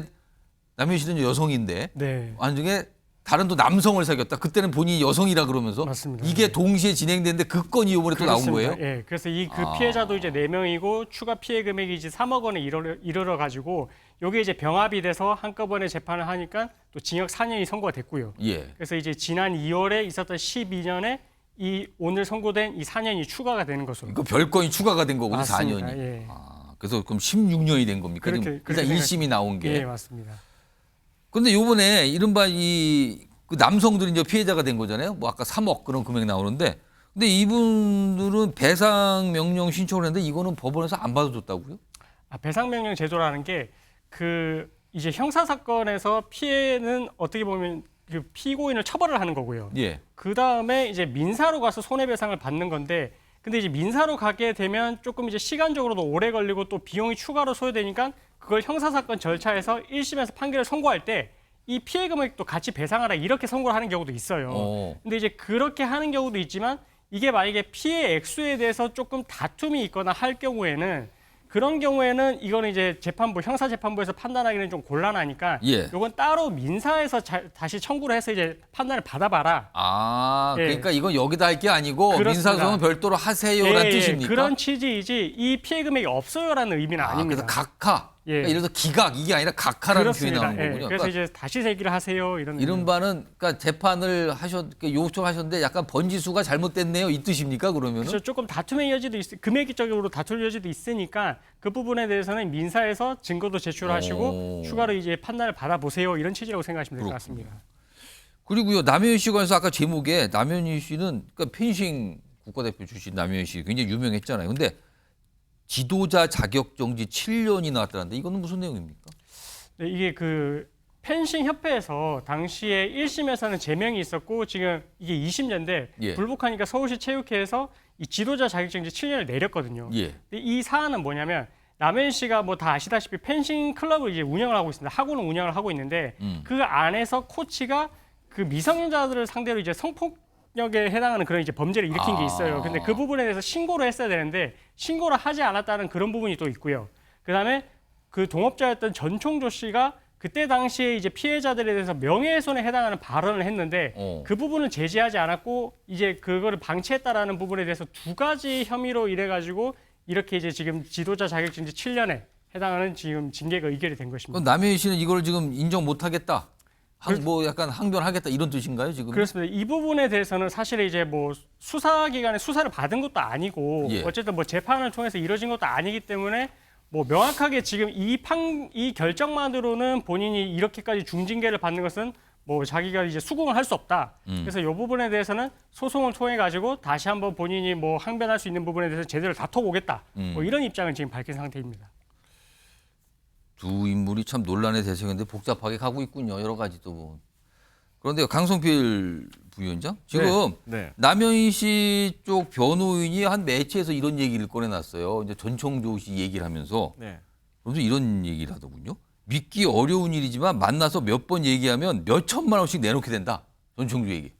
Speaker 1: 남현희 씨는 여성인데
Speaker 24: 네.
Speaker 1: 나중에 다른 또 남성을 사귀었다. 그때는 본인이 여성이라 그러면서
Speaker 24: 맞습니다.
Speaker 1: 이게 동시에 진행됐는데 그 건이 이번에 또 나온 거예요?
Speaker 24: 예. 그래서 그 피해자도 이제 4명이고 추가 피해 금액이 이제 3억 원에 이르러 가지고 요게 이제 병합이 돼서 한꺼번에 재판을 하니까 또 징역 4년이 선고가 됐고요.
Speaker 1: 예.
Speaker 24: 그래서 이제 지난 2월에 있었던 12년에 이 오늘 선고된 이 4년이 추가가 되는 것으로.
Speaker 1: 그 별건이 추가가 된 거군요.
Speaker 24: 맞습니다.
Speaker 1: 4년이.
Speaker 24: 예.
Speaker 1: 그래서 그럼 16년이 된 겁니까?
Speaker 24: 그렇게
Speaker 1: 일단 1심이 나온 게.
Speaker 24: 예, 맞습니다.
Speaker 1: 그런데 요번에 이른바 그 남성들이 이제 피해자가 된 거잖아요. 뭐 아까 3억 그런 금액 나오는데 근데 이분들은 배상 명령 신청을 했는데 이거는 법원에서 안 받아줬다고요?
Speaker 24: 배상 명령 제도라는 게 그 이제 형사 사건에서 피해는 어떻게 보면 그 피고인을 처벌을 하는 거고요.
Speaker 1: 예.
Speaker 24: 그 다음에 이제 민사로 가서 손해배상을 받는 건데, 근데 이제 민사로 가게 되면 조금 이제 시간적으로도 오래 걸리고 또 비용이 추가로 소요되니까 그걸 형사 사건 절차에서 1심에서 판결을 선고할 때 이 피해 금액도 같이 배상하라 이렇게 선고를 하는 경우도 있어요. 근데 이제 그렇게 하는 경우도 있지만 이게 만약에 피해 액수에 대해서 조금 다툼이 있거나 할 경우에는 그런 경우에는 이거는 이제 재판부, 형사재판부에서 판단하기는 좀 곤란하니까
Speaker 1: 예.
Speaker 24: 이건 따로 민사에서 다시 청구를 해서 이제 판단을 받아봐라.
Speaker 1: 예. 그러니까 이건 여기다 할 게 아니고 민사소송은 별도로 하세요라는 뜻입니까?
Speaker 24: 그런 취지이지 이 피해 금액이 없어요라는 의미는 아닙니다.
Speaker 1: 그래서 각하. 그러니까 예를 들어서 기각 이게 아니라 각하라는 표현이 나오는 거군요.
Speaker 24: 그래서
Speaker 1: 그러니까
Speaker 24: 이제 다시 제기를 하세요 이런.
Speaker 1: 이른바는 그러니까 재판을 요청하셨는데 약간 번지수가 잘못됐네요 이 뜻입니까 그러면은?
Speaker 24: 그렇죠. 조금 다툼의 여지도 금액적으로 다툴 여지도 있으니까 그 부분에 대해서는 민사에서 증거도 제출하시고 추가로 이제 판단을 받아보세요 이런 취지라고 생각하시면 될 것 같습니다.
Speaker 1: 그리고요 남현희 씨 관해서 아까 제목에 남현희 씨는 그러니까 펜싱 국가대표 출신 남현희 씨 굉장히 유명했잖아요. 근데 지도자 자격정지 7년이 나왔다는데 이거는 무슨 내용입니까?
Speaker 24: 네, 이게 그 펜싱 협회에서 당시에 1심에서는 제명이 있었고 지금 이게 2심제인데
Speaker 1: 예.
Speaker 24: 불복하니까 서울시 체육회에서 이 지도자 자격정지 7년을 내렸거든요.
Speaker 1: 예.
Speaker 24: 근데 이 사안은 뭐냐면 남현희 씨가 뭐 다 아시다시피 펜싱 클럽을 이제 운영을 하고 있습니다. 학원을 운영을 하고 있는데 그 안에서 코치가 그 미성년자들을 상대로 이제 성폭 폭력에 해당하는 그런 이제 범죄를 일으킨 게 있어요. 근데 그 부분에 대해서 신고를 했어야 되는데 신고를 하지 않았다는 그런 부분이 또 있고요. 그다음에 그 동업자였던 전총조 씨가 그때 당시에 이제 피해자들에 대해서 명예훼손에 해당하는 발언을 했는데 그 부분은 제지하지 않았고 이제 그거를 방치했다라는 부분에 대해서 두 가지 혐의로 이래 가지고 이렇게 이제 지금 지도자 자격증지 7년에 해당하는 지금 징계가 의결이 된 것입니다.
Speaker 1: 그럼 남현희 씨는 이걸 지금 인정 못 하겠다. 뭐 약간 항변하겠다 이런 뜻인가요, 지금?
Speaker 24: 그렇습니다. 이 부분에 대해서는 사실 이제 뭐 수사기관에 수사를 받은 것도 아니고
Speaker 1: 예.
Speaker 24: 어쨌든 뭐 재판을 통해서 이루어진 것도 아니기 때문에 뭐 명확하게 지금 이 결정만으로는 본인이 이렇게까지 중징계를 받는 것은 뭐 자기가 이제 수긍을 할 수 없다. 그래서 이 부분에 대해서는 소송을 통해 가지고 다시 한번 본인이 뭐 항변할 수 있는 부분에 대해서 제대로 다퉈보겠다. 뭐 이런 입장을 지금 밝힌 상태입니다.
Speaker 1: 두 인물이 참 논란의 대상인데 복잡하게 가고 있군요. 여러 가지 또. 그런데 강성필 부위원장 지금
Speaker 5: 네.
Speaker 1: 남현희 씨 쪽 변호인이 한 매체에서 이런 얘기를 꺼내놨어요. 이제 전총조 씨 얘기를 하면서
Speaker 5: 네.
Speaker 1: 그러면서 이런 얘기를 하더군요. 믿기 어려운 일이지만 만나서 몇 번 얘기하면 몇 천만 원씩 내놓게 된다. 전총조 얘기.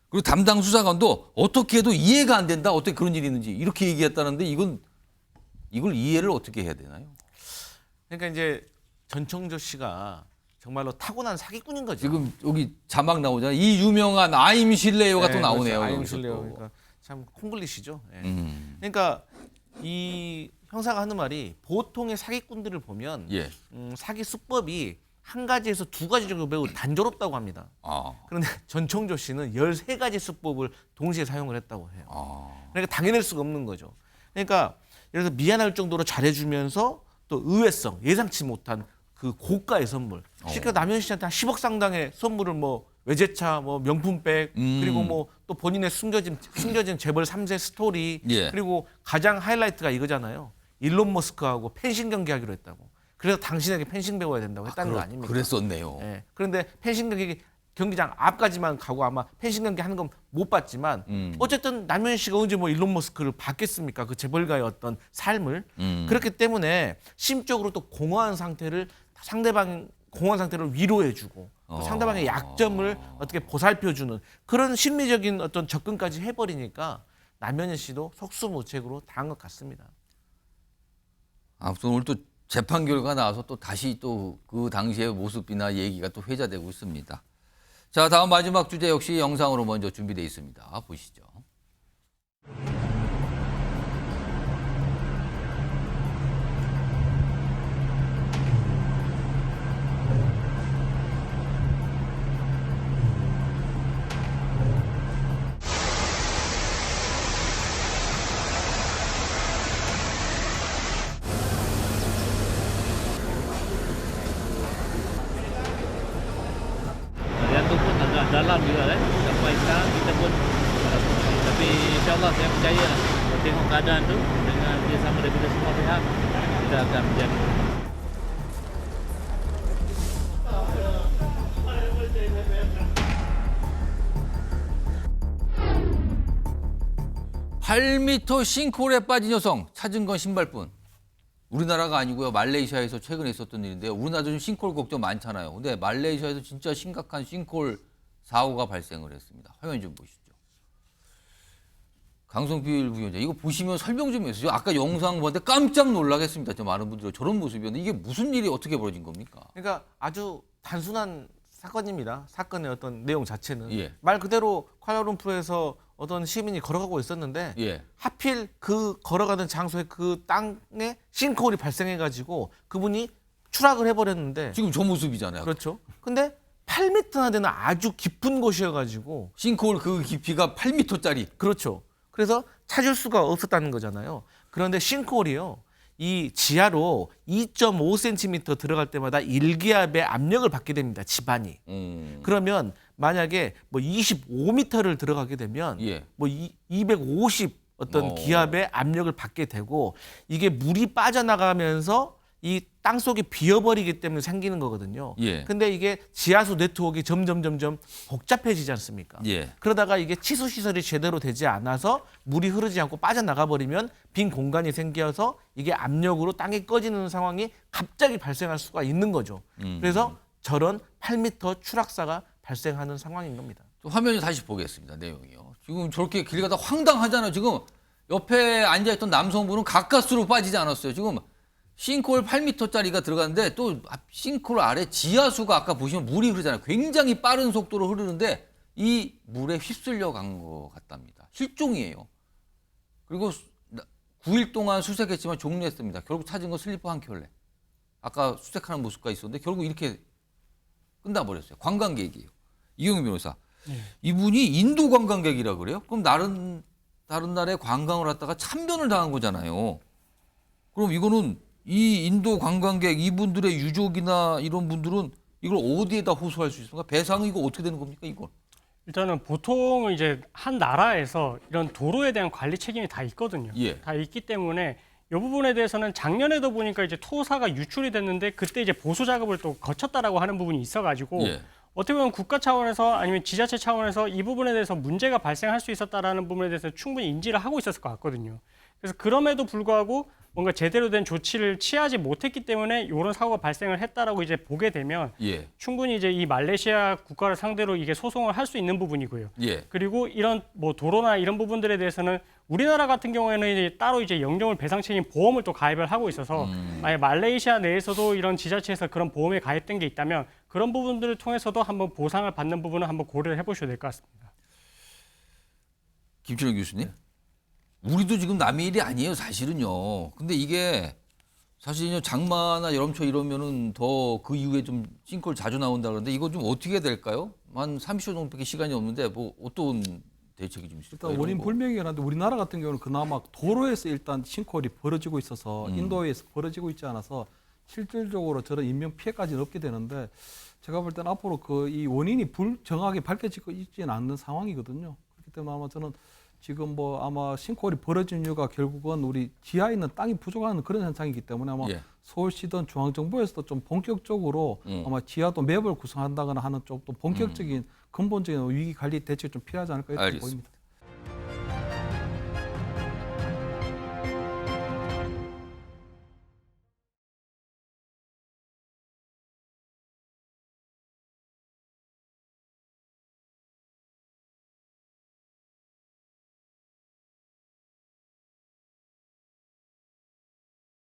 Speaker 1: 그리고 담당 수사관도 어떻게 해도 이해가 안 된다. 어떻게 그런 일이 있는지 이렇게 얘기했다는데 이걸 이해를 어떻게 해야 되나요?
Speaker 5: 그러니까 이제 전총조 씨가 정말로 타고난 사기꾼인 거죠.
Speaker 1: 지금 여기 자막 나오잖아요. 이 유명한 아임 실레요가 또 나오네요.
Speaker 5: 그렇죠. 아임
Speaker 1: 여기서
Speaker 5: 실레요.
Speaker 1: 또.
Speaker 5: 그러니까 참 콩글리시죠. 예. 그러니까 이 형사가 하는 말이 보통의 사기꾼들을 보면
Speaker 1: 예.
Speaker 5: 사기 수법이 한 가지에서 두 가지 정도 매우 단조롭다고 합니다. 그런데 전총조 씨는 13가지 수법을 동시에 사용을 했다고 해요. 그러니까 당해낼 수가 없는 거죠. 그러니까 예를 들어서 미안할 정도로 잘해주면서 또 의외성, 예상치 못한 그 고가의 선물. 실제 남현희 씨한테 한 10억 상당의 선물을 뭐 외제차, 뭐 명품백, 그리고 뭐 또 본인의 숨겨진 재벌 3세 스토리,
Speaker 1: 예.
Speaker 5: 그리고 가장 하이라이트가 이거잖아요. 일론 머스크하고 펜싱 경기하기로 했다고. 그래서 당신에게 펜싱 배워야 된다고 했다는 거 아닙니까?
Speaker 1: 그랬었네요.
Speaker 5: 예. 그런데 펜싱 경기장 앞까지만 가고 아마 펜싱 경기 하는 건 못 봤지만 어쨌든 남현희 씨가 언제 뭐 일론 머스크를 봤겠습니까? 그 재벌가의 어떤 삶을. 그렇기 때문에 심적으로 또 공허한 상태를 위로해주고 또 상대방의 약점을 어떻게 보살펴주는 그런 심리적인 어떤 접근까지 해버리니까 남현희 씨도 속수무책으로 당한 것 같습니다.
Speaker 1: 아무튼 오늘 또 재판 결과 나와서 또 다시 또 그 당시의 모습이나 얘기가 또 회자되고 있습니다. 자, 다음 마지막 주제 역시 영상으로 먼저 준비되어 있습니다. 보시죠.
Speaker 4: Yang tu pun agak dalam juga kan. Sampai sekarang kita pun tapi insyaAllah saya percaya lah. Kalau tengok keadaan tu dengan kerjasama daripada semua pihak, kita akan menjaga.
Speaker 1: (8m) 싱크홀에 빠진 여성 찾은 건 신발뿐. 우리나라가 아니고요. 말레이시아에서 최근에 있었던 일인데요. 우리나라도 좀 싱크홀 걱정 많잖아요. 근데 말레이시아에서 진짜 심각한 싱크홀 사고가 발생을 했습니다. 화면 좀 보시죠. 강성필 부위원장, 이거 보시면 설명 좀 해주세요. 아까 영상 보는데 깜짝 놀라겠습니다. 저 많은 분들이 저런 모습이었는데 이게 무슨 일이 어떻게 벌어진 겁니까?
Speaker 5: 그러니까 아주 단순한 사건입니다. 사건의 어떤 내용 자체는
Speaker 1: 예.
Speaker 5: 말 그대로 쿠알라룸푸르에서 어떤 시민이 걸어가고 있었는데
Speaker 1: 예.
Speaker 5: 하필 그 걸어가는 장소에 그 땅에 싱크홀이 발생해가지고 그분이 추락을 해버렸는데
Speaker 1: 지금 저 모습이잖아요.
Speaker 5: 그렇죠. 근데 8m나 되는 아주 깊은 곳이어가지고
Speaker 1: 싱크홀 그 깊이가 8m짜리.
Speaker 5: 그렇죠. 그래서 찾을 수가 없었다는 거잖아요. 그런데 싱크홀이요. 이 지하로 2.5cm 들어갈 때마다 1기압의 압력을 받게 됩니다. 집안이. 그러면 만약에 뭐 25m를 들어가게 되면
Speaker 1: 예.
Speaker 5: 뭐 250 어떤 기압의 압력을 받게 되고 이게 물이 빠져나가면서 이 땅속이 비어버리기 때문에 생기는 거거든요.
Speaker 1: 예.
Speaker 5: 근데 이게 지하수 네트워크가 점점 복잡해지지 않습니까?
Speaker 1: 예.
Speaker 5: 그러다가 이게 치수 시설이 제대로 되지 않아서 물이 흐르지 않고 빠져나가 버리면 빈 공간이 생겨서 이게 압력으로 땅이 꺼지는 상황이 갑자기 발생할 수가 있는 거죠. 그래서 저런 8m 추락사가 발생하는 상황인 겁니다.
Speaker 1: 또 화면을 다시 보겠습니다. 내용이요. 지금 저렇게 길 가다 황당하잖아요. 지금 옆에 앉아있던 남성분은 가까스로 빠지지 않았어요. 지금 싱크홀 8m짜리가 들어갔는데 또 싱크홀 아래 지하수가 아까 보시면 물이 흐르잖아요. 굉장히 빠른 속도로 흐르는데 이 물에 휩쓸려 간 것 같답니다. 실종이에요. 그리고 9일 동안 수색했지만 종료했습니다. 결국 찾은 건 슬리퍼 한 켤레. 아까 수색하는 모습과 있었는데 결국 이렇게 끝나버렸어요. 관광객이에요. 이경윤 변호사. 이분이 인도 관광객이라 그래요? 그럼 다른 나라에 관광을 왔다가 참변을 당한 거잖아요. 그럼 이거는 이 인도 관광객 이분들의 유족이나 이런 분들은 이걸 어디에다 호소할 수 있습니까? 배상은 이거 어떻게 되는 겁니까, 이걸?
Speaker 24: 일단은 보통 이제 한 나라에서 이런 도로에 대한 관리 책임이 다 있거든요.
Speaker 1: 예.
Speaker 24: 다 있기 때문에 이 부분에 대해서는 작년에도 보니까 이제 토사가 유출이 됐는데 그때 이제 보수 작업을 또 거쳤다라고 하는 부분이 있어가지고
Speaker 1: 예.
Speaker 24: 어떻게 보면 국가 차원에서 아니면 지자체 차원에서 이 부분에 대해서 문제가 발생할 수 있었다라는 부분에 대해서 충분히 인지를 하고 있었을 것 같거든요. 그래서 그럼에도 불구하고 뭔가 제대로 된 조치를 취하지 못했기 때문에 이런 사고가 발생을 했다라고 이제 보게 되면
Speaker 1: 예.
Speaker 24: 충분히 이제 이 말레이시아 국가를 상대로 이게 소송을 할 수 있는 부분이고요.
Speaker 1: 예.
Speaker 24: 그리고 이런 뭐 도로나 이런 부분들에 대해서는 우리나라 같은 경우에는 이제 따로 이제 영정을 배상 책임 보험을 또 가입을 하고 있어서 만약 말레이시아 내에서도 이런 지자체에서 그런 보험에 가입된 게 있다면 그런 부분들을 통해서도 한번 보상을 받는 부분은 한번 고려를 해보셔야 될 것 같습니다.
Speaker 1: 김준호 교수님. 우리도 지금 남의 일이 아니에요, 사실은요. 근데 이게 사실은요, 장마나 여름철 이러면은 더 그 이후에 좀 싱크홀 자주 나온다 그러는데 이거 좀 어떻게 해야 될까요? 한 30초 정도밖에 시간이 없는데 뭐 어떤 대책이 좀 있을까요?
Speaker 6: 일단 원인 불명이긴 한데 우리나라 같은 경우는 그나마 도로에서 일단 싱크홀이 벌어지고 있어서 인도에서 벌어지고 있지 않아서 실질적으로 저런 인명 피해까지는 없게 되는데 제가 볼 때는 앞으로 그 이 원인이 정확하게 밝혀지고 있지는 않는 상황이거든요. 그렇기 때문에 아마 저는 지금 뭐 아마 싱크홀이 벌어진 이유가 결국은 우리 지하에 있는 땅이 부족한 그런 현상이기 때문에 아마
Speaker 1: 예.
Speaker 6: 서울시든 중앙정부에서도 좀 본격적으로 아마 지하도 맵을 구성한다거나 하는 쪽도 본격적인 근본적인 위기 관리 대책이 좀 필요하지 않을까 이렇게 보입니다.